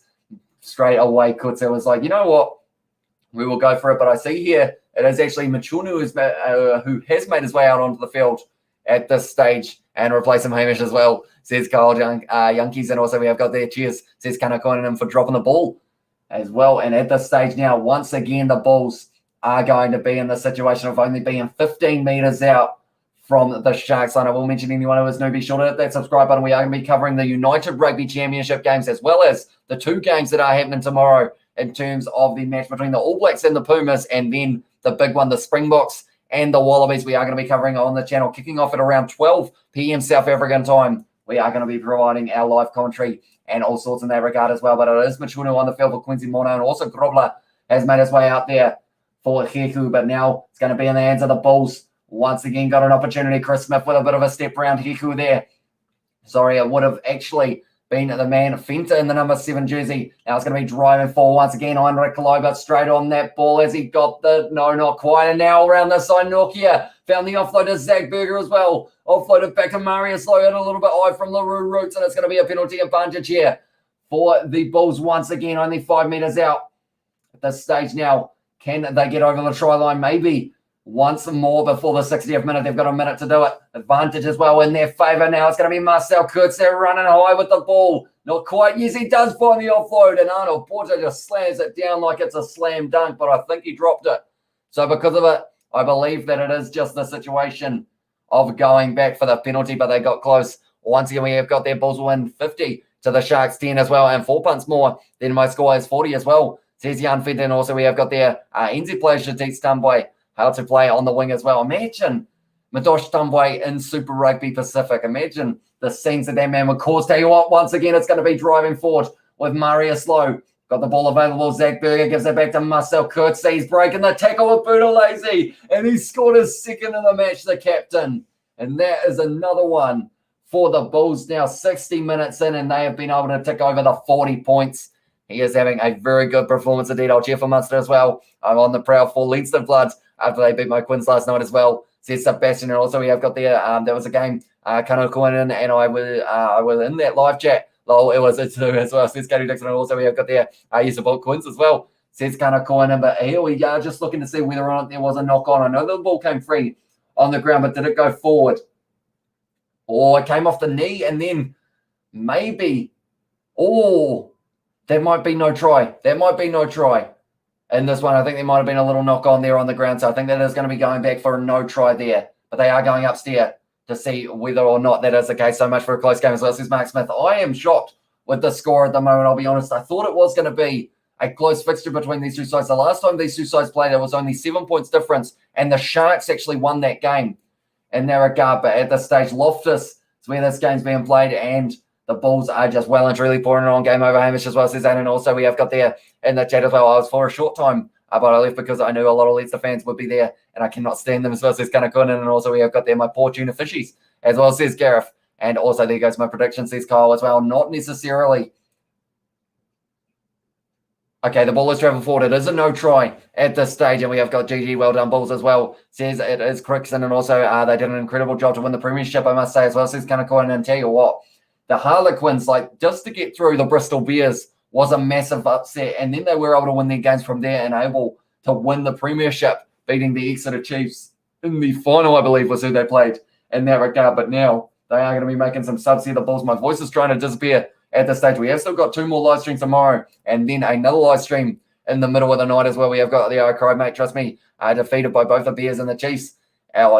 straight away, Kutsa was like, you know what? We will go for it. But I see here it is actually Machunu who has made his way out onto the field at this stage and replacing Hamish as well, says Carl Yankees. And also we have got there, cheers, says Kanakoinen for dropping the ball as well. And at this stage now, once again, the Bulls are going to be in the situation of only being 15 metres out from the Sharks line. I will mention anyone who is new, be sure to hit that subscribe button. We are going to be covering the United Rugby Championship games as well as the 2 games that are happening tomorrow in terms of the match between the All Blacks and the Pumas, and then the big one, the Springboks and the Wallabies. We are going to be covering on the channel, kicking off at around 12 p.m. South African time. We are going to be providing our live commentary and all sorts in that regard as well. But it is Machunu on the field for Quincy Mono, and also Grobler has made his way out there for Heku, but now it's going to be in the hands of the Bulls. Once again, got an opportunity. Chris Smith with a bit of a step around Heku there. Sorry, it would have actually been the man Fenta in the number 7 jersey. Now it's going to be driving forward once again. Heinrich Lober straight on that ball as he got the, no, not quite. And now around the side, Nokia found the offload to Zach Berger as well. Offloaded back to Marius Lowe, a little bit high from LaRue Roots, and it's going to be a penalty advantage here for the Bulls once again, only 5 metres out at this stage now. Can they get over the try line? Maybe once more before the 60th minute. They've got a minute to do it. Advantage as well in their favour now. It's going to be Marcel Kurtz there running high with the ball. Not quite. Yes, he does find the offload, and Arnold Porter just slams it down like it's a slam dunk, but I think he dropped it. So because of it, I believe that it is just the situation of going back for the penalty, but they got close. Once again, we have got their Bulls win 50 to the Sharks 10 as well, and 4 punts more than my score is 40 as well. Says Jan Fed, and also we have got their NZ player Shatit Stumbway, how to play on the wing as well. Imagine Madosh Stumbway in Super Rugby Pacific. Imagine the scenes that man would cause. Tell you what, once again, it's going to be driving forward with Marius Lowe. Got the ball available. Zach Berger gives it back to Marcel Kurtz. He's breaking the tackle with Budalazy, and he scored his second in the match, the captain. And that is another one for the Bulls now, 60 minutes in, and they have been able to tick over the 40 points. He is having a very good performance indeed. I'll cheer for Munster as well. I'm on the proud for Leinster Bloods after they beat my Quins last night as well, says Sebastian. And also we have got there, there was a game, Kanakoinen, and I was in that live chat. Lol, it was it too as well, says Katie Dixon. And also we have got there, I used to support Quins as well, says Kanakoinen. But here we are, just looking to see whether or not there was a knock on. I know the ball came free on the ground, but did it go forward? Or it came off the knee, and then maybe, there might be no try. There might be no try in this one. I think there might have been a little knock on there on the ground. So I think that is going to be going back for a no try there. But they are going upstairs to see whether or not that is the case. So much for a close game as well, says Mark Smith. I am shocked with the score at the moment, I'll be honest. I thought it was going to be a close fixture between these two sides. The last time these two sides played, there was only 7 points difference. And the Sharks actually won that game in that regard. But at this stage, Loftus is where this game's being played, and the Bulls are just well and truly pouring it on. Game over Hamish as well, says Anna. And also we have got there in the chat as well. I was for a short time, but I left because I knew a lot of Leicester fans would be there, and I cannot stand them as well, says Kanakunin. And also we have got there my poor tuna fishies as well, says Gareth. And also there goes my prediction, says Kyle as well. Not necessarily. Okay, the ball is travelling forward. It is a no try at this stage, and we have got GG, well done Bulls as well, says it is Crickson. And also they did an incredible job to win the premiership, I must say as well, says Kanakunin. And tell you what, the Harlequins, like, just to get through the Bristol Bears was a massive upset. And then they were able to win their games from there and able to win the premiership, beating the Exeter Chiefs in the final, I believe, was who they played in that regard. But now they are going to be making some subs here, the Bulls. My voice is trying to disappear at this stage. We have still got 2 more live streams tomorrow, and then another live stream in the middle of the night as well. We have got the cry, mate, trust me, defeated by both the Bears and the Chiefs.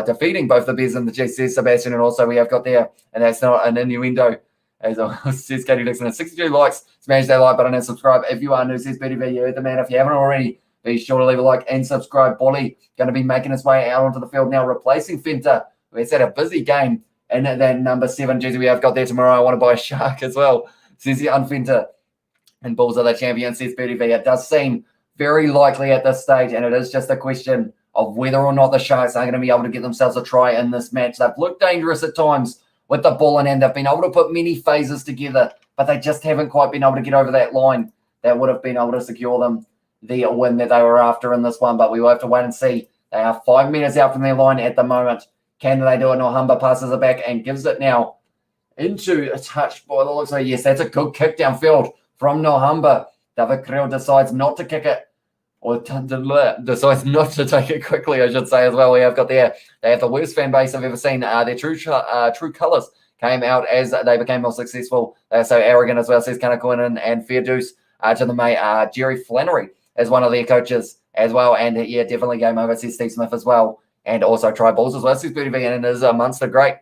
Defeating both the Bears and the Chiefs, says Sebastian. And also we have got there, and that's not an innuendo, as says Katie Dixon, and 62 likes. Smash that like button and subscribe if you are new, says BDV. You heard the man. If you haven't already, be sure to leave a like and subscribe. Bolly going to be making his way out onto the field now, replacing Fenta, who has had a busy game in that number 7 jersey we have got there tomorrow. I want to buy a Shark as well, says the Unfenta. And Bulls are the champion, says BDV. It does seem very likely at this stage, and it is just a question of whether or not the Sharks are going to be able to get themselves a try in this match. They've looked dangerous at times with the ball in hand. They've been able to put many phases together, but they just haven't quite been able to get over that line that would have been able to secure them the win that they were after in this one, but we will have to wait and see. They are 5 meters out from their line at the moment. Can they do it? Nahumba passes it back and gives it now into a touch. Boy, that looks like, yes, that's a good kick downfield from Nahumba. David Creel decides not to kick it, or decides not to take it quickly, I should say, as well. We have got there. They have the worst fan base I've ever seen. Their true colours came out as they became more successful. They're so arrogant as well, says Kanakoinen, and fair dues to the mate. Jerry Flannery is one of their coaches as well. And yeah, definitely game over, says Steve Smith as well. And also try balls as well, says Bertie V, and is a Munster great.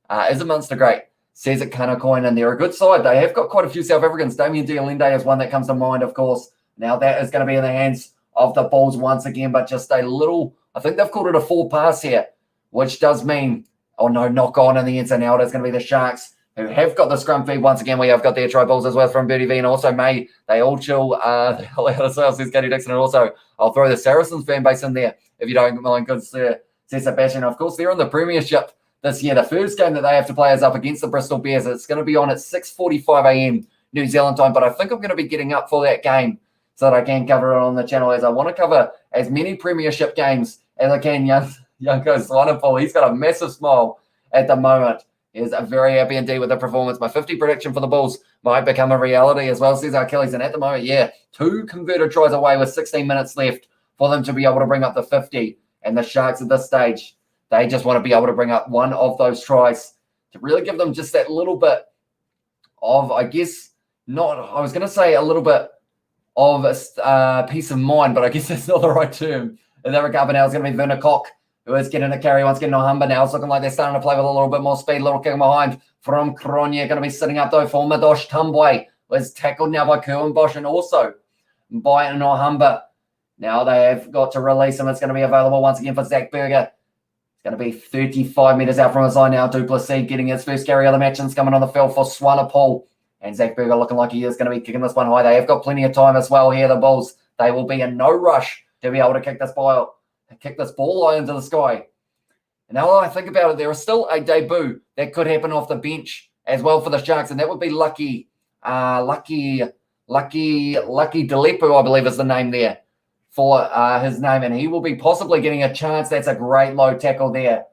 Says it Kanakoinen. They're a good side. They have got quite a few South Africans. Damien Diolende is one that comes to mind, of course. Now that is going to be in the hands of the Bulls once again, but just a little, I think they've called it a full pass here, which does mean, oh no, knock on in the end. So now it's going to be the Sharks who have got the scrum feed once again. We have got their try balls as well from Bertie V, and also May. They all chill the hell out of themselves, says Katie Dixon. And also, I'll throw the Saracens fan base in there if you don't mind. Good, says Sebastian. Of course, they're in the Premiership this year. The first game that they have to play is up against the Bristol Bears. It's going to be on at 6:45 a.m. New Zealand time, but I think I'm going to be getting up for that game so that I can cover it on the channel, as I want to cover as many Premiership games as I can. Youngo's wonderful. He's got a massive smile at the moment. He's very happy indeed with the performance. My 50 prediction for the Bulls might become a reality as well, says Achilles. And at the moment, yeah, 2 converted tries away with 16 minutes left for them to be able to bring up the 50. And the Sharks at this stage, they just want to be able to bring up one of those tries to really give them just that little bit of, I guess, I was going to say a little bit of peace of mind, but I guess that's not the right term. In that regard, but now it's going to be Werner Koch, who is getting a carry once again. Nahumba now. It's looking like they're starting to play with a little bit more speed. Little kick behind from Cronje. Going to be sitting up though for Madosh Tumbwe. Was tackled now by Kerwin Bosch and also by Nahumba. Now they have got to release him. It's going to be available once again for Zach Berger. It's going to be 35 metres out from his line now. Duplessis getting his first carry of the match, and it's coming on the field for Swanepoel. And Zach Berger looking like he is going to be kicking this one high. They have got plenty of time as well here, the Bulls. They will be in no rush to be able to kick this ball high into the sky. And now that I think about it, there is still a debut that could happen off the bench as well for the Sharks, and that would be Lucky Delepu, I believe is the name there for his name, and he will be possibly getting a chance. That's a great low tackle there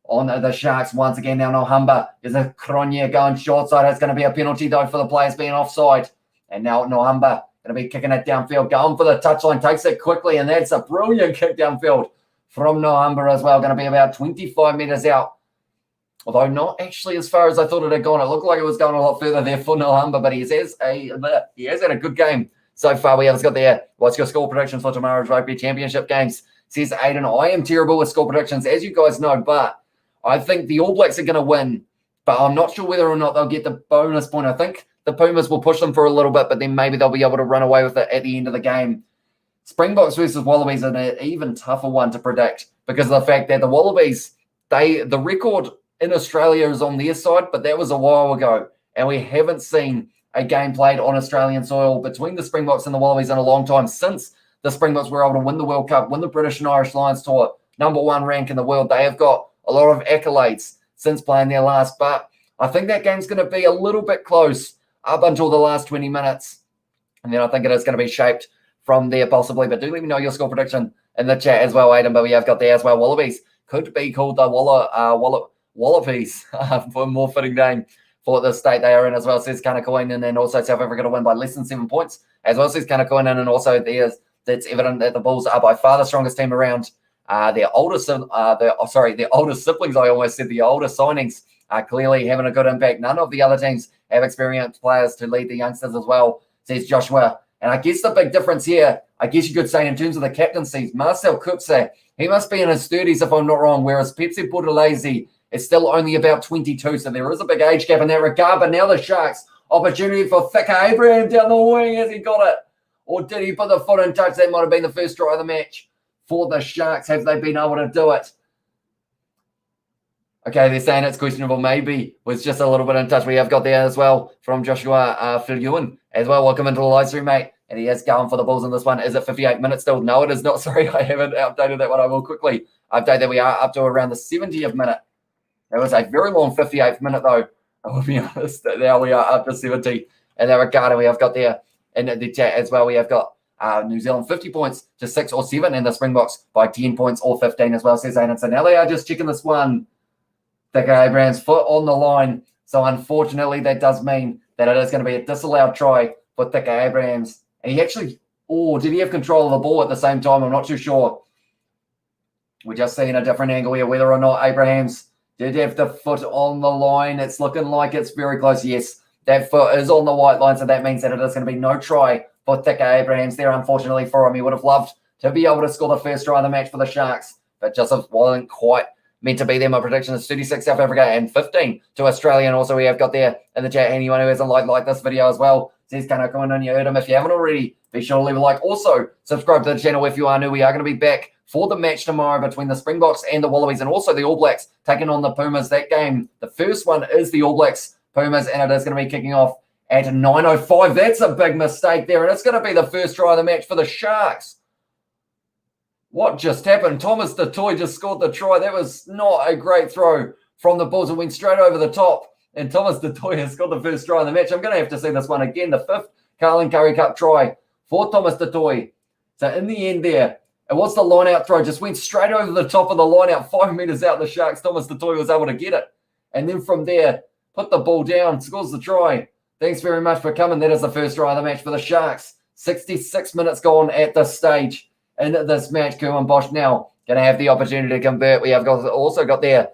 on the Sharks once again. Now Nahumba is a Cronje going short side. It's going to be a penalty though for the players being offside. And now Nahumba going to be kicking it downfield, going for the touchline, takes it quickly, and that's a brilliant kick downfield from Nahumba as well. Going to be about 25 metres out, although not actually as far as I thought it had gone. It looked like it was going a lot further there for Nahumba, but he has had a good game so far. We have got there. What's your score predictions for tomorrow's Rugby Championship games? Says Aiden. I am terrible with score predictions, as you guys know, but I think the All Blacks are going to win, but I'm not sure whether or not they'll get the bonus point. I think the Pumas will push them for a little bit, but then maybe they'll be able to run away with it at the end of the game. Springboks versus Wallabies are an even tougher one to predict because of the fact that the Wallabies, the record in Australia is on their side, but that was a while ago, and we haven't seen a game played on Australian soil between the Springboks and the Wallabies in a long time since the Springboks were able to win the World Cup, win the British and Irish Lions Tour, #1 rank in the world. They have got a lot of accolades since playing their last, but I think that game's going to be a little bit close up until the last 20 minutes. And then I think it is going to be shaped from there possibly. But do let me know your score prediction in the chat as well, Aidan. But we have got there as well. Wallabies could be called the Wallabies for a more fitting name for the state they are in as well, says Kanakoinen. And also South Africa to win by less than 7 points as well, says Kanakoinen. And also it's evident that the Bulls are by far the strongest team around. Their older siblings, I almost said, the older signings are clearly having a good impact. None of the other teams have experienced players to lead the youngsters as well, says Joshua. And I guess the big difference here, I guess you could say in terms of the captaincies, Marcel Kupse, he must be in his 30s if I'm not wrong, whereas Pepsi Buthelezi is still only about 22. So there is a big age gap in that regard. But now the Sharks, opportunity for Thika Abraham down the wing. Has he got it? Or did he put the foot in touch? That might have been the first try of the match for the Sharks. Have they been able to do it? Okay, they're saying it's questionable. Maybe was just a little bit in touch. We have got there as well from Joshua Phil as well. Welcome into the live stream, mate. And he is going for the Bulls in this one. Is it 58 minutes still? No, it is not. Sorry, I haven't updated that one. I will quickly update that we are up to around the 70th minute. It was a very long 58th minute, though. I will be honest. Now we are up to 70. And that regard, we have got there in the chat as well. We have got New Zealand 50 points to 6 or 7, and the Springboks by 10 points or 15 as well, says Aiden. So now they are just checking this one. Thicke Abrahams foot on the line. So unfortunately, that does mean that it is going to be a disallowed try for Thicke Abrahams. And he actually, did he have control of the ball at the same time? I'm not too sure. We're just seeing a different angle here, whether or not Abrahams did have the foot on the line. It's looking like it's very close. Yes, that foot is on the white line, so that means that it is going to be no try for Thicke Abrahams there, unfortunately for him. He would have loved to be able to score the first try of the match for the Sharks, but just wasn't quite meant to be there. My prediction is 36 South Africa and 15 to Australia. And also we have got there in the chat, anyone who hasn't like this video as well, says, can I come in? You heard him. If you haven't already, be sure to leave a like. Also, subscribe to the channel if you are new. We are going to be back for the match tomorrow between the Springboks and the Wallabies, and also the All Blacks taking on the Pumas. That game, the first one is the All Blacks Pumas, and it is going to be kicking off at 9:05. That's a big mistake there, and it's going to be the first try of the match for the Sharks. What just happened? Thomas du Toit just scored the try. That was not a great throw from the Bulls. It went straight over the top, and Thomas du Toit has scored the first try of the match. I'm going to have to see this one again. The 5th Carling Currie Cup try for Thomas du Toit. So in the end there, it was the line-out throw. Just went straight over the top of the line-out, 5 metres out the Sharks. Thomas du Toit was able to get it. And then from there, put the ball down, scores the try. Thanks very much for coming. That is the first try of the match for the Sharks. 66 minutes gone at this stage in this match. Kerwin Bosch now going to have the opportunity to convert. We have also got there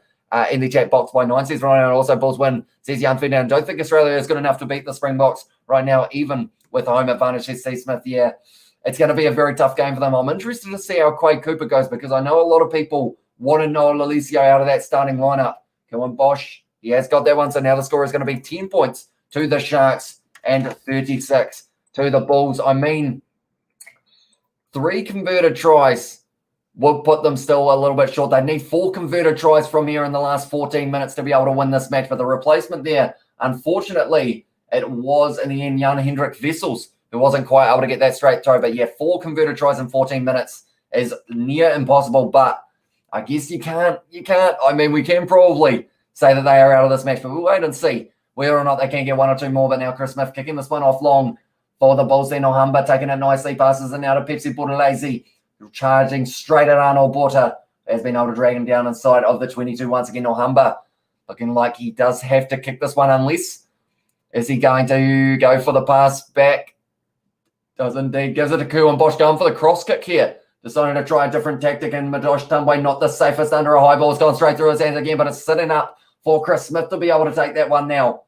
in the chat box by 9, says Ryan, and also Bulls win, says Jan Ferdinand. Don't think Australia is good enough to beat the Springboks right now, even with home advantage, says Steve Smith. Yeah, it's going to be a very tough game for them. I'm interested to see how Quade Cooper goes, because I know a lot of people want to know Lalicio out of that starting lineup. Kerwin Bosch, he has got that one, so now the score is going to be 10 points to the Sharks and 36 to the Bulls. I mean, 3 converted tries would put them still a little bit short. They need 4 converted tries from here in the last 14 minutes to be able to win this match. But the replacement there, unfortunately, it was in the end Jan-Hendrik Wessels who wasn't quite able to get that straight throw. But yeah, 4 converted tries in 14 minutes is near impossible. But I guess you can't. I mean, we can probably say that they are out of this match, but we'll wait and see whether or not they can get 1 or 2 more. But now Chris Smith kicking this one off long for the Bulls. Then Nahumba taking it nicely, passes it now to Pepsi Buthelezi, charging straight at Arnold Borta. Has been able to drag him down inside of the 22 once again. Nahumba looking like he does have to kick this one, unless is he going to go for the pass back? Does indeed. Gives it to Kerwin Bosch, going for the cross kick here. Decided to try a different tactic, and Madosh Tambwe not the safest under a high ball. It's gone straight through his hands again, but it's sitting up for Chris Smith to be able to take that one now.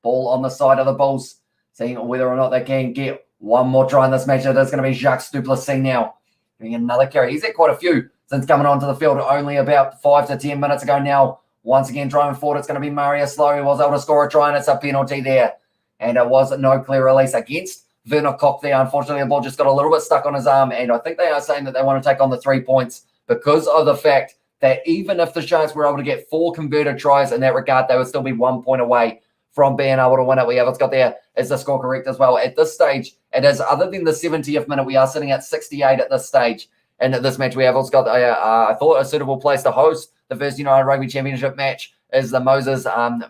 Ball on the side of the Bulls, seeing whether or not they can get 1 more try in this match. It is going to be Jacques du Plessis now, getting another carry. He's had quite a few since coming onto the field only about 5 to 10 minutes ago now. Once again, driving forward, it's going to be Marius Lowe, who was able to score a try, and it's a penalty there. And it was no clear release against Werner Koch there. Unfortunately, the ball just got a little bit stuck on his arm, and I think they are saying that they want to take on the 3 points because of the fact that even if the Sharks were able to get 4 converted tries in that regard, they would still be 1 point away from being able to win it. We have got there, is the score correct as well? At this stage, it is, other than the 70th minute, we are sitting at 68 at this stage. And at this match, we have also got, I thought, a suitable place to host the first United Rugby Championship match is the Moses Mabhida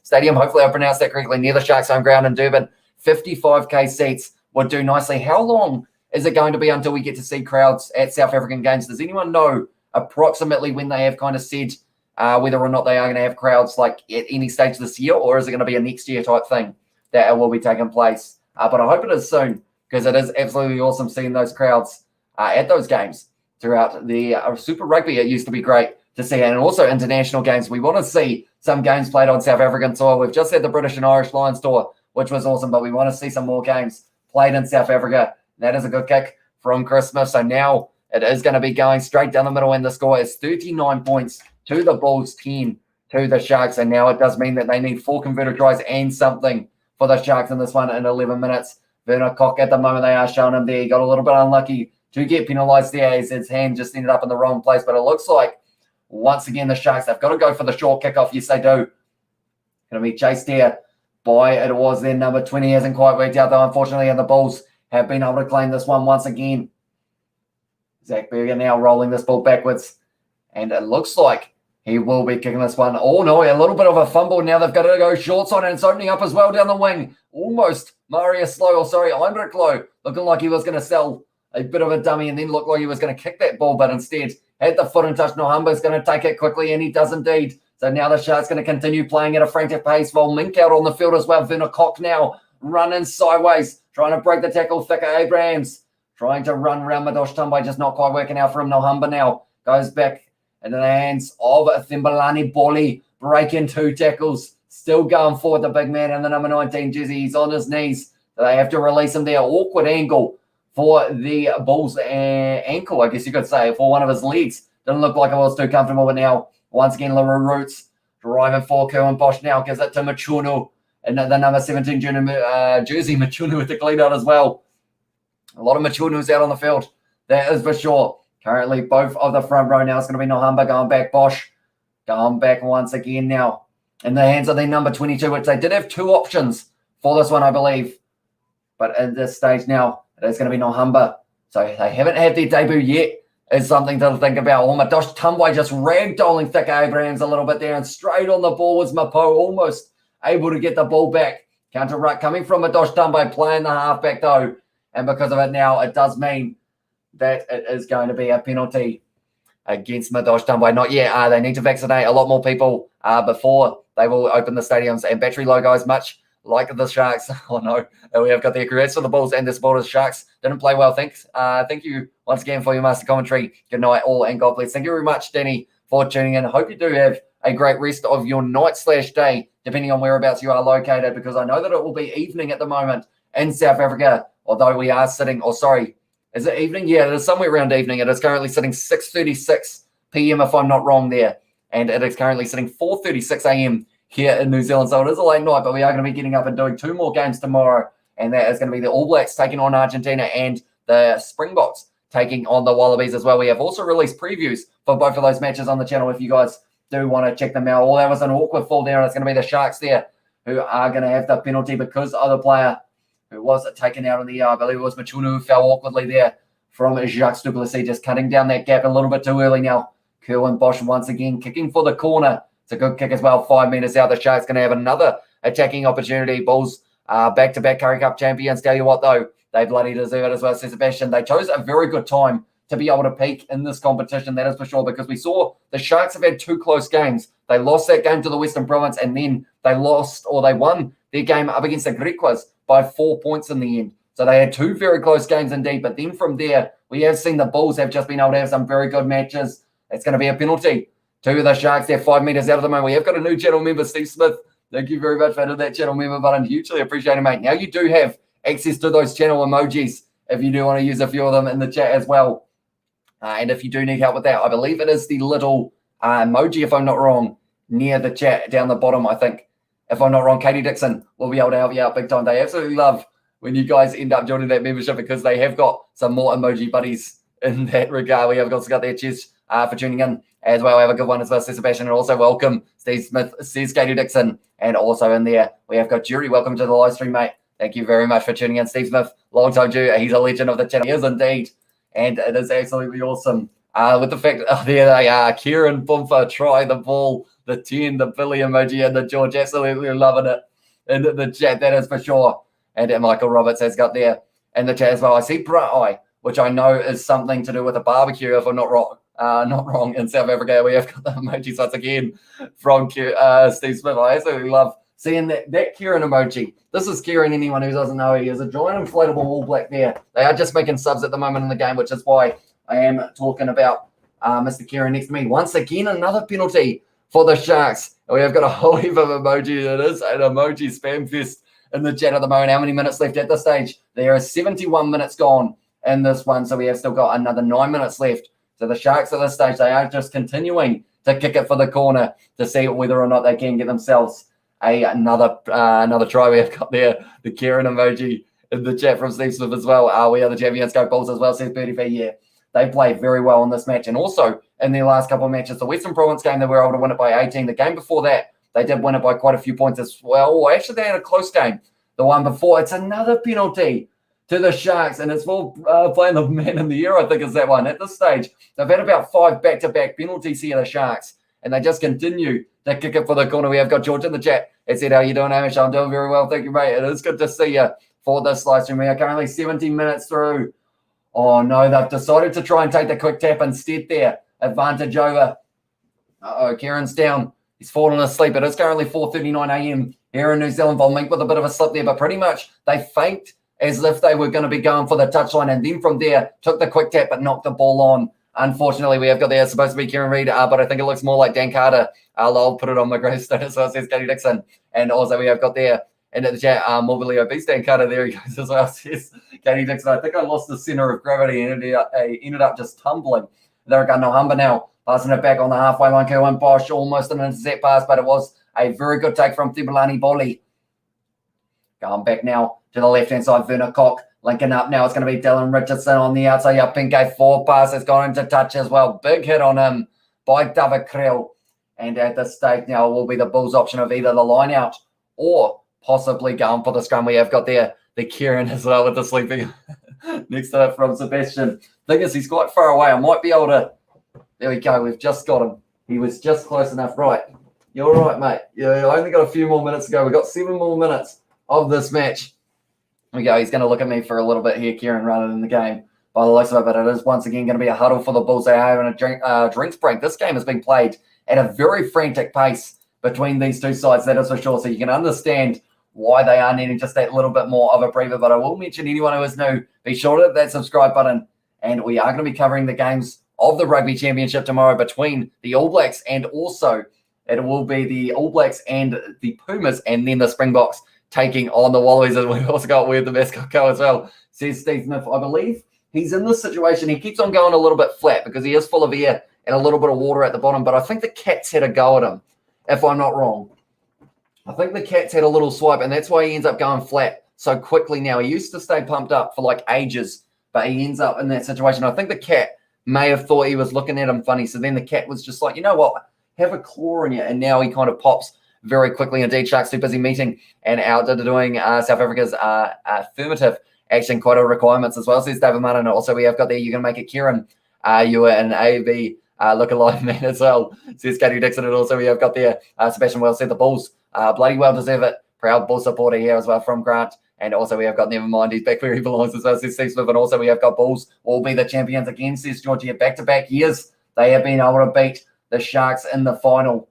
Stadium. Hopefully I pronounced that correctly, near the Sharks home ground in Durban. 55k seats would do nicely. How long is it going to be until we get to see crowds at South African games? Does anyone know approximately when they have kind of said whether or not they are going to have crowds like at any stage this year, or is it going to be a next year type thing that will be taking place? But I hope it is soon, because it is absolutely awesome seeing those crowds at those games throughout the Super Rugby. It used to be great to see, and also international games. We want to see some games played on South African soil. We've just had the British and Irish Lions tour, which was awesome, but we want to see some more games played in South Africa. That is a good kick from Chris Smith. So now it is going to be going straight down the middle, and the score is 39 points to the Bulls, 10 to the Sharks. And now it does mean that they need 4 converted tries and something for the Sharks in this one in 11 minutes. Werner Koch, at the moment, they are showing him there. He got a little bit unlucky to get penalised there, as his hand just ended up in the wrong place. But it looks like, once again, the Sharks, they've got to go for the short kickoff. Yes, they do. Going to be chased here by, it was their number 20. Hasn't quite worked out, though, unfortunately, and the Bulls have been able to claim this one once again. Zach Berger now rolling this ball backwards, and it looks like he will be kicking this one. Oh, no, a little bit of a fumble. Now they've got to go short side, and it's opening up as well down the wing. Almost Marius Low, Heinrich Low, looking like he was going to sell a bit of a dummy and then looked like he was going to kick that ball, but instead had the foot and touch. Nahumba's going to take it quickly, and he does indeed. So now the Sharks going to continue playing at a frantic pace while Mink out on the field as well. Werner Koch now running sideways, trying to break the tackle. Thicka Abrahams trying to run around Madosh Tumbai, just not quite working out for him. Nahumba now goes back into the hands of Thimbalani Boli, breaking 2 tackles. Still going forward, the big man in the number 19 jersey. He's on his knees. They have to release him there. Awkward angle for the Bulls' ankle, I guess you could say, for one of his legs. Didn't look like it was too comfortable, but now, once again, LaRue Roots driving for Kerwin Bosch now, gives it to Machunu, and the number 17 jersey, Machunu with the clean out as well. A lot of Machunus out on the field, that is for sure. Currently, both of the front row now is going to be Nahumba going back, Bosch going back once again now in the hands of the number 22, which they did have 2 options for this one, I believe. But at this stage now, it is going to be Nahumba. So they haven't had their debut yet. Is something to think about. Madosh Tumbai just ragdolling Thicka Abrahams a little bit there, and straight on the ball was Mapo, almost able to get the ball back. Counter ruck coming from Madosh Tumbai, playing the halfback though. And because of it now, it does mean that it is going to be a penalty against Madosh Tumbai. Not yet. They need to vaccinate a lot more people before they will open the stadiums. And battery low, guys, much like the Sharks. Oh, no. We have got the congrats for the Bulls and the supporters. Sharks didn't play well, thanks. Thank you once again for your master commentary. Good night, all, and God bless. Thank you very much, Danny, for tuning in. Hope you do have a great rest of your night/day, depending on whereabouts you are located, because I know that it will be evening at the moment in South Africa, although we are sitting, is it evening? Yeah, it is somewhere around evening. It is currently sitting 6:36 p.m. if I'm not wrong there, and it is currently sitting 4:36 a.m. here in New Zealand. So it is a late night, but we are going to be getting up and doing 2 more games tomorrow, and that is going to be the All Blacks taking on Argentina and the Springboks taking on the Wallabies as well. We have also released previews for both of those matches on the channel if you guys do want to check them out. That was an awkward fall down. It's going to be the Sharks there who are going to have the penalty because of the player who was taken out in the I believe it was Machunu, who fell awkwardly there from Jacques du Plessis, just cutting down that gap a little bit too early now. Kerwin Bosch once again kicking for the corner. It's a good kick as well. 5 meters out. The Sharks going to have another attacking opportunity. Bulls back-to-back Currie Cup champions. Tell you what, though, they bloody deserve it as well. Says Sebastian. They chose a very good time to be able to peak in this competition, that is for sure, because we saw the Sharks have had 2 close games. They lost that game to the Western Province, and then they won their game up against the Griquas by 4 points in the end. So they had 2 very close games indeed. But then from there, we have seen the Bulls have just been able to have some very good matches. It's going to be a penalty to the Sharks. They're 5 meters out of the moment. We have got a new channel member, Steve Smith. Thank you very much for hitting that channel member button. Hugely appreciate it, mate. Now you do have access to those channel emojis if you do want to use a few of them in the chat as well. And if you do need help with that, I believe it is the little emoji, if I'm not wrong, near the chat down the bottom, I think. If I'm not wrong, Katie Dixon will be able to help you out big time. They absolutely love when you guys end up joining that membership because they have got some more emoji buddies in that regard. We have also got their cheers for tuning in as well. Have a good one as well, says Sebastian. And also welcome Steve Smith, says Katie Dixon. And also in there, we have got Jury. Welcome to the live stream, mate. Thank you very much for tuning in. Steve Smith, long time due. He's a legend of the channel. He is indeed. And it is absolutely awesome. With the fact, there they are. Kieran Bumper, try the ball, the 10, the Billy emoji, and the George. Absolutely loving it in the chat, that is for sure. And Michael Roberts has got there in the chat as well. I see Bra-Eye, which I know is something to do with a barbecue, if I'm not wrong, in South Africa. We have got the emojis once again from Steve Smith. I absolutely love seeing that Kieran emoji. This is Kieran, anyone who doesn't know. He is a giant inflatable All Black there. They are just making subs at the moment in the game, which is why I am talking about Mr. Kieran next to me. Once again, another penalty for the Sharks. We have got a whole heap of emoji. It is an emoji spam fest in the chat at the moment. How many minutes left at this stage? There are 71 minutes gone in this one, so we have still got another 9 minutes left. So the Sharks at this stage, they are just continuing to kick it for the corner to see whether or not they can get themselves another try. We have got there the Kieran emoji in the chat from Steve Smith as well. We are the champions, go Bulls as well, says Birdie V. Yeah, they played very well in this match. And also in their last couple of matches, the Western Province game, they were able to win it by 18. The game before that, they did win it by quite a few points as well. Actually, they had a close game. The one before, it's another penalty to the Sharks, and it's for playing the man in the year, I think is that one. At this stage, they've had about 5 back-to-back penalties here, the Sharks, and they just continue to kick it for the corner. We have got George in the chat. It said, how you doing, Hamish? I'm doing very well. Thank you, mate. It is good to see you for this live stream. We are currently 17 minutes through. Oh no, they've decided to try and take the quick tap instead there. Advantage over. Kieran's down. He's fallen asleep. It is currently 4:39 a.m. here in New Zealand. Volmink with a bit of a slip there, but pretty much they faked as if they were going to be going for the touchline, and then from there took the quick tap but knocked the ball on. Unfortunately, we have got there, it's supposed to be Kieran Reid, but I think it looks more like Dan Carter. I'll put it on my gravestone as well, says Katie Dixon. And also we have got there, into the chat, morbidly obese Dan Carter, there he goes as well, says Katie Dixon. I think I lost the center of gravity and ended up just tumbling. There we go, Nahumba now, passing it back on the halfway line. Kerwin Bosch, almost an intercept pass, but it was a very good take from Thibulani Boli. Going back now to the left-hand side, Werner Koch linking up now. It's going to be Dylan Richardson on the outside. Yeah, Pinkay forward pass has gone into touch as well. Big hit on him by David Creel. And at this stage now, it will be the Bulls' option of either the line out or possibly going for the scrum. We have got there the Kieran as well with the sleeping next to it from Sebastian. Thing is, he's quite far away. I might be able to. There we go. We've just got him. He was just close enough. Right. You're right, mate. Yeah, I only got a few more minutes to go. We've got 7 more minutes of this match. There we go. He's going to look at me for a little bit here, Kieran, running in the game by the looks of it. But it is once again going to be a huddle for the Bulls. They are having a drinks break. This game has been played at a very frantic pace between these two sides, that is for sure. So you can understand why they are needing just that little bit more of a breather. But I will mention anyone who is new, be sure to hit that subscribe button. And we are going to be covering the games of the Rugby Championship tomorrow between the All Blacks, and also it will be the All Blacks and the Pumas, and then the Springboks taking on the Wallabies. And we've also got Where the Mascot Go as well, says Steve Smith. I believe he's in this situation. He keeps on going a little bit flat because he is full of air and a little bit of water at the bottom. But I think the Cats had a go at him, if I'm not wrong. I think the Cats had a little swipe, and that's why he ends up going flat so quickly now. He used to stay pumped up for like ages, but he ends up in that situation. I think the Cat may have thought he was looking at him funny. So then the Cat was just like, you know what, have a claw in you. And now he kind of pops very quickly. Indeed, Sharks too busy meeting and out doing South Africa's affirmative action quota requirements as well, says David Martin. Also, we have got there, you're going to make it Kieran. You are an AB look-alike man as well, says Katie Dixon. And also we have got there, Sebastian Wells said the Bulls bloody well deserve it. Proud Bull supporter here as well from Grant. And also we have got, never mind, he's back where he belongs as well, says Steve Smith. And also we have got Bulls will be the champions again, says Georgia. Back-to-back years, they have been able to beat the Sharks in the final.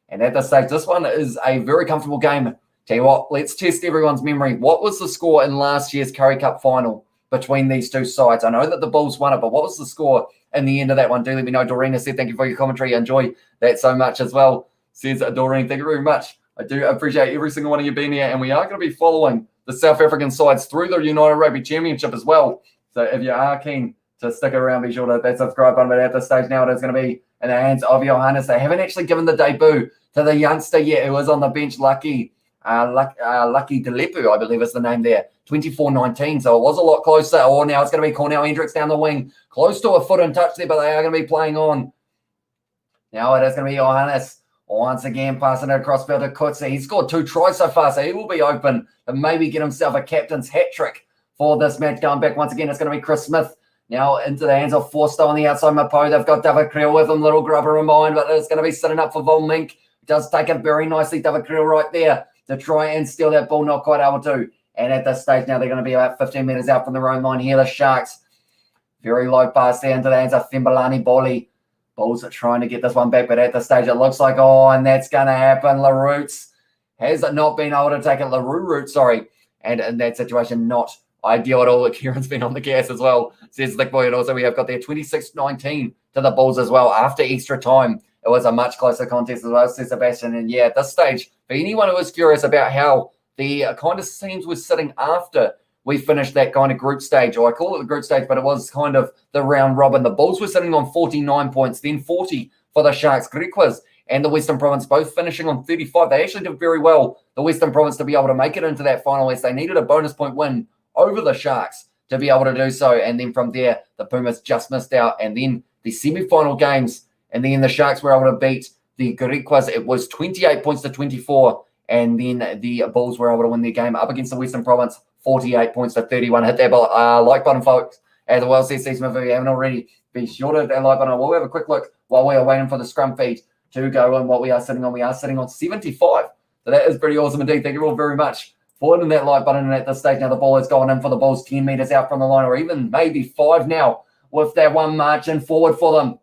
And at this stage, this one is a very comfortable game. Tell you what, let's test everyone's memory. What was the score in last year's Currie Cup final between these two sides? I know that the Bulls won it, but what was the score in the end of that one? Do let me know. Doreen has said, thank you for your commentary. I enjoy that so much as well, says Doreen. Thank you very much. I do appreciate every single one of you being here. And we are going to be following the South African sides through the United Rugby Championship as well. So if you are keen to stick around, be sure to hit that subscribe button. But at this stage now, it is going to be in the hands of Johannes. They haven't actually given the debut to the youngster yet, who was on the bench, Lucky Delepu, I believe is the name there, 24-19. So it was a lot closer. Oh, now it's going to be Cornell Hendricks down the wing, close to a foot in touch there, but they are going to be playing on. Now it is going to be Johannes. Once again, passing it across field to Kutsi. He's scored 2 tries so far, so he will be open to maybe get himself a captain's hat trick for this match. Going back once again, it's going to be Chris Smith. Now into the hands of Forster on the outside. Mapo, they've got David Creel with him, little grubber in mind, but it's going to be sitting up for Volmink. Does take it very nicely, David Creel right there to try and steal that ball, not quite able to. And at this stage now, they're going to be about 15 metres out from the own line here, the Sharks. Very low pass there into the hands of Thimbalani Boli. Bulls are trying to get this one back, but at this stage it looks like, and that's going to happen. LaRoots has not been able to take it. LaRue, sorry. And in that situation, not ideal at all. Kieran's been on the gas as well, says Lick Boy. And also we have got there 26-19 to the Bulls as well after extra time. It was a much closer contest as well, says Sebastian. And yeah, at this stage, for anyone who is curious about how the kind of scenes were sitting after we finished that kind of group stage, or I call it the group stage, but it was kind of the round robin. The Bulls were sitting on 49 points, then 40 for the Sharks. Griquas and the Western Province both finishing on 35. They actually did very well, the Western Province, to be able to make it into that final, as they needed a bonus point win over the Sharks to be able to do so. And then from there, the Pumas just missed out. And then the semi-final games, and then the Sharks were able to beat the Griquas. It was 28 points to 24. And then the Bulls were able to win their game up against the Western Province, 48 points to 31. Hit that like button, folks. As well, says Steve Smith, if you haven't already, be sure to hit that like button. We'll have a quick look while we are waiting for the scrum feed to go on what we are sitting on. We are sitting on 75. So that is pretty awesome indeed. Thank you all very much forward in that like button. And at this stage now, the ball has gone in for the Bulls 10 metres out from the line, or even maybe 5 now, with that one marching forward for them.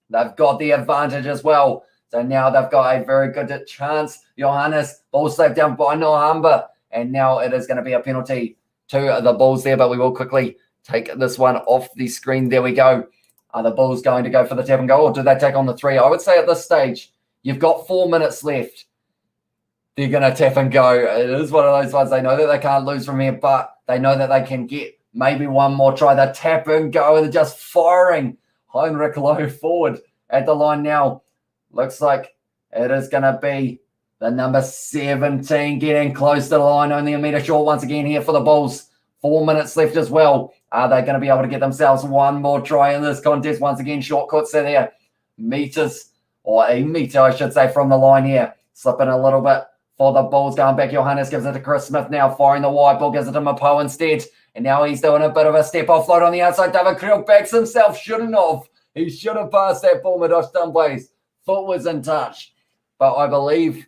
They've got the advantage as well. So now they've got a very good chance. Johannes, ball slapped down by Nahumba. And now it is going to be a penalty to the Bulls there, but we will quickly take this one off the screen. There we go. Are the Bulls going to go for the tap and go, or do they take on the 3? I would say at this stage, you've got 4 minutes left. They're going to tap and go. It is one of those ones. They know that they can't lose from here, but they know that they can get maybe one more try. They tap and go, and they're just firing. Heinrich Low forward at the line now. Looks like it is going to be the number 17 getting close to the line. Only a metre short once again here for the Bulls. 4 minutes left as well. Are they going to be able to get themselves one more try in this contest? Once again, shortcuts are there. Meters, or a metre, I should say, from the line here. Slipping a little bit for the Bulls. Going back, Johannes gives it to Chris Smith now. Firing the wide ball, gives it to Mapo instead. And now he's doing a bit of a step offload on the outside. David Creel backs himself. Shouldn't have. He should have passed that ball. Madosh Dunbay's foot was in touch. But I believe,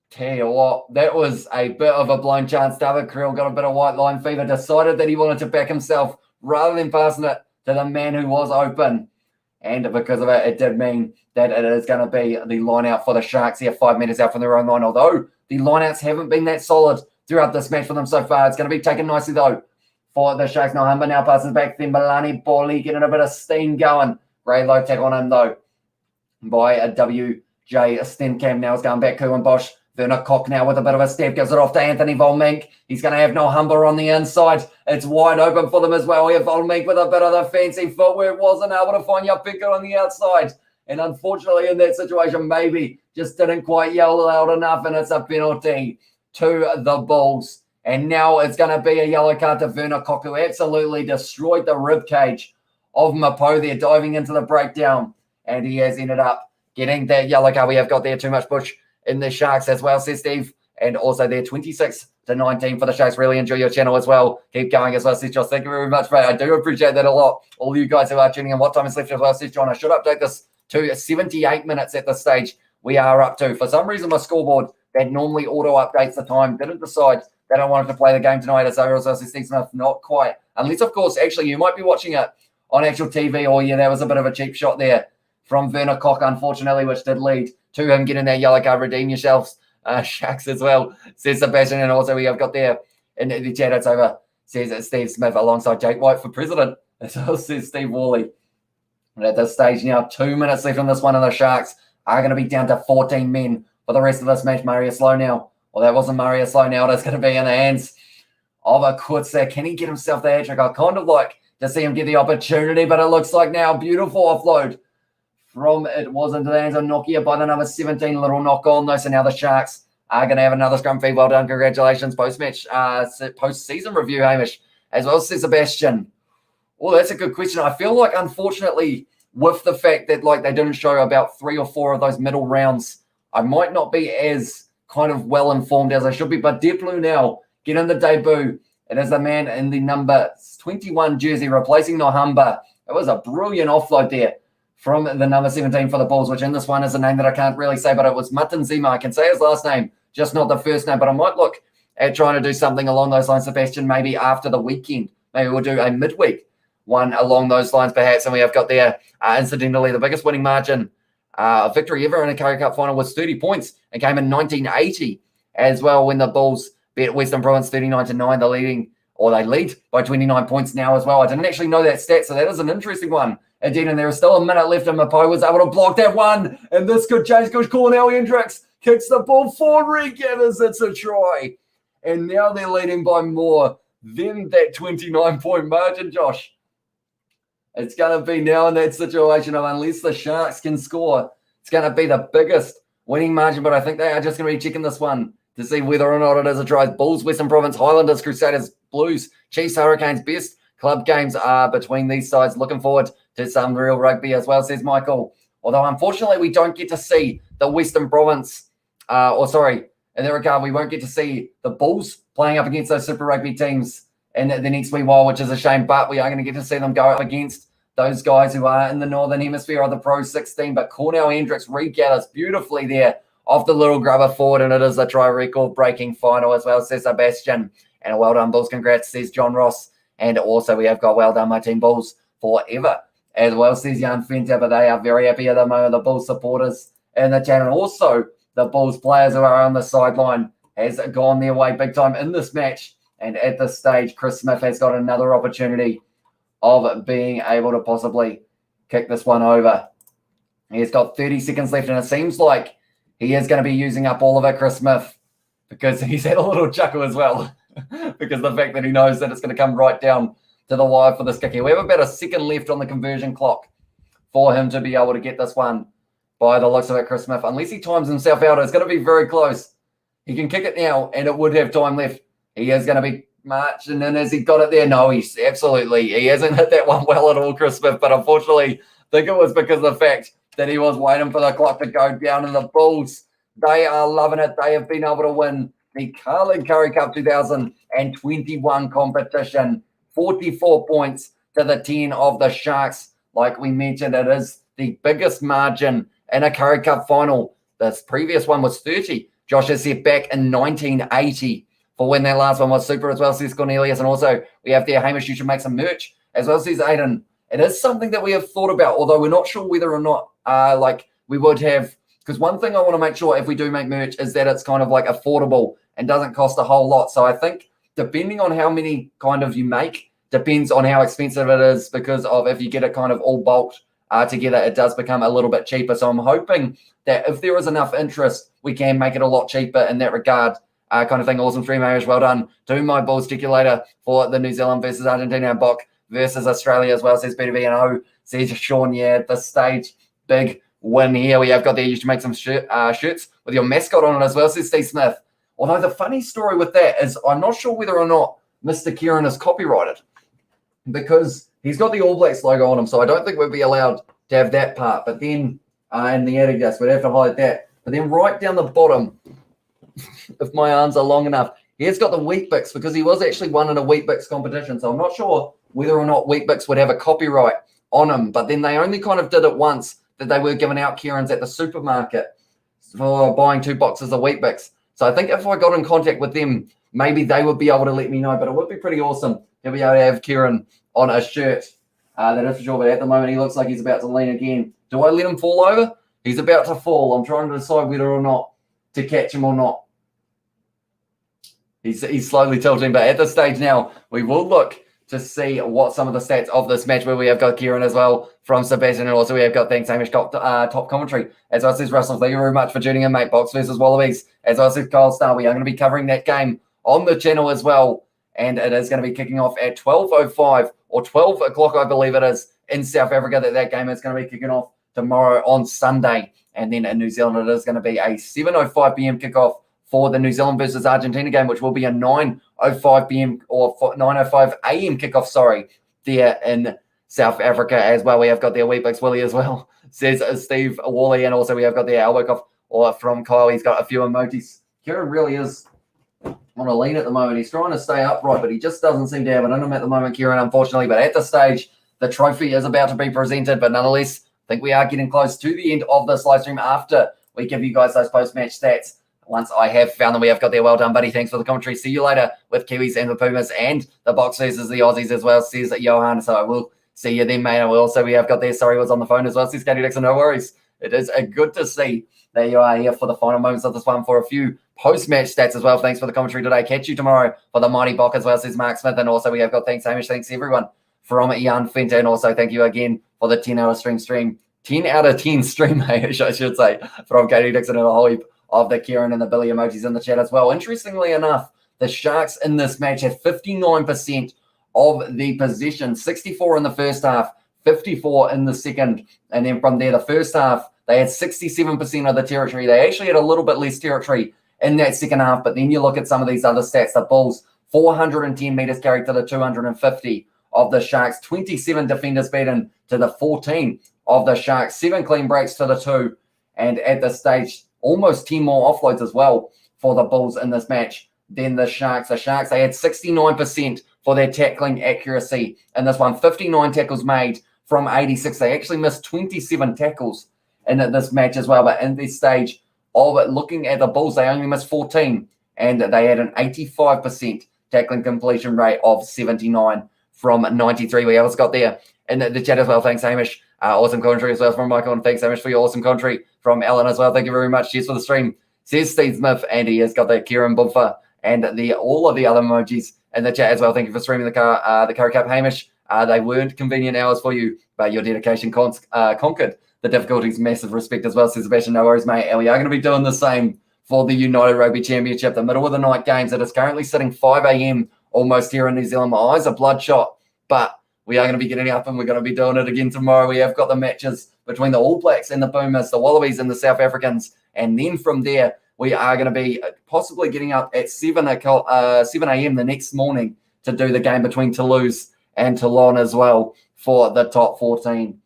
tell you what, that was a bit of a blind chance. David Creel got a bit of white line fever, decided that he wanted to back himself rather than passing it to the man who was open. And because of it, it did mean that it is going to be the line out for the Sharks here, 5 metres out from their own line. Although the line outs haven't been that solid throughout this match for them so far. It's going to be taken nicely, though, for the Sharks. Nahumba now passes back. Then Milani Bolly getting a bit of steam going. Ray low tackle on him, though, by a WJ Stenkamp. Now is going back. Kuhn Bosch. Werner Koch now with a bit of a step. Gives it off to Anthony Volmink. He's going to have Nahumba on the inside. It's wide open for them as well. Here, Volmink with a bit of the fancy footwork. Wasn't able to find Yapinka on the outside. And unfortunately, in that situation, maybe just didn't quite yell loud enough. And it's a penalty to the Bulls. And now it's going to be a yellow card to Werner Koch, who absolutely destroyed the ribcage of Mapo there, diving into the breakdown. And he has ended up getting that yellow card. We have got there too much push in the Sharks as well, says Steve. And also there 26-19 for the Sharks. Really enjoy your channel as well. Keep going as well, says Josh. Thank you very much, mate. I do appreciate that a lot. All you guys who are tuning in, what time is left as well, says John. I should update this to 78 minutes at this stage. We are up to. For some reason, my scoreboard that normally auto updates the time didn't decide that I wanted to play the game tonight. As I says Steve Smith, not quite. Unless, of course, actually, you might be watching it on actual TV. Or, yeah, that was a bit of a cheap shot there from Werner Koch, unfortunately, which did lead to him getting that yellow card. Redeem yourselves, Sharks as well, says Sebastian. And also we have got there in the chat, it's over, says Steve Smith alongside Jake White for president. As well, says Steve Worley. And at this stage now, 2 minutes left on this one, and the Sharks are going to be down to 14 men for the rest of this match. Marius Low now. Well, that wasn't Marius Low now. That's going to be in the hands of a Kutzer. Can he get himself the hat trick? I kind of like to see him get the opportunity, but it looks like now beautiful offload from it was into the hands of Nokia by the number 17. Little knock on though. So now the Sharks are going to have another scrum feed. Well done. Congratulations. Post-match, post-season review, Hamish, as well, says Sebastian. Well, that's a good question. I feel like, unfortunately, with the fact that like they didn't show about 3 or 4 of those middle rounds, I might not be as kind of well informed as I should be. But Deep Blue now getting the debut. It is the man in the number 21 jersey replacing Nahumba. It was a brilliant offload there from the number 17 for the Bulls, which in this one is a name that I can't really say, but it was Matanzima. I can say his last name, just not the first name. But I might look at trying to do something along those lines, Sebastian, maybe after the weekend. Maybe we'll do a midweek one along those lines, perhaps. And we have got there, incidentally, the biggest winning margin victory ever in a Currie Cup final was 30 points. It came in 1980 as well when the Bulls beat Western Province 39-9. They lead by 29 points now as well. I didn't actually know that stat, so that is an interesting one. Indeed, and there is still a minute left, and Mapo was able to block that one. And this could change because Cornell Hendricks kicks the ball forward, regathers. It's a try. And now they're leading by more than that 29-point margin, Josh. It's going to be now in that situation of unless the Sharks can score, it's going to be the biggest winning margin. But I think they are just going to be checking this one to see whether or not it is a try. Bulls, Western Province, Highlanders, Crusaders, Blues, Chiefs, Hurricanes. Best club games are between these sides. Looking forward to some real rugby as well, says Michael. Although, unfortunately, we don't get to see the Western Province, in that regard, we won't get to see the Bulls playing up against those Super Rugby teams in the next wee while, which is a shame. But we are going to get to see them go up against those guys who are in the Northern Hemisphere of the Pro 16. But Cornell Hendricks regathers beautifully there off the little grubber forward, and it is a try record-breaking final as well, says Sebastian. And a well done, Bulls. Congrats, says John Ross. And also we have got well done, my team Bulls forever as well, says Jan Fenter. But they are very happy at the moment, the Bulls supporters in the channel. Also, the Bulls players who are on the sideline has gone their way big time in this match. And at this stage, Chris Smith has got another opportunity of being able to possibly kick this one over. He's got 30 seconds left, and it seems like he is going to be using up all of it, Chris Smith, because he's had a little chuckle as well because the fact that he knows that it's going to come right down to the wire for this kick here. We have about a second left on the conversion clock for him to be able to get this one by the looks of it, Chris Smith. Unless he times himself out, it's going to be very close. He can kick it now, and it would have time left. He is going to be marching in. Has he got it there? No, he hasn't hit that one well at all, Chris Smith, but unfortunately, I think it was because of the fact that he was waiting for the clock to go down, and the Bulls, they are loving it. They have been able to win the Carling Currie Cup 2021 competition. 44 points to the 10 of the Sharks. Like we mentioned, it is the biggest margin in a Currie Cup final. This previous one was 30. Josh has said back in 1980 for when that last one was super as well, says Cornelius. And also we have there, Hamish, you should make some merch as well, says Aiden. It is something that we have thought about, although we're not sure whether or not like we would have, because one thing I want to make sure if we do make merch is that it's kind of like affordable and doesn't cost a whole lot. So I think depending on how many kind of you make, depends on how expensive it is, because of if you get it kind of all bulked together, it does become a little bit cheaper. So I'm hoping that if there is enough interest, we can make it a lot cheaper in that regard. Kind of thing. Awesome stream, Irish. Well done to my Bulls later for the New Zealand versus Argentina, and Bok versus Australia as well, says BTV. And O says Sean, yeah, at this stage, big win here. We have got there. You should make some shirts with your mascot on it as well, says Steve Smith. Although the funny story with that is I'm not sure whether or not Mr. Kieran is copyrighted, because he's got the All Blacks logo on him, so I don't think we'd be allowed to have that part. But then in the Adidas, we'd have to hide that. But then right down the bottom, if my arms are long enough, he's got the Weet-Bix, because he was actually won in a Weet-Bix competition. So I'm not sure whether or not Weet-Bix would have a copyright on him. But then they only kind of did it once, that they were giving out Kieran's at the supermarket for buying 2 boxes of Weet-Bix. So I think if I got in contact with them, maybe they would be able to let me know. But it would be pretty awesome to be able to have Kieran on a shirt. That is for sure. But at the moment, he looks like he's about to lean again. Do I let him fall over? He's about to fall. I'm trying to decide whether or not to catch him or not. He's slowly tilting. But at this stage now, we will look to see what some of the stats of this match, where we have got Kieran as well from Sebastian, and also we have got thanks Hamish top commentary. As I says, Russell, thank you very much for tuning in, mate. Box versus Wallabies. As I said, Kyle Star, we are going to be covering that game on the channel as well, and it is going to be kicking off at 12:05 or 12 o'clock, I believe it is, in South Africa. That game is going to be kicking off tomorrow on Sunday, and then in New Zealand it is going to be a 7:05 p.m. kickoff for the New Zealand versus Argentina game, which will be a 9:05 p.m. or 9:05 a.m. kickoff, there in South Africa as well. We have got their Weet-Bix Willie as well, says Steve Wally, and also we have got the elbow off from Kyle. He's got a few emojis. Kieran really is on a lean at the moment. He's trying to stay upright, but he just doesn't seem to have it in him at the moment, Kieran, unfortunately. But at this stage, the trophy is about to be presented, but nonetheless, I think we are getting close to the end of this live stream after we give you guys those post-match stats. Once I have found them, we have got there. Well done, buddy. Thanks for the commentary. See you later with Kiwis and the Pumas and the Box versus the Aussies as well, says Johan. So I will see you then, mate. I will. Also, we have got there. Sorry, was on the phone as well, says Katie Dixon. No worries. It is good to see that you are here for the final moments of this one for a few post-match stats as well. Thanks for the commentary today. Catch you tomorrow for the Mighty Bok as well, says Mark Smith. And also we have got thanks, Hamish. Thanks, everyone, from Ian Fenter. And also thank you again for the 10 out of 10 stream, I should say, from Katie Dixon and a whole heap of the Kieran and the Billy emojis in the chat as well. Interestingly enough, the Sharks in this match had 59% of the possession, 64 in the first half, 54 in the second. And then from there, the first half, they had 67% of the territory. They actually had a little bit less territory in that second half. But then you look at some of these other stats. The Bulls, 410 meters carried to the 250 of the Sharks, 27 defenders beaten to the 14 of the Sharks, 7 clean breaks to the 2. And at this stage, almost 10 more offloads as well for the Bulls in this match than the Sharks. The Sharks, they had 69% for their tackling accuracy in this one. 59 tackles made from 86. They actually missed 27 tackles in this match as well. But in this stage, of looking at the Bulls. They only missed 14, and they had an 85% tackling completion rate of 79 from 93. We also got there in the chat as well. Thanks, Hamish. Awesome commentary as well from Michael, and thanks, Hamish, for your awesome commentary from Ellen as well. Thank you very much. Cheers for the stream. Says Steve Smith, and he has got the Kieran Bumfer and all of the other emojis in the chat as well. Thank you for streaming the Currie Cup, Hamish. They weren't convenient hours for you, but your dedication conquered the difficulties. Massive respect as well, says Sebastian. No worries, mate. And we are going to be doing the same for the United Rugby Championship, the middle of the night games. It is currently sitting 5 a.m. almost here in New Zealand. My eyes are bloodshot, but we are going to be getting up and we're going to be doing it again tomorrow. We have got the matches between the All Blacks and the Boomers, the Wallabies and the South Africans. And then from there, we are going to be possibly getting up at 7 a.m. the next morning to do the game between Toulouse and Toulon as well for the top 14.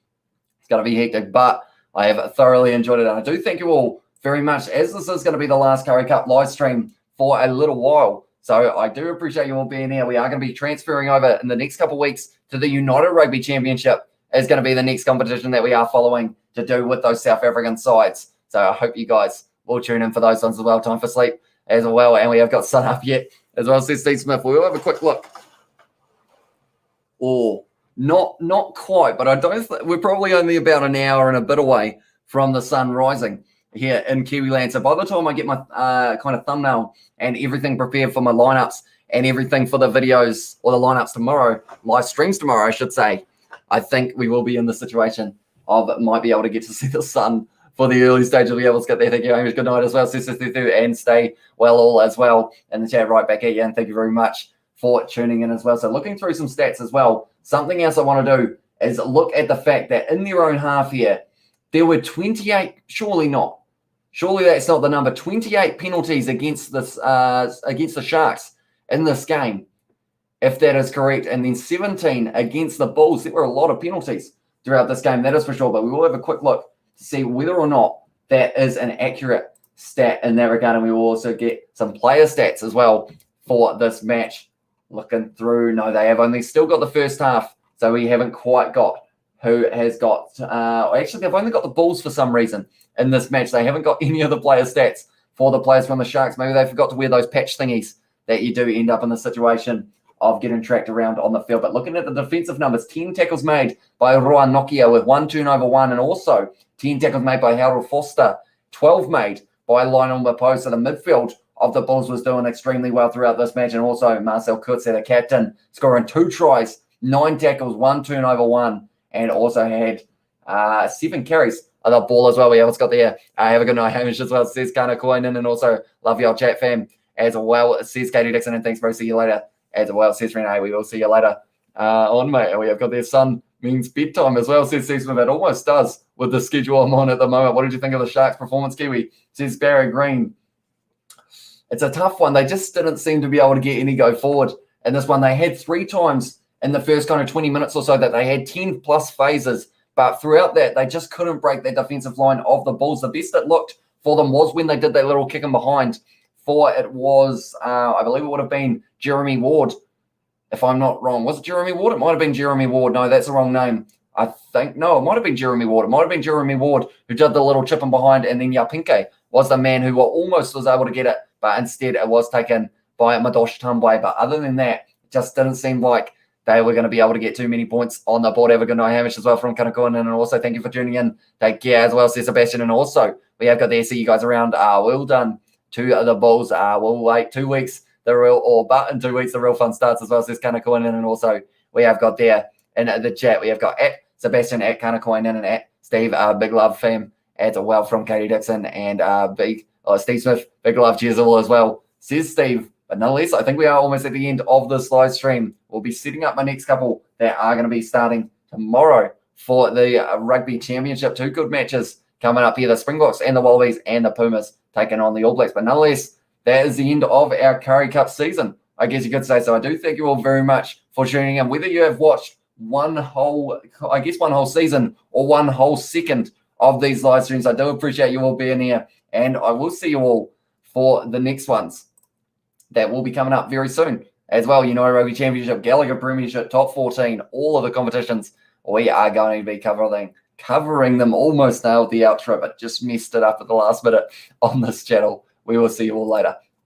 It's going to be hectic, but I have thoroughly enjoyed it. And I do thank you all very much, as this is going to be the last Currie Cup live stream for a little while. So I do appreciate you all being here. We are going to be transferring over in the next couple of weeks to the United Rugby Championship. Is going to be the next competition that we are following to do with those South African sides. So I hope you guys will tune in for those ones as well. Time for sleep as well. And we have got sun up yet as well, says Steve Smith. We'll have a quick look. Oh, not quite, but I don't. We're probably only about an hour and a bit away from the sun rising here in Kiwiland. So by the time I get my kind of thumbnail and everything prepared for my lineups and everything for the videos or the lineups tomorrow, live streams tomorrow, I should say, I think we will be in the situation of might be able to get to see the sun for the early stage of the able to get there. Thank you, Hamish. Good night as well. And stay well all as well in the chat right back at you. And thank you very much for tuning in as well. So looking through some stats as well, something else I want to do is look at the fact that in their own half here, there were 28, surely not. Surely that's not the number. 28 penalties against the Sharks in this game, if that is correct. And then 17 against the Bulls. There were a lot of penalties throughout this game, that is for sure. But we will have a quick look to see whether or not that is an accurate stat in that regard. And we will also get some player stats as well for this match. Looking through, no, they have only still got the first half. So we haven't quite got who has got, actually, they've only got the Bulls for some reason in this match. They haven't got any of the player stats for the players from the Sharks. Maybe they forgot to wear those patch thingies that you do end up in the situation of getting tracked around on the field. But looking at the defensive numbers, 10 tackles made by Roa Nokia with 1 turnover 1, and also 10 tackles made by Harold Foster, 12 made by Lionel Mapo. So the midfield of the Bulls was doing extremely well throughout this match. And also Marcel Kutzer, the captain, scoring 2 tries, 9 tackles, 1 turnover 1, and also had 7 carries of the ball as well. We also got there. Have a good night, Hamish, as well, says Kana Koinen, and also love your chat, fam, as well, says Katie Dixon, and thanks, bro. See you later as well, says Renee. We will see you later on, mate. And we have got their sun means bedtime as well, says Steve Smith. It almost does with the schedule I'm on at the moment. What did you think of the Sharks' performance, Kiwi? Says Barry Green. It's a tough one. They just didn't seem to be able to get any go forward in this one. They had 3 times in the first kind of 20 minutes or so that they had 10 plus phases, but throughout that, they just couldn't break the defensive line of the Bulls. The best it looked for them was when they did that little kick in behind. For it was, I believe it would have been Jeremy Ward, if I'm not wrong. Was it Jeremy Ward? It might have been Jeremy Ward. No, that's the wrong name. I think, no, it might have been Jeremy Ward. It might have been Jeremy Ward who did the little chip in behind, and then Yapinke was the man who almost was able to get it, but instead it was taken by Madosh Tambwe. But other than that, it just didn't seem like they were going to be able to get too many points on the board. Have a good night, Hamish, as well from Kanakoon. And also thank you for tuning in. Take care as well, says Sebastian. And also we have got there. See you guys around. Well done to the Bulls. We'll wait 2 weeks. But in 2 weeks, the real fun starts as well, says Kanakoon. And also we have got there in the chat. We have got at Sebastian, at Kanakoon, and at Steve, big love fam as well from Katie Dixon, and Steve Smith, big love, cheers all as well, says Steve. But nonetheless, I think we are almost at the end of this live stream. We'll be setting up my next couple that are going to be starting tomorrow for the Rugby Championship. 2 good matches coming up here, the Springboks and the Wallabies, and the Pumas taking on the All Blacks. But nonetheless, that is the end of our Currie Cup season, I guess you could say. So I do thank you all very much for tuning in. Whether you have watched one whole season or one whole second of these live streams, I do appreciate you all being here. And I will see you all for the next ones that will be coming up very soon as well. United Rugby Championship, Gallagher Premiership, Top 14, all of the competitions we are going to be covering them. Almost nailed the outro, but just messed it up at the last minute on this channel. We will see you all later.